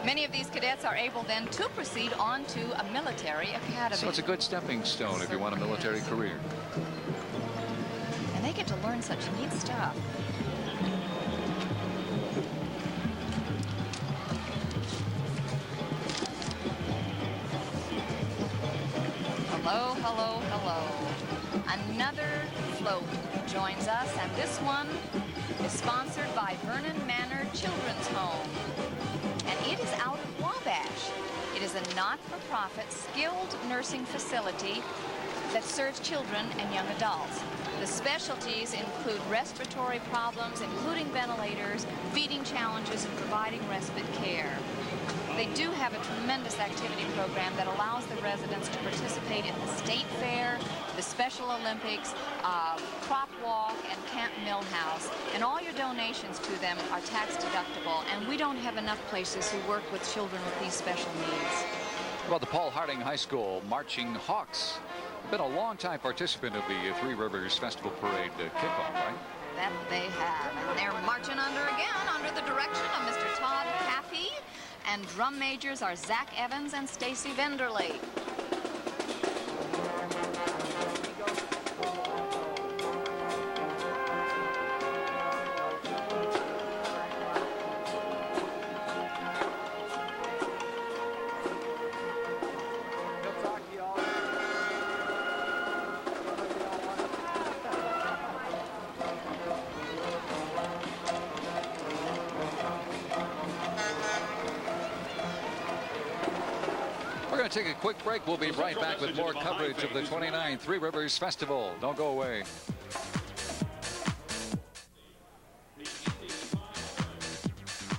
Many of these cadets are able then to proceed on to a military academy. So it's a good stepping stone if you want a military career. And they get to learn such neat stuff. Hello, hello, hello. Another float joins us, and this one is sponsored by Vernon Manor Children's Home. And it is out of Wabash. It is a not-for-profit skilled nursing facility that serves children and young adults. The specialties include respiratory problems, including ventilators, feeding challenges, and providing respite care. They do have a tremendous activity program that allows the residents to participate in the State Fair, the Special Olympics, Crop Walk, and Camp Millhouse. And all your donations to them are tax deductible. And we don't have enough places who work with children with these special needs. Well, the Paul Harding High School Marching Hawks have been a long-time participant of the Three Rivers Festival Parade kickoff, right? That they have. And they're marching under the direction of Mr. Todd Caffey. And drum majors are Zach Evans and Stacy Venderly. Take a quick break. We'll be right back with more coverage of the 29th Three Rivers Festival. Don't go away.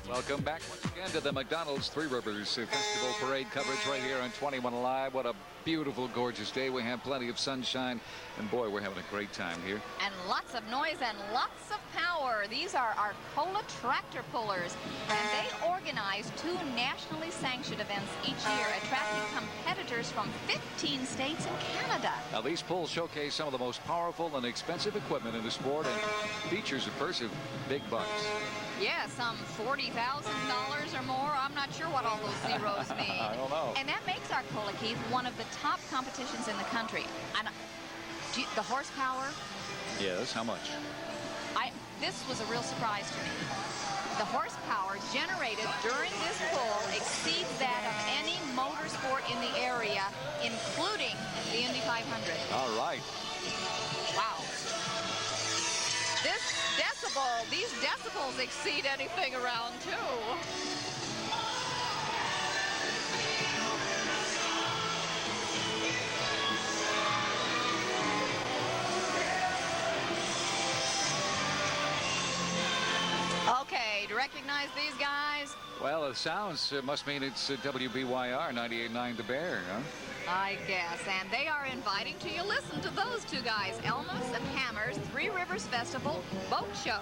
Welcome back once again to the McDonald's Three Rivers Festival Parade coverage right here on 21 Alive. What a beautiful, gorgeous day. We have plenty of sunshine, and boy, we're having a great time here. And lots of noise and lots of power. These are our Arcola tractor pullers, and they organize 2 nationally sanctioned events each year, attracting competitors from 15 states and Canada. Now, these pulls showcase some of the most powerful and expensive equipment in the sport and features a purse of big bucks. Yeah, some $40,000 or more. I'm not sure what all those zeros mean. I don't know. And that makes Arcola, Keith, one of the top competitions in the country. And the horsepower? Yes, how much? This was a real surprise to me. The horsepower generated during this pull exceeds that of any motorsport in the area, including the Indy 500. All right. Wow. These decibels exceed anything around, too. Okay, do you recognize these guys? Well, it sounds, it must mean it's WBYR 98.9 The Bear, huh? I guess. And they are inviting to you. Listen to those two guys, Elmas and Hammers, Three Rivers Festival Boat Show.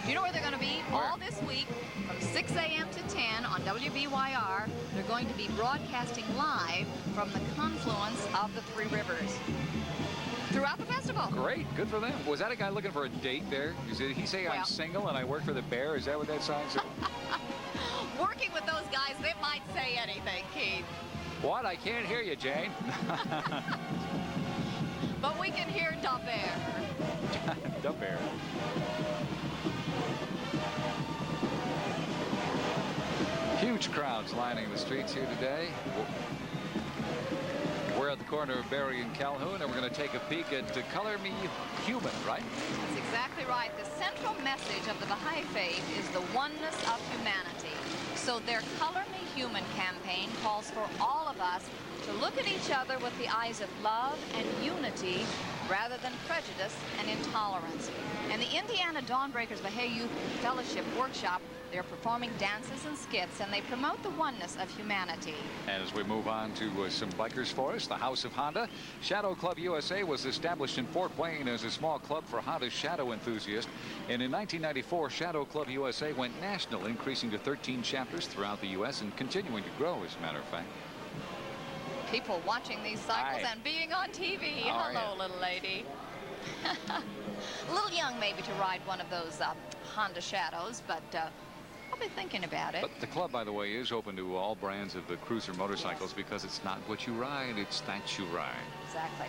Do you know where they're going to be? All this week from 6 a.m. to 10 on WBYR. They're going to be broadcasting live from the confluence of the Three Rivers throughout the festival. Great. Good for them. Was that a guy looking for a date there? Did he say I'm single and I work for the Bear? Is that what that song said? Working with those guys, they might say anything, Keith. What? I can't hear you, Jane. But we can hear Da Bear. Da Bear. Huge crowds lining the streets here today. We're at the corner of Berry and Calhoun, and we're going to take a peek at Color Me Human, right? That's exactly right. The central message of the Baha'i faith is the oneness of humanity. So their Color Me Human campaign calls for all of us to look at each other with the eyes of love and unity rather than prejudice and intolerance. And the Indiana Dawnbreakers Baha'i Youth Fellowship Workshop, they're performing dances and skits, and they promote the oneness of humanity. And as we move on to some bikers for us, the House of Honda. Shadow Club USA was established in Fort Wayne as a small club for Honda shadow enthusiasts. And in 1994, Shadow Club USA went national, increasing to 13 chapters throughout the U.S. and continuing to grow, as a matter of fact. People watching these cycles and being on TV. Hello, little lady. A little young, maybe, to ride one of those Honda Shadows, but I'll be thinking about it. But the club, by the way, is open to all brands of the cruiser motorcycles because it's not what you ride, it's that you ride. Exactly.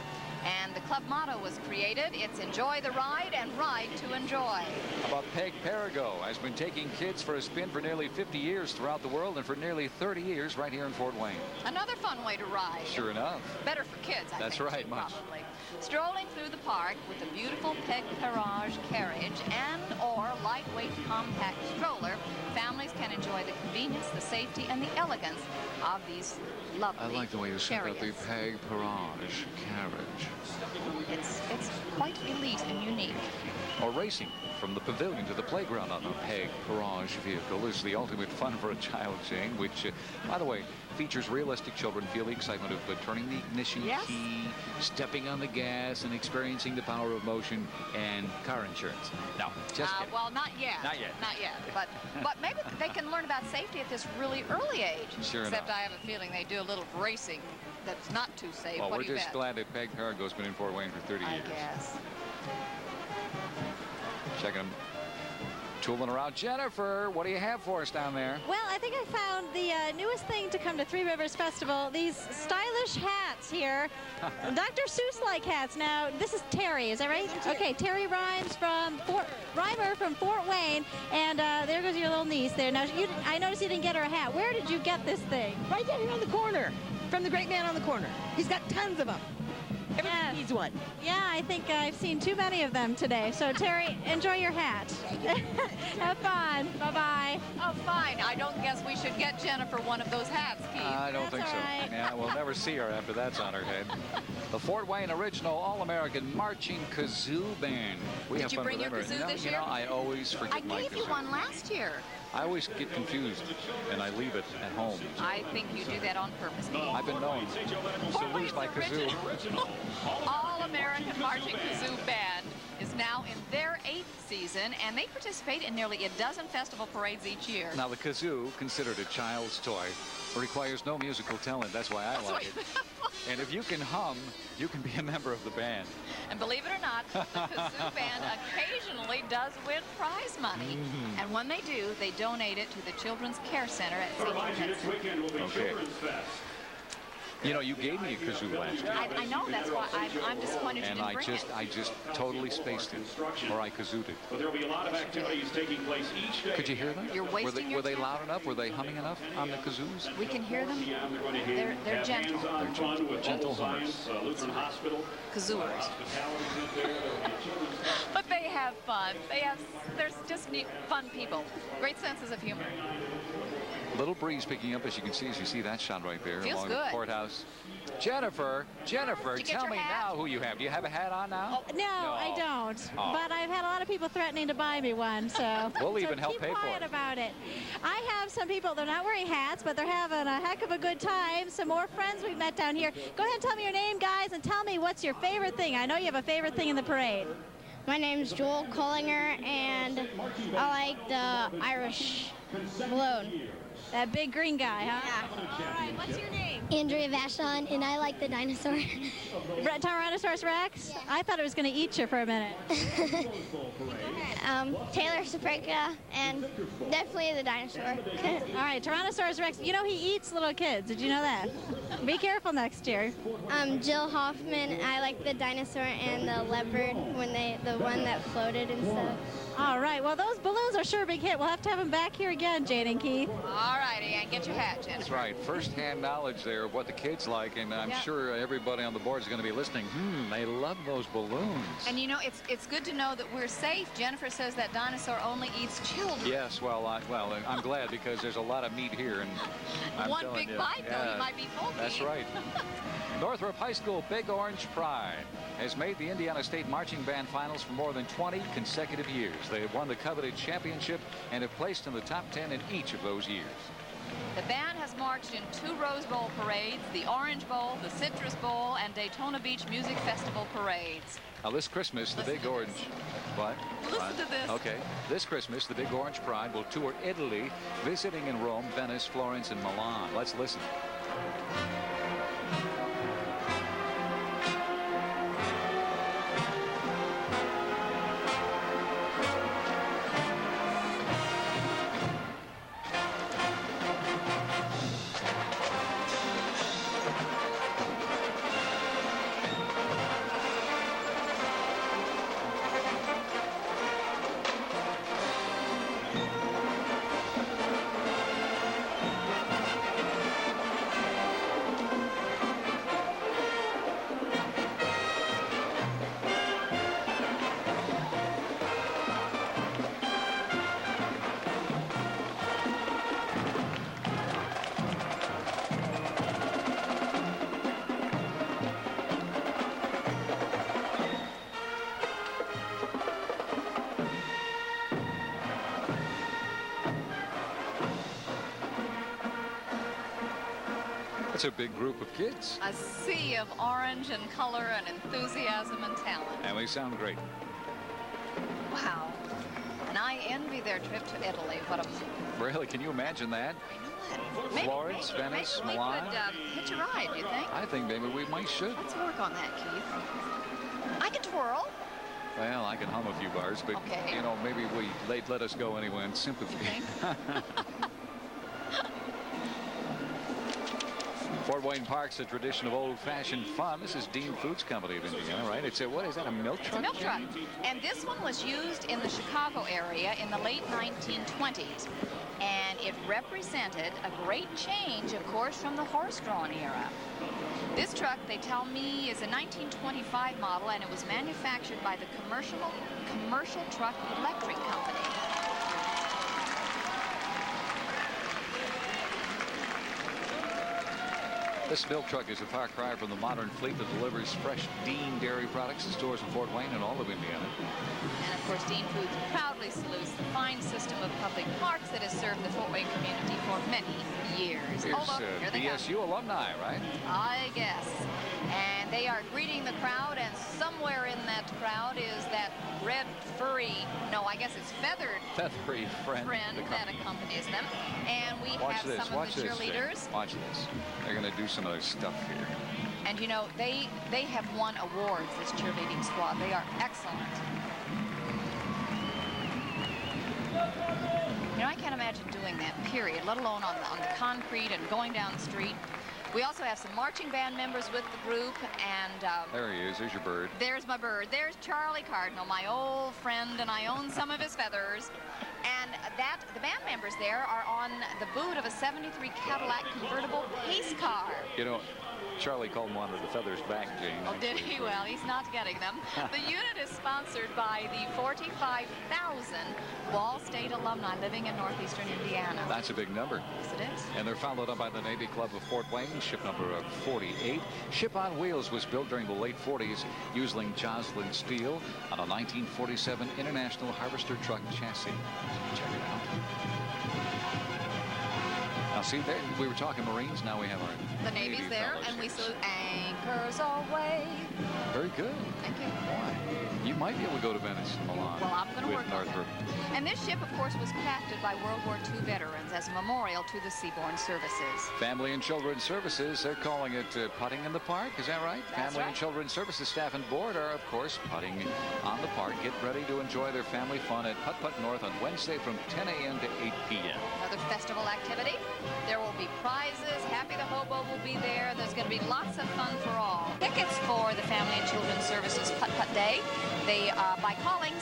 And the club motto was created. It's enjoy the ride and ride to enjoy. How about Peg Perigo has been taking kids for a spin for nearly 50 years throughout the world and for nearly 30 years right here in Fort Wayne. Another fun way to ride. Sure enough. Better for kids, I think. That's right, much. Probably. Strolling through the park with a beautiful Peg Perage carriage and or lightweight compact stroller, families can enjoy the convenience, the safety, and the elegance of these lovely I like the way you said that, the chariots. Peg Perage carriage. It's quite elite and unique. Or racing from the pavilion to the playground on a Peg Perage vehicle is the ultimate fun for a child, Jane, which, by the way, features realistic children feel the excitement of turning the ignition key, stepping on the gas, and experiencing the power of motion and car insurance. No, just kidding. Well, not yet. Not yet. Not yet. But maybe they can learn about safety at this really early age. Sure Except enough. I have a feeling they do a little racing that's not too safe. Well, What we're do you just bet? glad that Peg Perigo's been in Fort Wayne for 30 years. I guess. Checking them, tooling around. Jennifer, what do you have for us down there? Well, I think I found the newest thing to come to Three Rivers Festival, these stylish hats here. Dr. Seuss-like hats. Now, this is Terry, is that right? Okay, Terry Reimer from Fort Wayne, and there goes your little niece there. Now, I noticed you didn't get her a hat. Where did you get this thing? Right down here on the corner, from the great man on the corner. He's got tons of them. Everybody needs one. Yeah, I think I've seen too many of them today. So, Terry, enjoy your hat. Have fun. Bye-bye. Oh, fine. I don't guess we should get Jennifer one of those hats, Keith. I don't think so. right. Yeah, we'll never see her after that's on her head. The Fort Wayne Original All-American Marching Kazoo Band. We Did have you fun bring with your them. kazoo No, this you year? know, I always forget I my gave you kazoo. one last year. I always get confused, and I leave it at home. I think you do that on purpose, Keith. I've been known to lose my kazoo. All-American Marching Kazoo Band is now in their 8th season, and they participate in nearly a dozen festival parades each year. Now, the kazoo, considered a child's toy, requires no musical talent. That's why I like it. And if you can hum, you can be a member of the band. And believe it or not, the Kazoo Band occasionally does win prize money. And when they do, they donate it to the Children's Care Center at St. Vincent. Okay. You know, you gave me a kazoo last year. I know, that's why I'm disappointed you And didn't bring it. I just totally spaced it, or I kazooed it. But there will be a lot of activities taking place each day. Could you hear them? You're wasting your Were they time. loud enough? Were they humming enough on the kazoos? We can hear them. They're gentle. Hands-on fun with gentle Mobile hummers. Science, Lutheran Hospital. Kazooers. But they have fun. They're just neat, fun people. Great senses of humor. Little breeze picking up, as you can see, as you see that shot right there Feels along good. the courthouse. Jennifer, Did you get tell your me hat? now who you have. Do you have a hat on now? No, I don't. Oh. But I've had a lot of people threatening to buy me one, so We'll so even help keep pay for quiet it. about it. I have some people, they're not wearing hats, but they're having a heck of a good time. Some more friends we've met down here. Go ahead and tell me your name, guys, and tell me what's your favorite thing. I know you have a favorite thing in the parade. My name's Joel Collinger, and I like the Irish balloon. That big green guy, huh? Yeah. All right, what's your name? Andrea Vashon, and I like the dinosaur. Tyrannosaurus Rex? Yeah. I thought it was going to eat you for a minute. Taylor Saprika, and definitely the dinosaur. All right, Tyrannosaurus Rex. You know he eats little kids. Did you know that? Be careful next year. Jill Hoffman, I like the dinosaur and the leopard, the one that floated and stuff. All right, well, those balloons are sure a big hit. We'll have to have them back here again, Jane and Keith. All righty, and get your hat, Jennifer. That's right. First-hand knowledge there of what the kids like, and I'm sure everybody on the board is going to be listening. They love those balloons. And you know, it's good to know that we're safe. Jennifer says that dinosaur only eats children. Yes, well, I'm glad because there's a lot of meat here, and I'm One telling big you, bite, though, he might be funky. That's right. Northrop High School Big Orange Pride has made the Indiana State Marching Band Finals for more than 20 consecutive years. They have won the coveted championship and have placed in the top 10 in each of those years. The band has marched in 2 Rose Bowl parades, the Orange Bowl, the Citrus Bowl, and Daytona Beach Music Festival parades. Now this Christmas, the Big Orange... What? Listen to this. Okay. This Christmas, the Big Orange Pride will tour Italy, visiting in Rome, Venice, Florence, and Milan. Let's listen. That's a big group of kids. A sea of orange and color and enthusiasm and talent. And they sound great. Wow. And I envy their trip to Italy. What a... Really, can you imagine that? Maybe, Florence, Venice, maybe Milan. we could hitch a ride, do you think? I think maybe we might should. Let's work on that, Keith. I can twirl. Well, I can hum a few bars, but, okay. you know, maybe they'd let us go anyway in sympathy. Fort Wayne Park's a tradition of old-fashioned fun. This is Dean Foods Company of Indiana, right? It's a, what is that, a milk truck? It's a milk truck. And this one was used in the Chicago area in the late 1920s. And it represented a great change, of course, from the horse-drawn era. This truck, they tell me, is a 1925 model, and it was manufactured by the Commercial Truck Electric Company. This milk truck is a far cry from the modern fleet that delivers fresh Dean dairy products to stores in Fort Wayne and all of Indiana. And of course, Dean Foods proudly salutes the fine system of public parks that has served the Fort Wayne community for many years. Here's Here they come. BSU alumni, right? I guess. And they are greeting the crowd, and somewhere in that crowd is that red furry, no, I guess it's feathered friend that accompanies them. And we Watch have this, some watch of the this, cheerleaders. Jane. Watch this. They're going to do some other stuff here. And you know, they have won awards, this cheerleading squad. They are excellent. You know, I can't imagine doing that, period, let alone on the concrete and going down the street. We also have some marching band members with the group, and There he is. There's your bird. there's my bird. There's Charlie Cardinal, my old friend, and I own some of his feathers. And the band members there are on the boot of a 73 Cadillac convertible pace car. You know, Charlie called one of the feathers back, Jane. Oh, did he? Well, he's not getting them. The unit is sponsored by the 45,000 Ball State alumni living in northeastern Indiana. That's a big number. Yes, it is. And they're followed up by the Navy Club of Fort Wayne, ship number 48. Ship on Wheels was built during the late 40s using Joslin steel on a 1947 International Harvester truck chassis. Check it out. Now, see, there, we were talking Marines. Now we have our The Navy's there, and we salute anchors away. Very good. Thank you. Boy, you might be able to go to Venice, Milan. Well, I'm going to with work on Northrop. that. And this ship, of course, was crafted by World War II veterans as a memorial to the seaborne services. Family and Children's Services, they're calling it Putting in the Park. Is that right? That's Family right. and Children's Services staff and board are, of course, putting on the park. Get ready to enjoy their family fun at Putt Putt North on Wednesday from 10 a.m. to 8 p.m. Another festival activity. There will be prizes. Happy the Hobo will be there. There's going to be lots of fun for all. Tickets for the Family and Children's Services Putt Putt Day, they by calling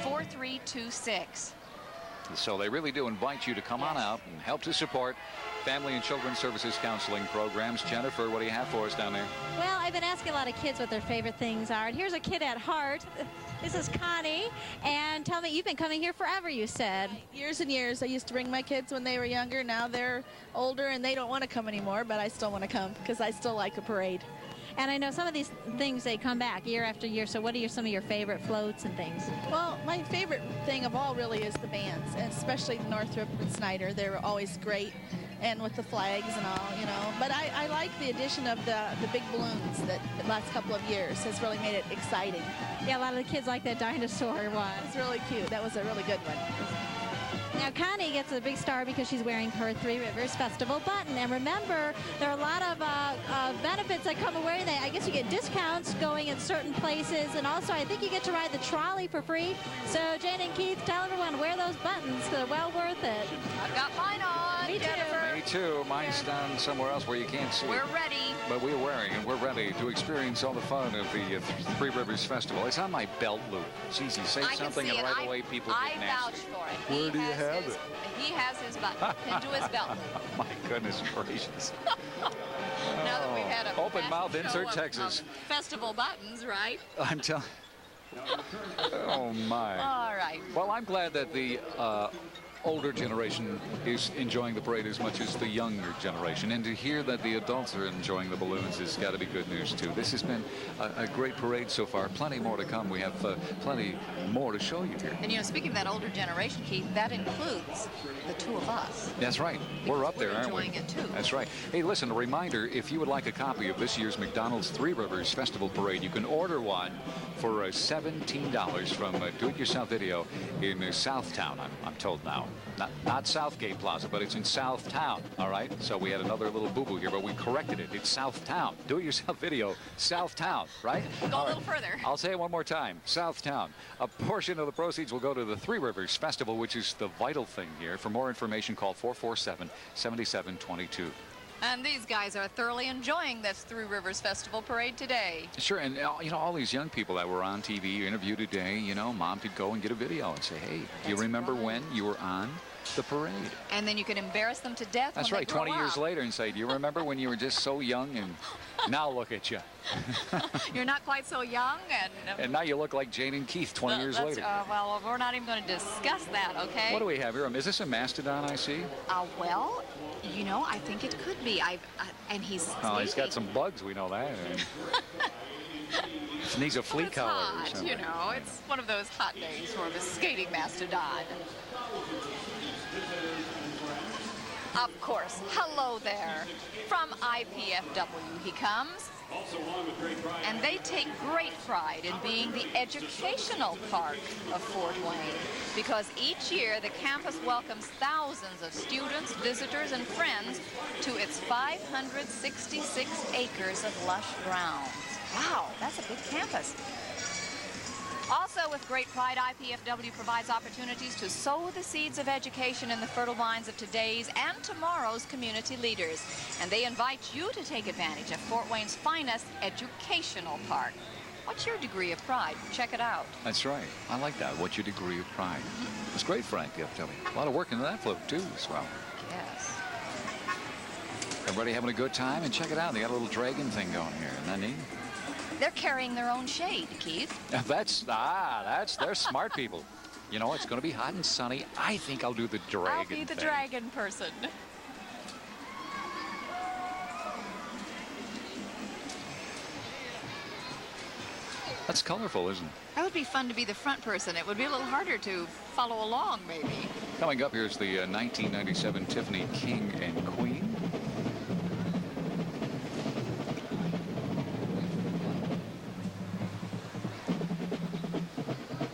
744-4326. So they really do invite you to come on out and help to support Family and Children's Services counseling programs. Jennifer, what do you have for us down there? Well, I've been asking a lot of kids what their favorite things are. And here's a kid at heart. This is Connie. And tell me, you've been coming here forever, you said. Years and years. I used to bring my kids when they were younger. Now they're older and they don't want to come anymore, but I still want to come because I still like a parade. And I know some of these things, they come back year after year. So what are some of your favorite floats and things? Well, my favorite thing of all really is the bands, and especially Northrop and Snyder. They're always great, and with the flags and all, you know. But I like the addition of the big balloons that the last couple of years has really made it exciting. Yeah, a lot of the kids like that dinosaur one. It's really cute. That was a really good one. Now, Connie gets a big star because she's wearing her Three Rivers Festival button. And remember, there are a lot of benefits that come away. I guess you get discounts going in certain places. And also, I think you get to ride the trolley for free. So, Jane and Keith, tell everyone, wear those buttons. They're well worth it. I've got mine on. Me too. Jennifer. Me too. Mine's down somewhere else where you can't see. We're ready. But we're wearing and we're ready to experience all the fun of the Three Rivers Festival. It's on my belt loop. It's easy. Say I something can see and it. right away people I get nasty. vouch for it. Where do you have it? He has his button pinned to his belt loop. My goodness gracious. Now that we've had a Open vast mouth show insert of Texas. Festival buttons, right? I'm telling. Oh my. All right. Well, I'm glad that the older generation is enjoying the parade as much as the younger generation, and to hear that the adults are enjoying the balloons has got to be good news too. This has been a great parade so far. Plenty more to come. We have plenty more to show you here. And you know, speaking of that older generation, Keith, that includes the two of us. That's right. We're up there, aren't we? Enjoying it too. That's right. Hey, listen, a reminder, if you would like a copy of this year's McDonald's Three Rivers Festival Parade, you can order one for $17 from Do It Yourself Video in Southtown, I'm told now. Not Southgate Plaza, but it's in Southtown, all right? So we had another little boo-boo here, but we corrected it. It's Southtown. Do It Yourself Video, Southtown, right? Go a little further. I'll say it one more time. Southtown. A portion of the proceeds will go to the Three Rivers Festival, which is the vital thing here. For more information, call 447-7722. And these guys are thoroughly enjoying this Three Rivers Festival Parade today. Sure, and you know, all these young people that were on TV interviewed today, you know, Mom could go and get a video and say, hey, do you remember when you were on the parade? And then you can embarrass them to death. That's when right, they grow 20 years up. later and say, do you remember when you were just so young and now look at you? You're not quite so young, And now you look like Jane and Keith 20 years later. Well, we're not even going to discuss that, okay? What do we have here? Is this a mastodon I see? Well, you know, I think it could be. And he's Oh, he's got some bugs, we know that. He needs a flea it's collar or hot, something. you know. It's one of those hot days for the skating mastodon. Of course. Hello there. From IPFW he comes. And they take great pride in being the educational part of Fort Wayne, because each year the campus welcomes thousands of students, visitors, and friends to its 566 acres of lush grounds. Wow, that's a big campus. Also, with great pride, IPFW provides opportunities to sow the seeds of education in the fertile minds of today's and tomorrow's community leaders. And they invite you to take advantage of Fort Wayne's finest educational park. What's your degree of pride? Check it out. That's right. I like that. What's your degree of pride? It's great for IPFW. A lot of work into that float, too, as well. Yes. Everybody having a good time? And check it out. They got a little dragon thing going here. Isn't that neat? They're carrying their own shade, Keith. They're smart people. You know, it's going to be hot and sunny. I think I'll do the dragon I'll be the thing. dragon person. That's colorful, isn't it? That would be fun to be the front person. It would be a little harder to follow along, maybe. Coming up, here's the 1997 Tiffany King and Queen.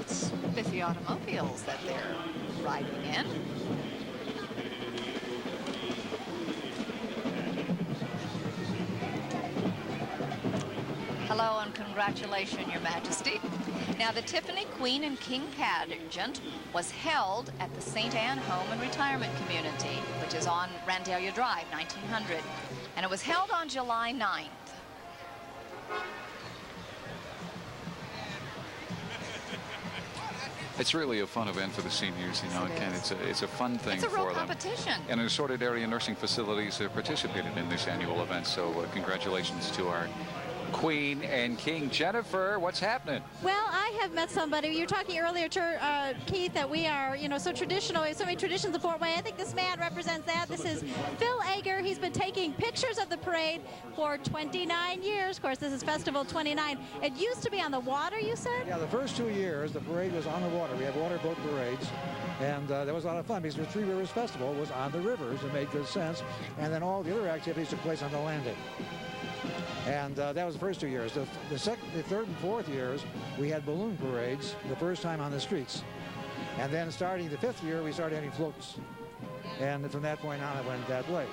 Spiffy automobiles that they're riding in. Hello and congratulations, Your Majesty. Now, the Tiffany Queen and King pageant was held at the St. Anne Home and Retirement Community, which is on Randalia Drive, 1900. And it was held on July 9th. It's really a fun event for the seniors, you know. Again, it's a fun thing It's a real for them. competition. And assorted area nursing facilities participated in this annual event. So congratulations to our Queen and King. Jennifer, what's happening? Well, I have met somebody. You were talking earlier, Keith, that we are, so traditional. We have so many traditions of Fort Wayne. I think this man represents that. This is Phil Ager. He's been taking pictures of the parade for 29 years. Of course, this is Festival 29. It used to be on the water, you said? Yeah, the first 2 years, the parade was on the water. We had water boat parades, and that was a lot of fun because the Three Rivers Festival was on the rivers. It made good sense. And then all the other activities took place on the landing. And that was the first 2 years. The third and fourth years, we had balloon parades the first time on the streets. And then starting the fifth year, we started having floats. And from that point on, it went that way.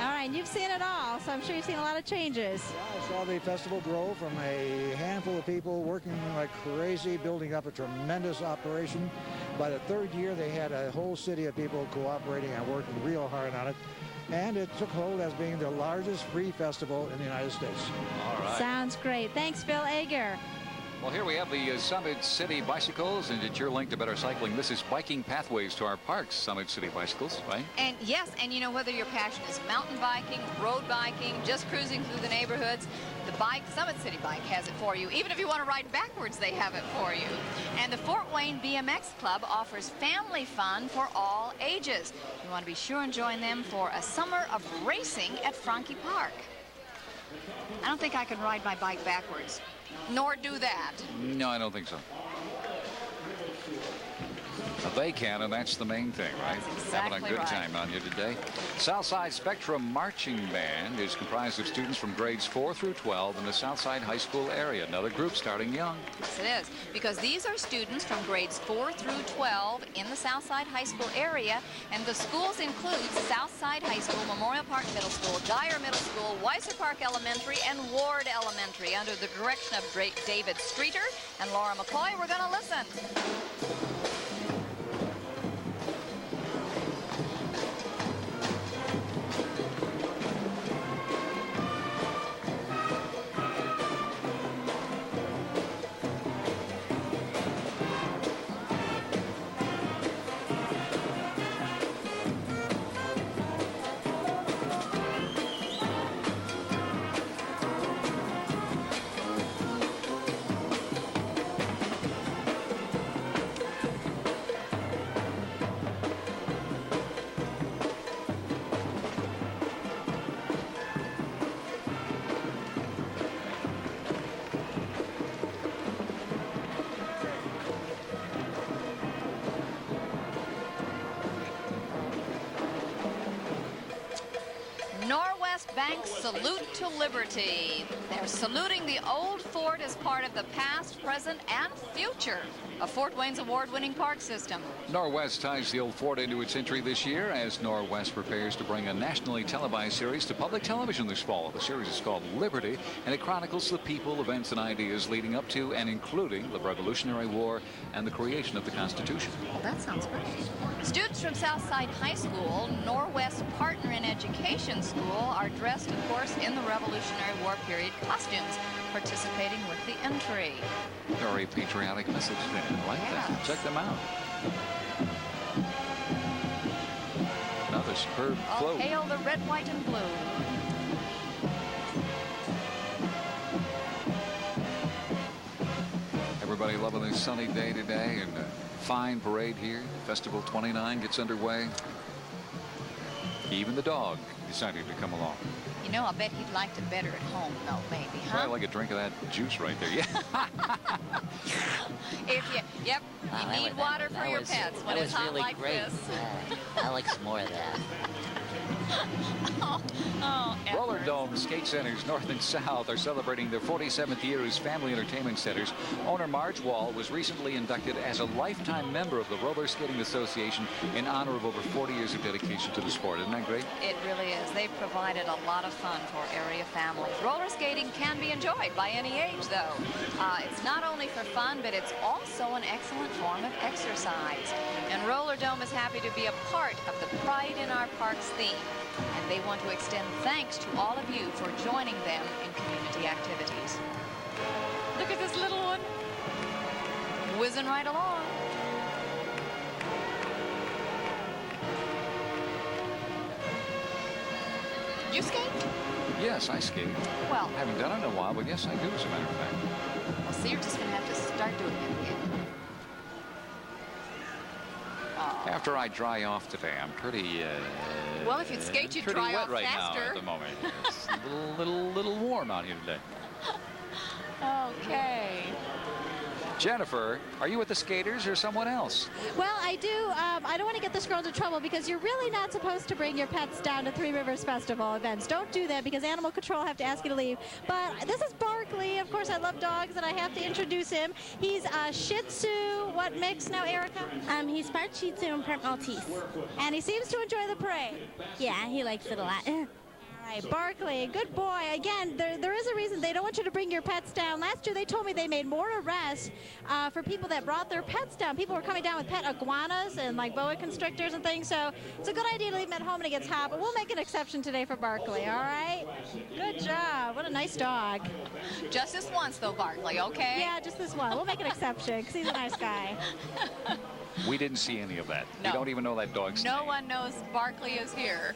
All right, and you've seen it all, so I'm sure you've seen a lot of changes. Yeah, I saw the festival grow from a handful of people working like crazy, building up a tremendous operation. By the third year, they had a whole city of people cooperating and working real hard on it. And it took hold as being the largest free festival in the United States. All right. Sounds great. Thanks, Phil Ager. Well, here we have the Summit City Bicycles, and it's your link to better cycling. This is biking pathways to our parks, Summit City Bicycles, right? And yes, and whether your passion is mountain biking, road biking, just cruising through the neighborhoods, the Summit City Bike has it for you. Even if you want to ride backwards, they have it for you. And the Fort Wayne BMX Club offers family fun for all ages. You want to be sure and join them for a summer of racing at Franke Park. I don't think I can ride my bike backwards, nor do that. No, I don't think so. They can, and that's the main thing, right? Exactly. Having a good time on you today. Southside Spectrum Marching Band is comprised of students from grades 4 through 12 in the Southside High School area. Another group starting young. Yes, it is, because these are students from grades 4 through 12 in the Southside High School area, and the schools include Southside High School, Memorial Park Middle School, Dyer Middle School, Weiser Park Elementary, and Ward Elementary. Under the direction of David Streeter and Laura McCoy, we're going to listen. Norwest Bank Salute to Liberty. They're saluting the old fort as part of the past, present, and future of Fort Wayne's award-winning park system. Norwest ties the old fort into its entry this year as Norwest prepares to bring a nationally televised series to public television this fall. The series is called Liberty, and it chronicles the people, events, and ideas leading up to and including the Revolutionary War and the creation of the Constitution. Well, that sounds great. Students from Southside High School, Norwest Partner in Education School, are dressed, of course, in the Revolutionary War period costumes, participating with the entry. Very patriotic message there. I like that. Check them out. Another superb float. Hail the red, white, and blue. Everybody loving this sunny day today, and a fine parade here. Festival 29 gets underway. Even the dog decided to come along. You know, I bet he'd liked it better at home, though, maybe, huh? Probably like a drink of that juice right there. Yeah. You need water for your pets when it's hot really like great. this. I like some more of that. Roller Dome Skate Centers North and South are celebrating their 47th year as family entertainment centers. Owner Marge Wall was recently inducted as a lifetime member of the Roller Skating Association in honor of over 40 years of dedication to the sport. Isn't that great? It really is. They've provided a lot of fun for area families. Roller skating can be enjoyed by any age, though. It's not only for fun, but it's also an excellent form of exercise. And Roller Dome is happy to be a part of the Pride in Our Parks theme. And they want to extend thanks to all of you for joining them in community activities. Look at this little one, whizzing right along. You skate? Yes, I skate. Well, I haven't done it in a while, but yes, I do, as a matter of fact. Well, see, you're just going to have to start doing it again. After I dry off today, I'm pretty well, if you'd skate, you'd pretty dry wet off right faster. now at the moment. It's a little warm out here today. Okay. Jennifer, are you with the skaters or someone else? Well, I do. I don't want to get this girl into trouble because you're really not supposed to bring your pets down to Three Rivers Festival events. Don't do that because animal control have to ask you to leave. But this is Barkley. Of course, I love dogs, and I have to introduce him. He's a Shih Tzu. What mix now, Erica? He's part Shih Tzu and part Maltese. And he seems to enjoy the parade. Yeah, he likes it a lot. All right, Barkley, good boy. Again, there is a reason they don't want you to bring your pets down. Last year, they told me they made more arrests for people that brought their pets down. People were coming down with pet iguanas and like boa constrictors and things. So it's a good idea to leave them at home when it gets hot. But we'll make an exception today for Barkley. All right. Good job. What a nice dog. Just this once, though, Barkley. Okay. Yeah, just this one. We'll make an exception because he's a nice guy. We didn't see any of that. No. We don't even know that dog's name. No one knows Barkley is here.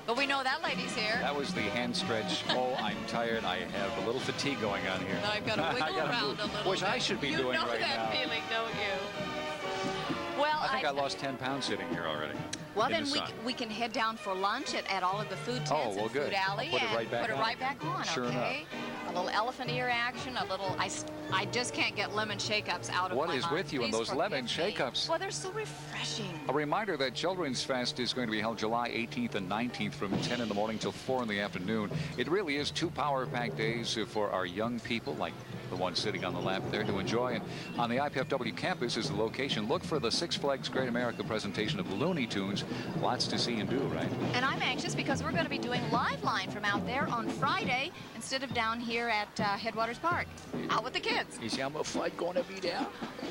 But we know that lady's here. That was the hand stretch. Oh, I'm tired. I have a little fatigue going on here. Now I've got to wiggle around a little Which bit. I should be doing right now. You know that feeling, don't you? Well, I think I lost 10 pounds sitting here already. Well, in then the sun. we can head down for lunch at all of the food tents and good. food alley I'll put it right back put it on. right back on, Sure okay? A little elephant ear action, a little, I just can't get lemon shake-ups out of What my is mind. with you and Please those lemon forgive me. shake-ups? Well, they're so refreshing. A reminder that Children's Fest is going to be held July 18th and 19th from 10 in the morning till 4 in the afternoon. It really is 2 power-packed days for our young people, like the one sitting on the lap there, to enjoy. And on the IPFW campus is the location. Look for the Six Flags Great America presentation of Looney Tunes. Lots to see and do, right? And I'm anxious because we're going to be doing Live Line from out there on Friday instead of down here at Headwaters Park. Out with the kids. You see how much fun going to be down?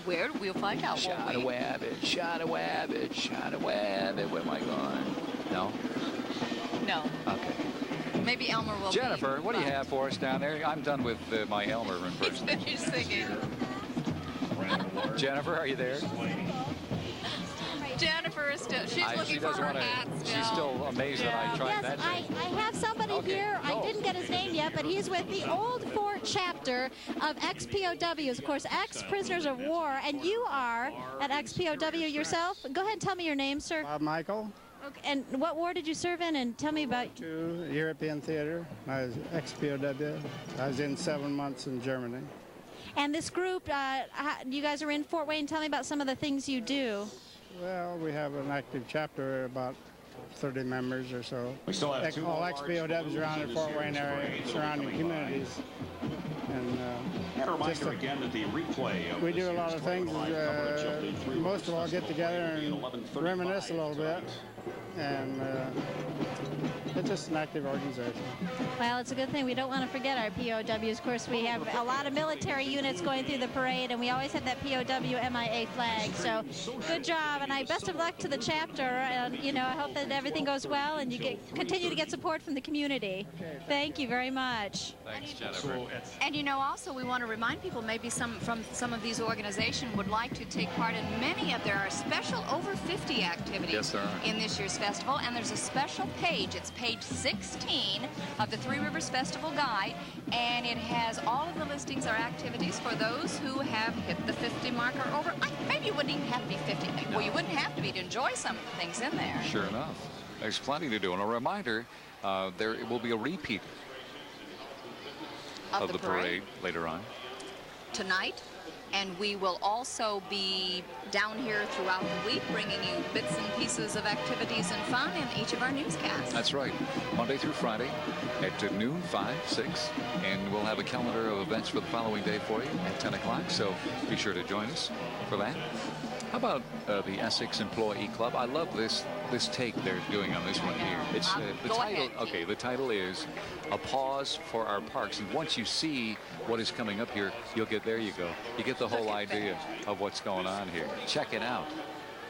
Where? We'll find out. Shot a wabbit, shot a wabbit, shot a wabbit. Where am I going? No? No. Okay. Maybe Elmer will Jennifer, be, what do you have for us down there? I'm done with my Elmer impersonation. He's finished singing. Jennifer, are you there? Jennifer is still, she's looking for her hat still. She's still amazed that I tried Yes, that. I have somebody here. I didn't get his name yet, but he's with the Old Fort chapter of XPOWs, of course, ex-prisoners of war, and you are at XPOW yourself. Go ahead and tell me your name, sir. Bob Michael. Okay, and what war did you serve in? And tell me about... To European theater. I was XPOW. I was in 7 months in Germany. And this group, you guys are in Fort Wayne. Tell me about some of the things you do. Well, we have an active chapter about 30 members or so. We still have two all more ex-POWs around the Fort Wayne area, surrounding communities. And a reminder again that the replay of we do a lot of things. Most of all get together and reminisce a little bit. And it's just an active organization. Well, it's a good thing. We don't want to forget our POWs. Of course, we have a lot of military units going through the parade, and we always have that POW MIA flag. So good job, and best of luck to the chapter. And, you know, I hope that everything goes well and you continue to get support from the community. Thank you very much. Thanks, Jennifer. And, you know, also we want to remind people maybe some of these organizations would like to take part in many of their special over 50 activities Yes, there are. in this year's festival. And there's a special page. It's page 16 of the Three Rivers Festival Guide, and it has all of the listings or activities for those who have hit the 50 mark or over. Maybe you wouldn't even have to be 50. Well, you wouldn't have to be to enjoy some of the things in there. Sure enough. There's plenty to do. And a reminder, there will be a repeat of the parade later on. Tonight. And we will also be down here throughout the week bringing you bits and pieces of activities and fun in each of our newscasts. That's right. Monday through Friday at noon, 5, 6. And we'll have a calendar of events for the following day for you at 10 o'clock. So be sure to join us for that. How about the Essex Employee Club? I love this take they're doing on this one here. It's the title. Okay, the title is "A Pause for Our Parks." And once you see what is coming up here, you'll get there. You go. You get the whole idea of what's going on here. Check it out.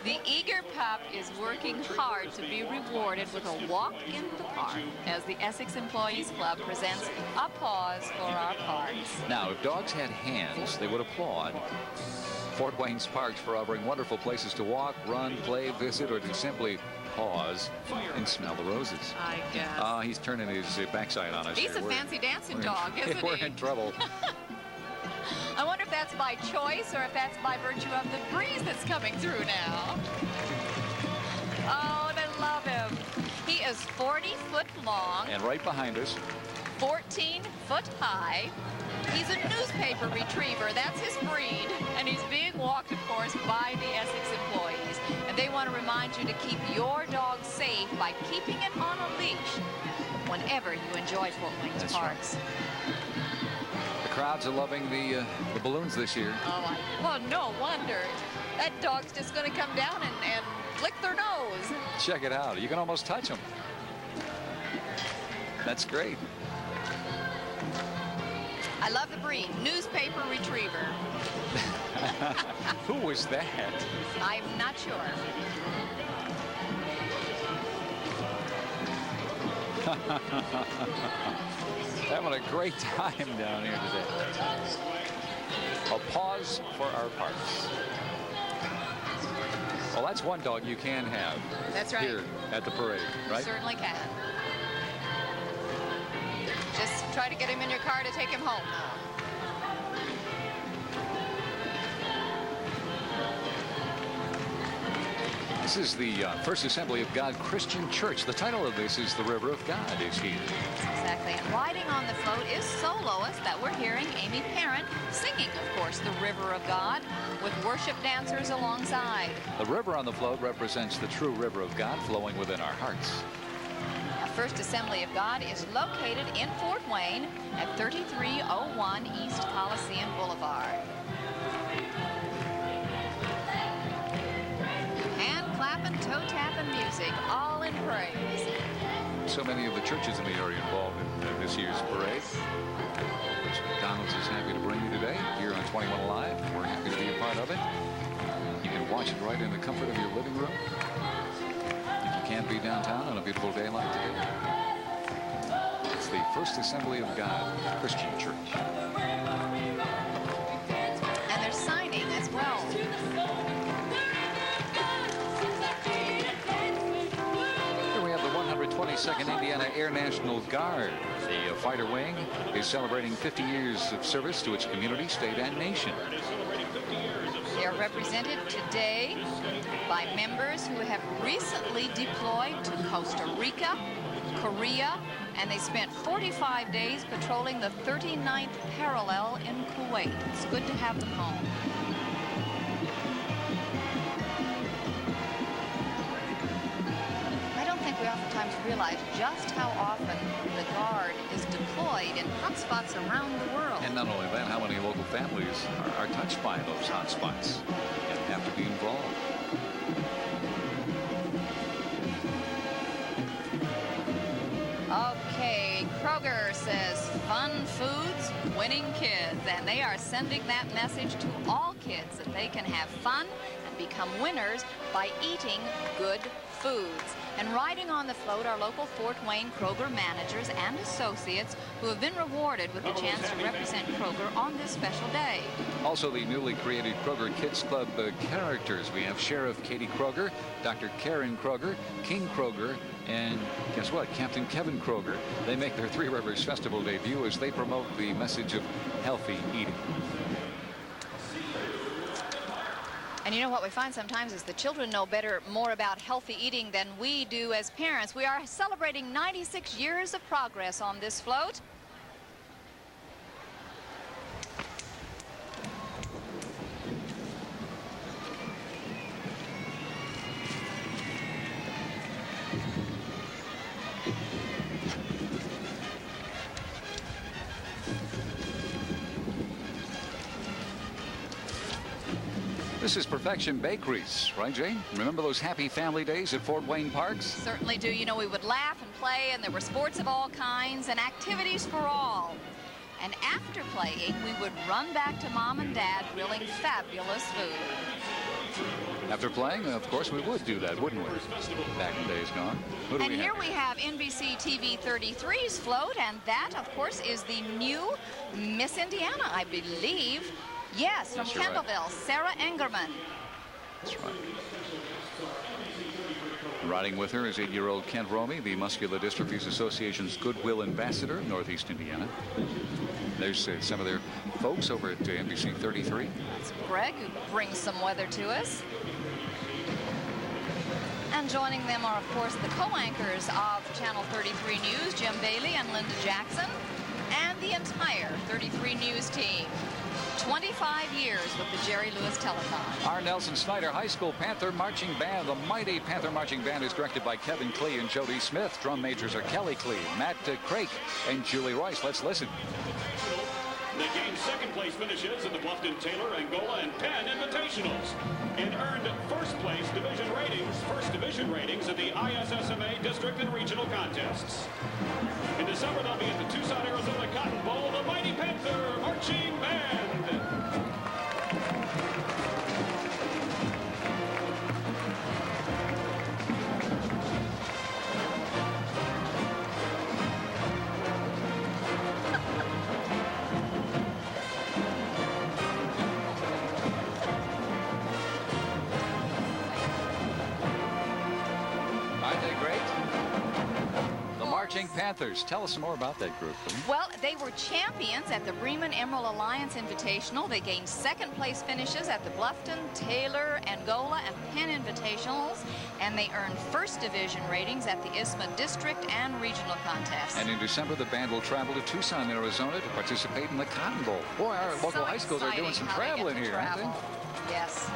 The Eager Pup is working hard to be rewarded with a walk in the park as the Essex Employees Club presents A Pause for Our Parks. Now, if dogs had hands, they would applaud Fort Wayne's parks for offering wonderful places to walk, run, play, visit, or to simply pause and smell the roses. I guess. He's turning his backside on us. He's here. a fancy dancing dog, isn't he? We're in trouble. I wonder if that's by choice or if that's by virtue of the breeze that's coming through now. Oh, and I love him. He is 40 foot long. And right behind us, 14 foot high. He's a newspaper retriever. That's his breed. And he's being walked, of course, by the Essex employees. And they want to remind you to keep your dog safe by keeping it on a leash whenever you enjoy Fort Wayne's parks. Right. The crowds are loving the balloons this year. Oh, well, no wonder. That dog's just going to come down and lick their nose. Check it out. You can almost touch them. That's great. I love the breed. Newspaper retriever. Who was that? I'm not sure. Having a great time down here today. A pause for our parks. Well, that's one dog you can have. That's right. Here at the parade, right? You certainly can. Just try to get him in your car to take him home. This is the First Assembly of God Christian Church. The title of this is The River of God is here. Exactly. And riding on the float is soloist that we're hearing Amy Parent singing, of course, The River of God with worship dancers alongside. The river on the float represents the true river of God flowing within our hearts. First Assembly of God is located in Fort Wayne at 3301 East Coliseum Boulevard. Hand clapping, toe tapping music, all in praise. So many of the churches in the area involved in this year's parade. McDonald's is happy to bring you today here on 21 Alive. We're happy to be a part of it. You can watch it right in the comfort of your living room. Can't be downtown on a beautiful day like today. It's the First Assembly of God Christian Church. And they're signing as well. Here we have the 122nd Indiana Air National Guard. The fighter wing is celebrating 50 years of service to its community, state, and nation. They are represented today by members who have recently deployed to Costa Rica, Korea, and they spent 45 days patrolling the 39th parallel in Kuwait. It's good to have them home. I don't realize just how often the Guard is deployed in hot spots around the world. And not only that, how many local families are touched by those hot spots and have to be involved. Okay, Kroger says fun foods, winning kids, and they are sending that message to all kids that they can have fun and become winners by eating good foods. And riding on the float are local Fort Wayne Kroger managers and associates who have been rewarded with the chance to represent Kroger on this special day. Also, the newly created Kroger Kids Club characters. We have Sheriff Katie Kroger, Dr. Karen Kroger, King Kroger, and guess what? Captain Kevin Kroger. They make their Three Rivers Festival debut as they promote the message of healthy eating. And you know what we find sometimes is the children know more about healthy eating than we do as parents. We are celebrating 96 years of progress on this float. This is Perfection Bakeries, right, Jane? Remember those happy family days at Fort Wayne Parks? Certainly do. You know, we would laugh and play, and there were sports of all kinds and activities for all. And after playing, we would run back to Mom and Dad grilling fabulous food. After playing, of course, we would do that, wouldn't we? Back in days gone. Who do And we here have? we have NBC TV 33's float, and that, of course, is the new Miss Indiana, I believe. Yes, from Yes, you're right. Kendallville, Sarah Engerman. That's right. Riding with her is 8-year-old Kent Romey, the Muscular Dystrophies Association's Goodwill Ambassador of Northeast Indiana. There's some of their folks over at NBC 33. That's Greg, who brings some weather to us. And joining them are, of course, the co-anchors of Channel 33 News, Jim Bailey and Linda Jackson, and the entire 33 News team. 25 years with the Jerry Lewis Telethon. Our Nelson Snyder High School Panther Marching Band. The mighty Panther Marching Band is directed by Kevin Klee and Jody Smith. Drum majors are Kelly Klee, Matt Craik, and Julie Royce. Let's listen. They gained second-place finishes in the Bluffton, Taylor, Angola, and Penn Invitationals, and earned first-place division ratings, first division ratings at the ISSMA district and regional contests. In December, they'll be at the Tucson, Arizona Cotton Bowl, the Mighty Panther Marching Band. Aren't they great? The Marching Panthers. Tell us some more about that group, please. Well, they were champions at the Bremen Emerald Alliance Invitational. They gained second-place finishes at the Bluffton, Taylor, Angola, and Penn Invitationals, and they earned first division ratings at the ISMA district and regional contests. And in December, the band will travel to Tucson, Arizona to participate in the Cotton Bowl. Boy, our local So high schools are doing some exciting how they traveling get to here, aren't travel. Yes. they?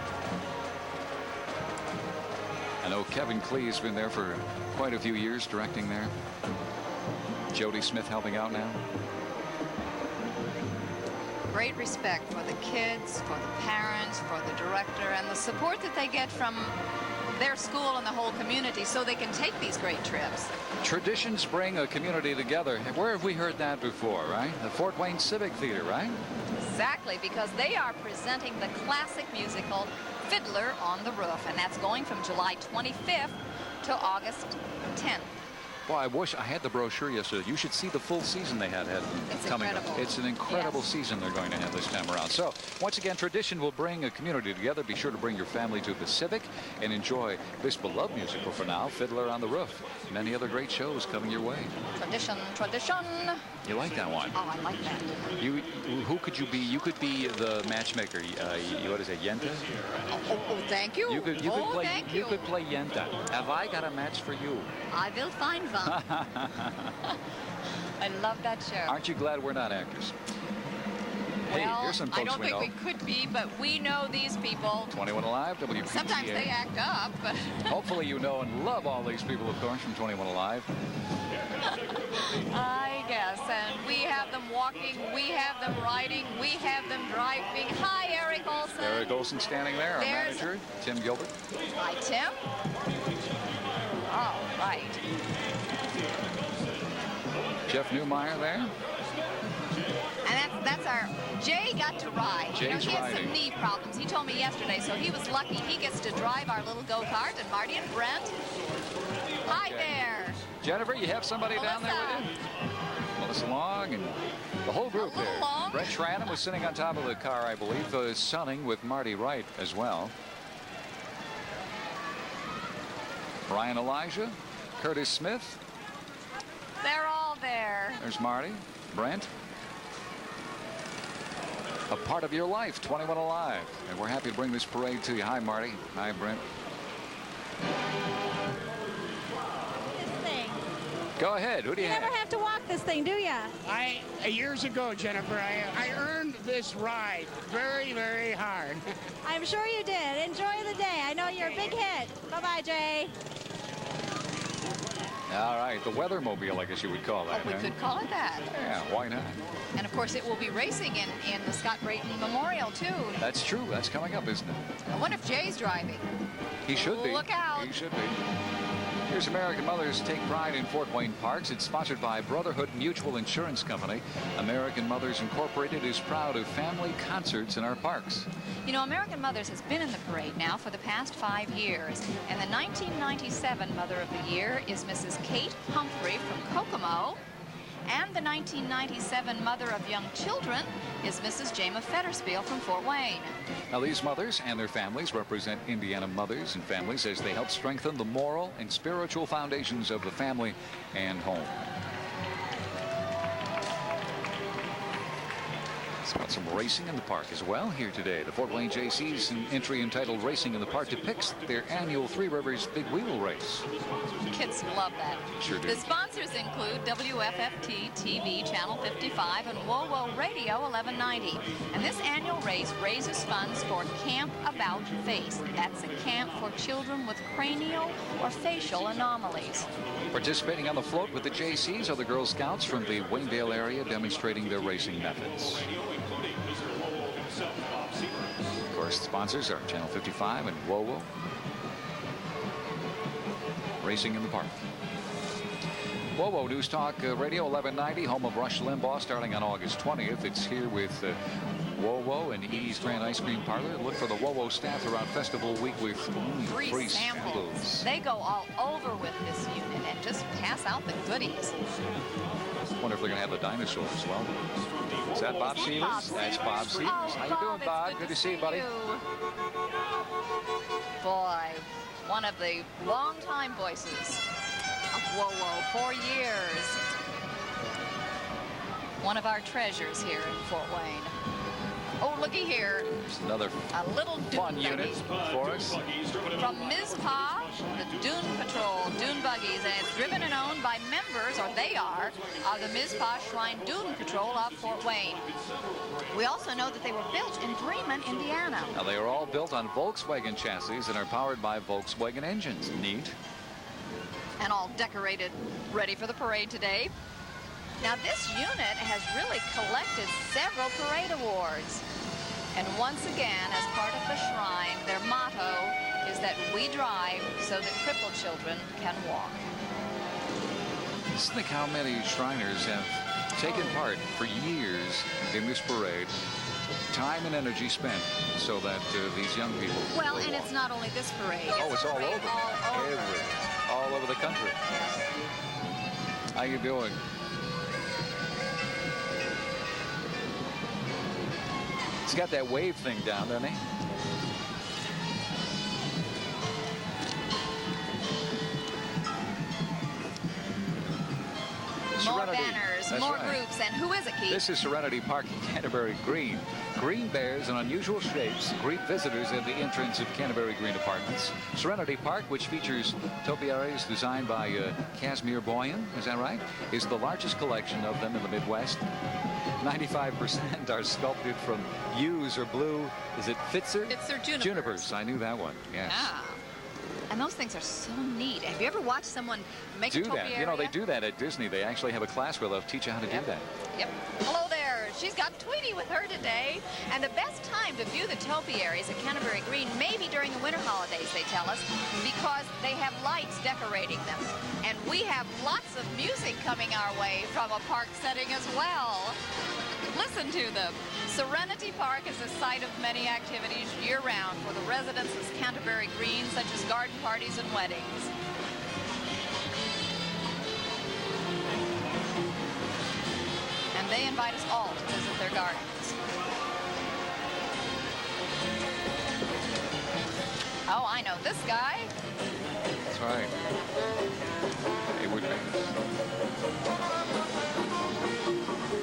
I know Kevin Klee has been there for quite a few years directing there. Jody Smith helping out now. Great respect for the kids, for the parents, for the director, and the support that they get from their school and the whole community so they can take these great trips. Traditions bring a community together. Where have we heard that before, right? The Fort Wayne Civic Theater, right? Exactly, because they are presenting the classic musical Fiddler on the Roof, and that's going from July 25th to August 10th. Boy, I wish I had the brochure yesterday. You should see the full season they had It's coming incredible. up. It's an incredible Yes. season they're going to have this time around. So, once again, tradition will bring a community together. Be sure to bring your family to the Civic and enjoy this beloved musical for now, Fiddler on the Roof. Many other great shows coming your way. Tradition, tradition. You like that one? Oh, I like that. Who could you be? You could be the matchmaker. What is it, Yenta? Oh, thank you. You could oh, play. thank You could play Yenta. Have I got a match for you? I will find one. I love that show. Aren't you glad we're not actors? Hey, Well, here's some I folks don't we think know. we could be, but we know these people. 21 Alive, WPGA. Sometimes they act up, but Hopefully you know and love all these people, of course, from 21 Alive. I guess. And we have them walking, we have them riding, we have them driving. Hi, Eric Olson. Eric Olson standing there, our There's- manager, Tim Gilbert. Hi, Tim. All right. Jeff Newmeyer there. And that's our... Jay got to ride. Jay's he has riding. some knee problems. He told me yesterday, so he was lucky. He gets to drive our little go-kart. And Marty and Brent. Hi Okay. there. Jennifer, you have somebody down there with you? Melissa Long and the whole group there. Long. Brett Schramm was sitting on top of the car, I believe, sunning with Marty Wright as well. Ryan Elijah, Curtis Smith. They're all there. There's Marty, Brent. A part of your life, 21 Alive. And we're happy to bring this parade to you. Hi, Marty. Hi, Brent. This thing. Go ahead. Who do You you have? never have to walk this thing, do ya? Years ago, Jennifer, I earned this ride very, very hard. I'm sure you did. Enjoy the day. I know you're a big hit. Bye-bye, Jay. All right, the Weathermobile, I guess you would call that. We huh? could call it that. Yeah, why not? And of course, it will be racing in the Scott Brayton Memorial, too. That's true. That's coming up, isn't it? I wonder if Jay's driving. He should be. Look out. He should be. Here's American Mothers Take Pride in Fort Wayne Parks. It's sponsored by Brotherhood Mutual Insurance Company. American Mothers Incorporated is proud of family concerts in our parks. You know, American Mothers has been in the parade now for the past 5 years. And the 1997 Mother of the Year is Mrs. Kate Humphrey from Kokomo. And the 1997 Mother of Young Children is Mrs. Jama Fetterspiel from Fort Wayne. Now, these mothers and their families represent Indiana mothers and families as they help strengthen the moral and spiritual foundations of the family and home. It's got some racing in the park as well here today. The Fort Wayne Jaycees entry entitled Racing in the Park depicts their annual Three Rivers Big Wheel Race. Kids love that. Sure do. The sponsors include WFFT TV Channel 55 and WOWO Radio 1190. And this annual race raises funds for Camp About Face. That's a camp for children with cranial or facial anomalies. Participating on the float with the Jaycees are the Girl Scouts from the Waynedale area demonstrating their racing methods. Of course, the sponsors are Channel 55 and WOWO. Racing in the Park. WOWO News Talk Radio 1190, home of Rush Limbaugh, starting on August 20th. It's here with WOWO and Edie's Grand Ice Cream Parlor. Look for the WOWO staff throughout Festival Week with free samples. They go all over with this unit and just pass out the goodies. Wonder if they're going to have the dinosaur as well. Is that Bob Seeless? That's Bob Seeless. How you doing, Bob? Good to see you, buddy. Boy, one of the longtime voices of WOWO, 4 years. One of our treasures here in Fort Wayne. Oh, looky here. There's another A little fun dune unit buggy. for us. From Mizpah, the Dune Patrol Dune Buggies, and it's driven and owned by members, or they are, of the Mizpah Shrine Dune Patrol of Fort Wayne. We also know that they were built in Bremen, Indiana. Now, they are all built on Volkswagen chassis and are powered by Volkswagen engines. Neat. And all decorated, ready for the parade today. Now, this unit has really collected several parade awards. And once again, as part of the shrine, their motto is that we drive so that crippled children can walk. Just think how many Shriners have taken part for years in this parade. Time and energy spent so that these young people... Well, and it's not only this parade. Oh, it's a all parade over. all over. All over the country. How you doing? He's got that wave thing down, doesn't he? More Serenity. banners, That's more right. groups, and who is it, Keith? This is Serenity Park in Canterbury Green. Green bears in unusual shapes greet visitors at the entrance of Canterbury Green Apartments. Serenity Park, which features topiaries designed by Casimir Boyan, is that right? Is the largest collection of them in the Midwest. 95% are sculpted from yews or blue. Is it Pfister? Pfister junipers. Junipers. I knew that one. Yes. Yeah. And those things are so neat. Have you ever watched someone make a Do topiary? that. You know, they do that at Disney. They actually have a class where they'll teach you how to do that. Yep. Hello there. She's got Tweety with her today. And the best time to view the topiaries at Canterbury Green may be during the winter holidays, they tell us, because they have lights decorating them. And we have lots of music coming our way from a park setting as well. Listen to them. Serenity Park is a site of many activities year-round for the residents of Canterbury Green, such as garden parties and weddings. And they invite us all to visit their gardens. Oh, I know this guy. That's right. Hayward Banks.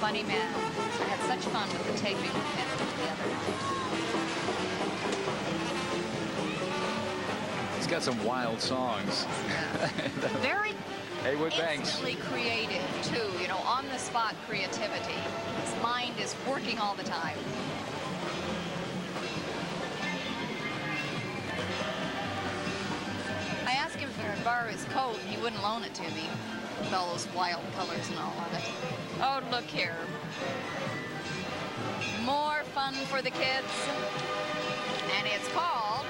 Funny man. I had such fun with the taping we finished the other night. He's got some wild songs. Very Hayward Banks. instantly creative, too. You know, on-the-spot creativity. His mind is working all the time. I asked him if I could borrow his coat, and he wouldn't loan it to me, with all those wild colors and all of it. Oh, look here. More fun for the kids. And it's called...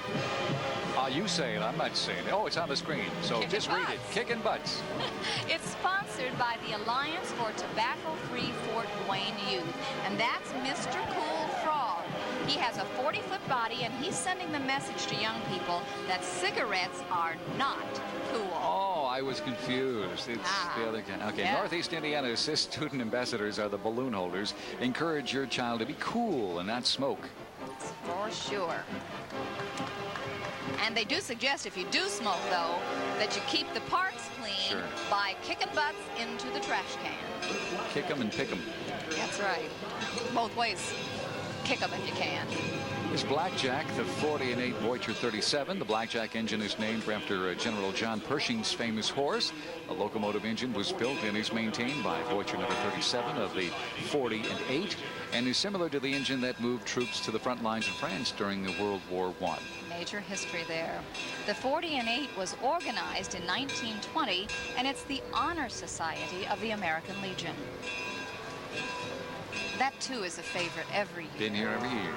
You say it. I'm not saying it. Oh, it's on the screen. So Kickin' just read it. Butts. Kicking Butts. It's sponsored by the Alliance for Tobacco-Free Fort Wayne Youth. And that's Mr. Cool Frog. He has a 40-foot body, and he's sending the message to young people that cigarettes are not cool. Oh, I was confused. It's the other kind. Okay, Yeah. Northeast Indiana Assist Student Ambassadors are the balloon holders. Encourage your child to be cool and not smoke. For sure. And they do suggest if you do smoke, though, that you keep the parks clean by kicking butts into the trash can. Kick 'em and pick 'em. That's right. Both ways. Kick them if you can. This Blackjack, the 40-8 Voyager 37. The Blackjack engine is named after General John Pershing's famous horse. A locomotive engine was built and is maintained by Voyager number 37 of the 40-8 and is similar to the engine that moved troops to the front lines in France during the World War I. Major history there. The 40-8 was organized in 1920, and it's the Honor Society of the American Legion. That, too, is a favorite every year. Been here every year.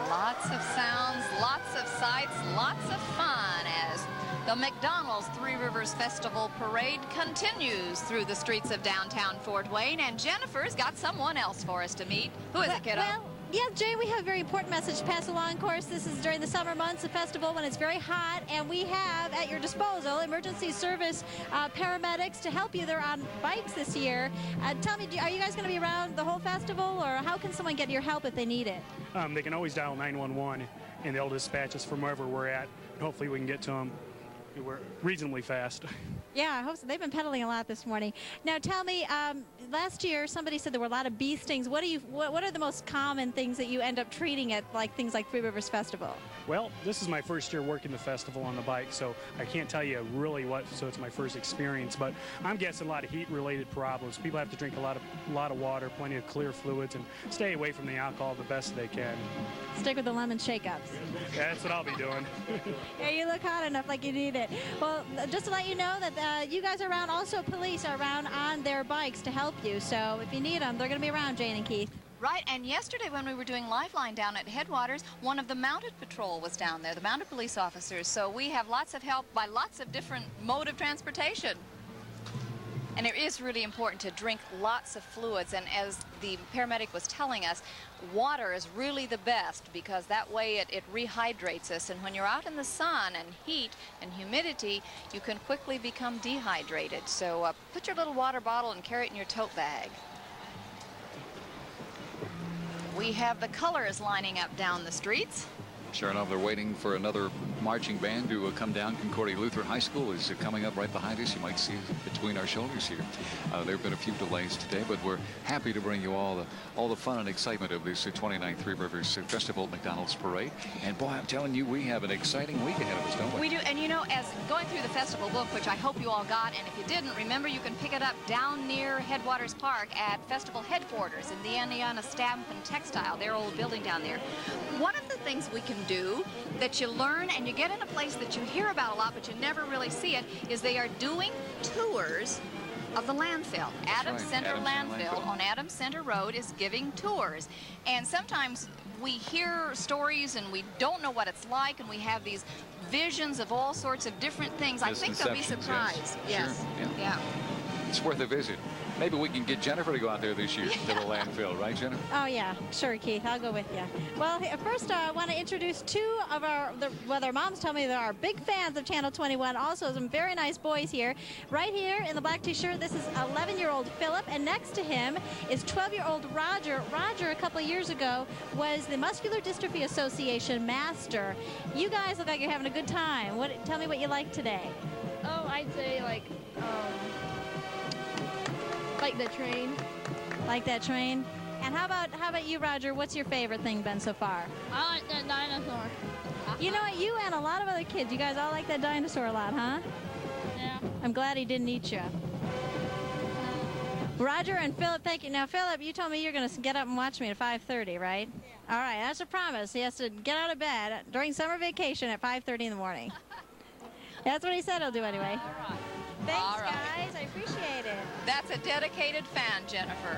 Lots of sounds, lots of sights, lots of fun as the McDonald's Three Rivers Festival Parade continues through the streets of downtown Fort Wayne, and Jennifer's got someone else for us to meet. Who is it, kiddo? Well, yeah, Jane, we have a very important message to pass along. Of course, this is during the summer months, the festival, when it's very hot, and we have at your disposal emergency service paramedics to help you. They're on bikes this year. Tell me, are you guys going to be around the whole festival, or how can someone get your help if they need it? They can always dial 911, and they'll dispatch us from wherever we're at, and hopefully we can get to them. We're reasonably fast. Yeah, I hope so. They've been pedaling a lot this morning. Now, tell me, last year somebody said there were a lot of bee stings. What are the most common things that you end up treating at things like Three Rivers Festival? Well, this is my first year working the festival on the bike, so I can't tell you really so it's my first experience, but I'm guessing a lot of heat-related problems. People have to drink a lot of water, plenty of clear fluids, and stay away from the alcohol the best they can. Stick with the lemon shake-ups. Yeah, that's what I'll be doing. Yeah, you look hot enough like you need it. Well, just to let you know that you guys are around, also police are around on their bikes to help you, so if you need them, they're going to be around, Jane and Keith. Right, and yesterday when we were doing Lifeline down at Headwaters, one of the mounted patrol was down there, the mounted police officers, so we have lots of help by lots of different mode of transportation. And it is really important to drink lots of fluids, and as the paramedic was telling us, water is really the best because that way it rehydrates us, and when you're out in the sun and heat and humidity, you can quickly become dehydrated. So put your little water bottle and carry it in your tote bag. We have the colors lining up down the streets. Sure enough, they're waiting for another marching band to come down. Concordia Lutheran High School is coming up right behind us. You might see it between our shoulders here. There have been a few delays today, but we're happy to bring you all the fun and excitement of this 29th Three Rivers Festival McDonald's Parade. And boy, I'm telling you, we have an exciting week ahead of us, don't we? We do, and you know, as going through the festival book, which I hope you all got, and if you didn't, remember you can pick it up down near Headwaters Park at festival headquarters in the Indiana Stamp and Textile, their old building down there. One of the things we can do that you learn and you get in a place that you hear about a lot but you never really see it is they are doing tours of the landfill. Adams Center Landfill on Adams Center Road is giving tours. And sometimes we hear stories and we don't know what it's like, and we have these visions of all sorts of different things. I think they'll be surprised. Yes. Sure. Yeah. It's worth a visit. Maybe we can get Jennifer to go out there this year to the landfill, right, Jennifer? Oh, yeah. Sure, Keith. I'll go with you. Well, first, I want to introduce two of their moms tell me they are big fans of Channel 21. Also, some very nice boys here. Right here in the black T-shirt, this is 11-year-old Philip, and next to him is 12-year-old Roger. Roger, a couple of years ago, was the Muscular Dystrophy Association master. You guys look like you're having a good time. Tell me what you like today. Oh, I'd say like the train. Like that train? And how about you, Roger? What's your favorite thing been so far? I like that dinosaur. You know what? You and a lot of other kids, you guys all like that dinosaur a lot, huh? Yeah. I'm glad he didn't eat you. Roger and Philip, thank you. Now, Philip, you told me you're going to get up and watch me at 5:30, right? Yeah. All right, that's a promise. He has to get out of bed during summer vacation at 5:30 in the morning. That's what he said he'll do anyway. All right. Thanks, guys. I appreciate it. That's a dedicated fan, Jennifer,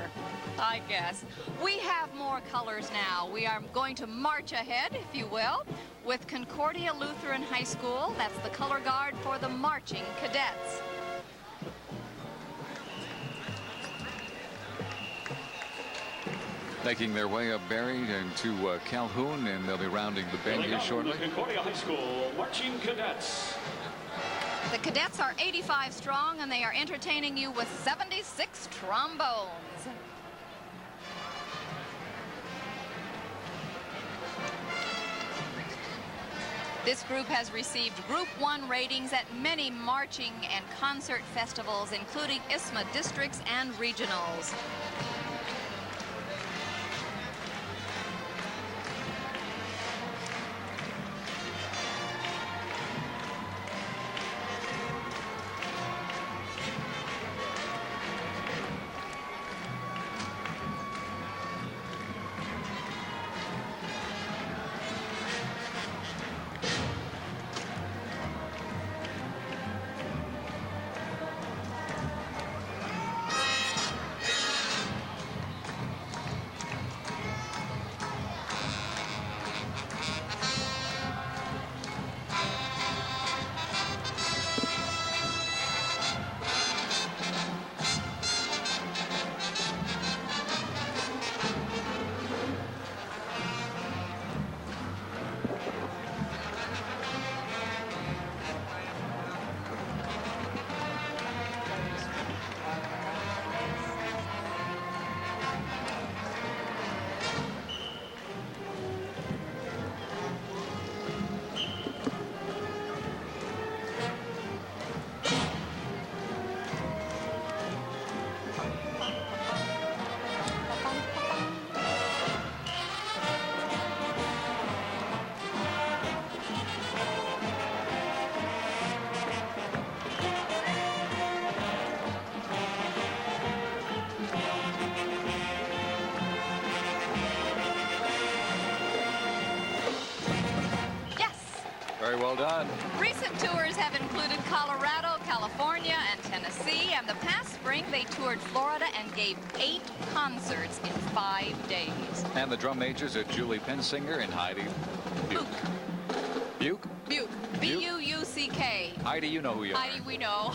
I guess. We have more colors now. We are going to march ahead, if you will, with Concordia Lutheran High School. That's the color guard for the marching cadets. Making their way up Barry into Calhoun, and they'll be rounding the bend here shortly. The Concordia High School marching cadets. The cadets are 85 strong, and they are entertaining you with 76 trombones. This group has received Group 1 ratings at many marching and concert festivals, including ISMA districts and regionals. Very well done. Recent tours have included Colorado, California, and Tennessee, and the past spring they toured Florida and gave 8 concerts in 5 days. And the drum majors are Julie Pensinger and Heidi Buick. Buick? Buick. B-U-U-C-K. Heidi, you know who you are. Heidi, we know.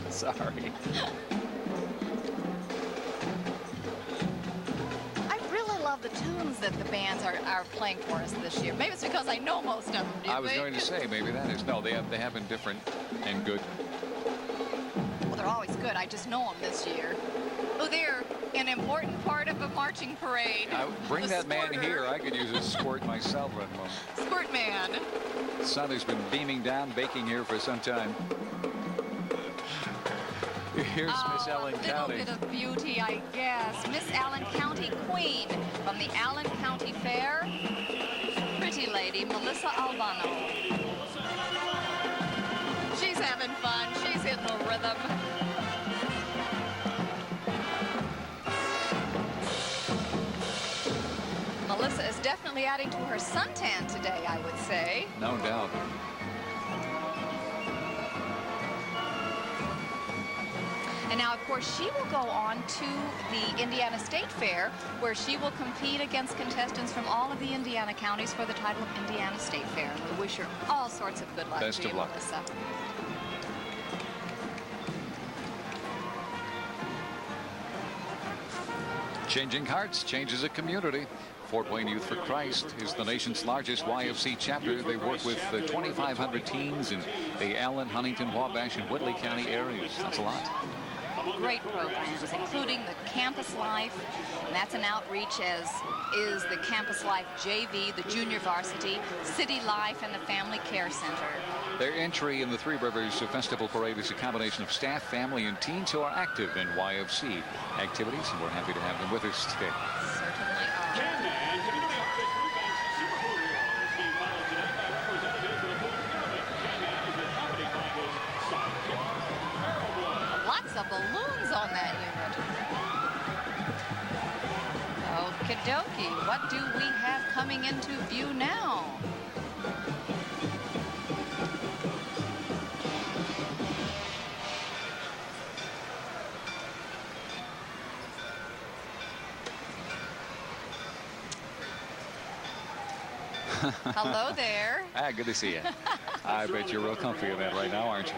Sorry. The tunes that the bands are playing for us this year. Maybe it's because I know most of them. I was going to say maybe that is. No, they have been different and good. Well, they're always good. I just know them this year. Oh, they're an important part of a marching parade. Bring The that man squirter. here. I could use a squirt myself right now. Squirt man. The sun has been beaming down, baking here for some time. Here's Miss Allen A County. little bit of beauty, I guess. Miss Allen County Queen from the Allen County Fair. Pretty lady, Melissa Albano. She's having fun. She's hitting the rhythm. Melissa is definitely adding to her suntan today, I would say. No doubt. And now, of course, she will go on to the Indiana State Fair, where she will compete against contestants from all of the Indiana counties for the title of Indiana State Fair. And we wish her all sorts of good luck. Best to of you, luck. Melissa. Changing hearts changes a community. Fort Wayne Youth for Christ is the nation's largest YFC chapter. They work with 2,500 teens in the Allen, Huntington, Wabash, and Whitley County areas. That's a lot. Great programs, including the Campus Life, and that's an outreach, as is the Campus Life JV, the Junior Varsity, City Life, and the Family Care Center. Their entry in the Three Rivers Festival Parade is a combination of staff, family, and teens who are active in YFC activities, and we're happy to have them with us today. Certainly are. Lots of balloons on that unit. Okie dokie. What do we have coming into view now? Hello there. Good to see you. I bet you're real comfy in that right now, aren't you?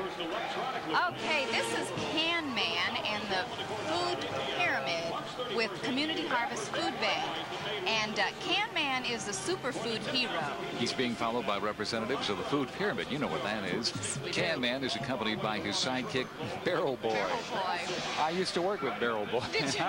Okay, this is Can Man and the Food Pyramid with Community Harvest Food Bank. And Can Man is the superfood hero. He's being followed by representatives of the Food Pyramid. You know what that is. Can Man is accompanied by his sidekick, Barrel Boy. Barrel Boy. I used to work with Barrel Boy. Did you?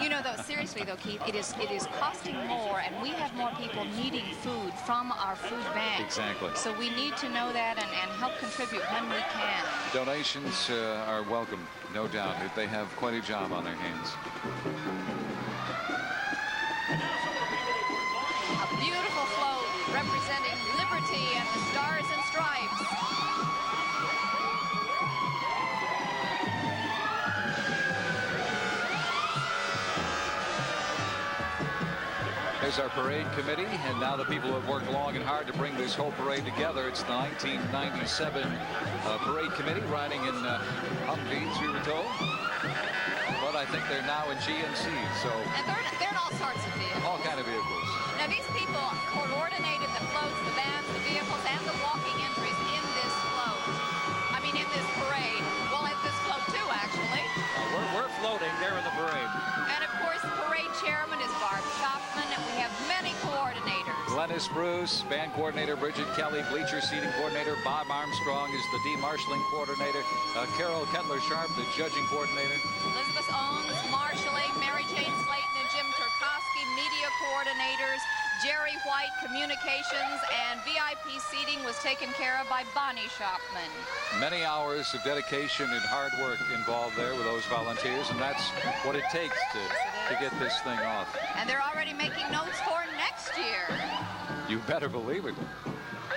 You know, though, seriously, though, Keith, it is costing more, and we have more people needing food from our food bank. Exactly. So we need to know that and help contribute when we can. Donations are welcome, no doubt. They have quite a job on their hands. A beautiful float representing liberty and the stars and stripes. There's our parade committee, and now the people have worked long and hard to bring this whole parade together. It's the 1997 parade committee riding in Humvees, we were told. But I think they're now in GMCs, so... And they're in all sorts of vehicles. All kind of vehicles. Now, these people coordinated the floats, the vans, the vehicles, and the walking entries in this float. I mean, in this parade. Well, at this float, too, actually. We're floating. They're in the parade. And, of course, the parade chairman is Barb Chopman, and we have many coordinators. Glennis Bruce, band coordinator Bridget Kelly, bleacher seating coordinator Bob Armstrong is the de-marshaling coordinator, Carol Kettler-Sharp, the judging coordinator. Elizabeth Owens, marshaling, Mary Jane Slayton and Jim Turkowski, media coordinators, Jerry White, communications, and VIP seating was taken care of by Bonnie Shopman. Many hours of dedication and hard work involved there with those volunteers, and that's what it takes to get this thing off. And they're already making notes for next year. You better believe it.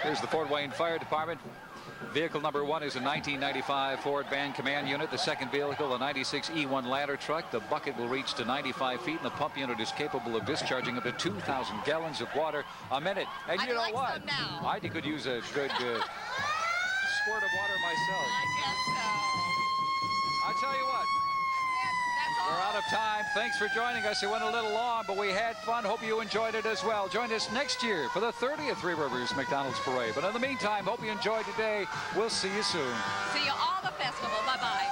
Here's the Fort Wayne Fire Department. Vehicle number 1 is a 1995 Ford Band Command Unit. The second vehicle, a 96 E1 ladder truck. The bucket will reach to 95 feet, and the pump unit is capable of discharging up to 2,000 gallons of water a minute. And you know what? I could use a good squirt of water myself. I guess so. I tell you what. We're out of time. Thanks for joining us. It went a little long, but we had fun. Hope you enjoyed it as well. Join us next year for the 30th Three Rivers McDonald's Parade. But in the meantime, hope you enjoyed today. We'll see you soon. See you all the festival. Bye-bye.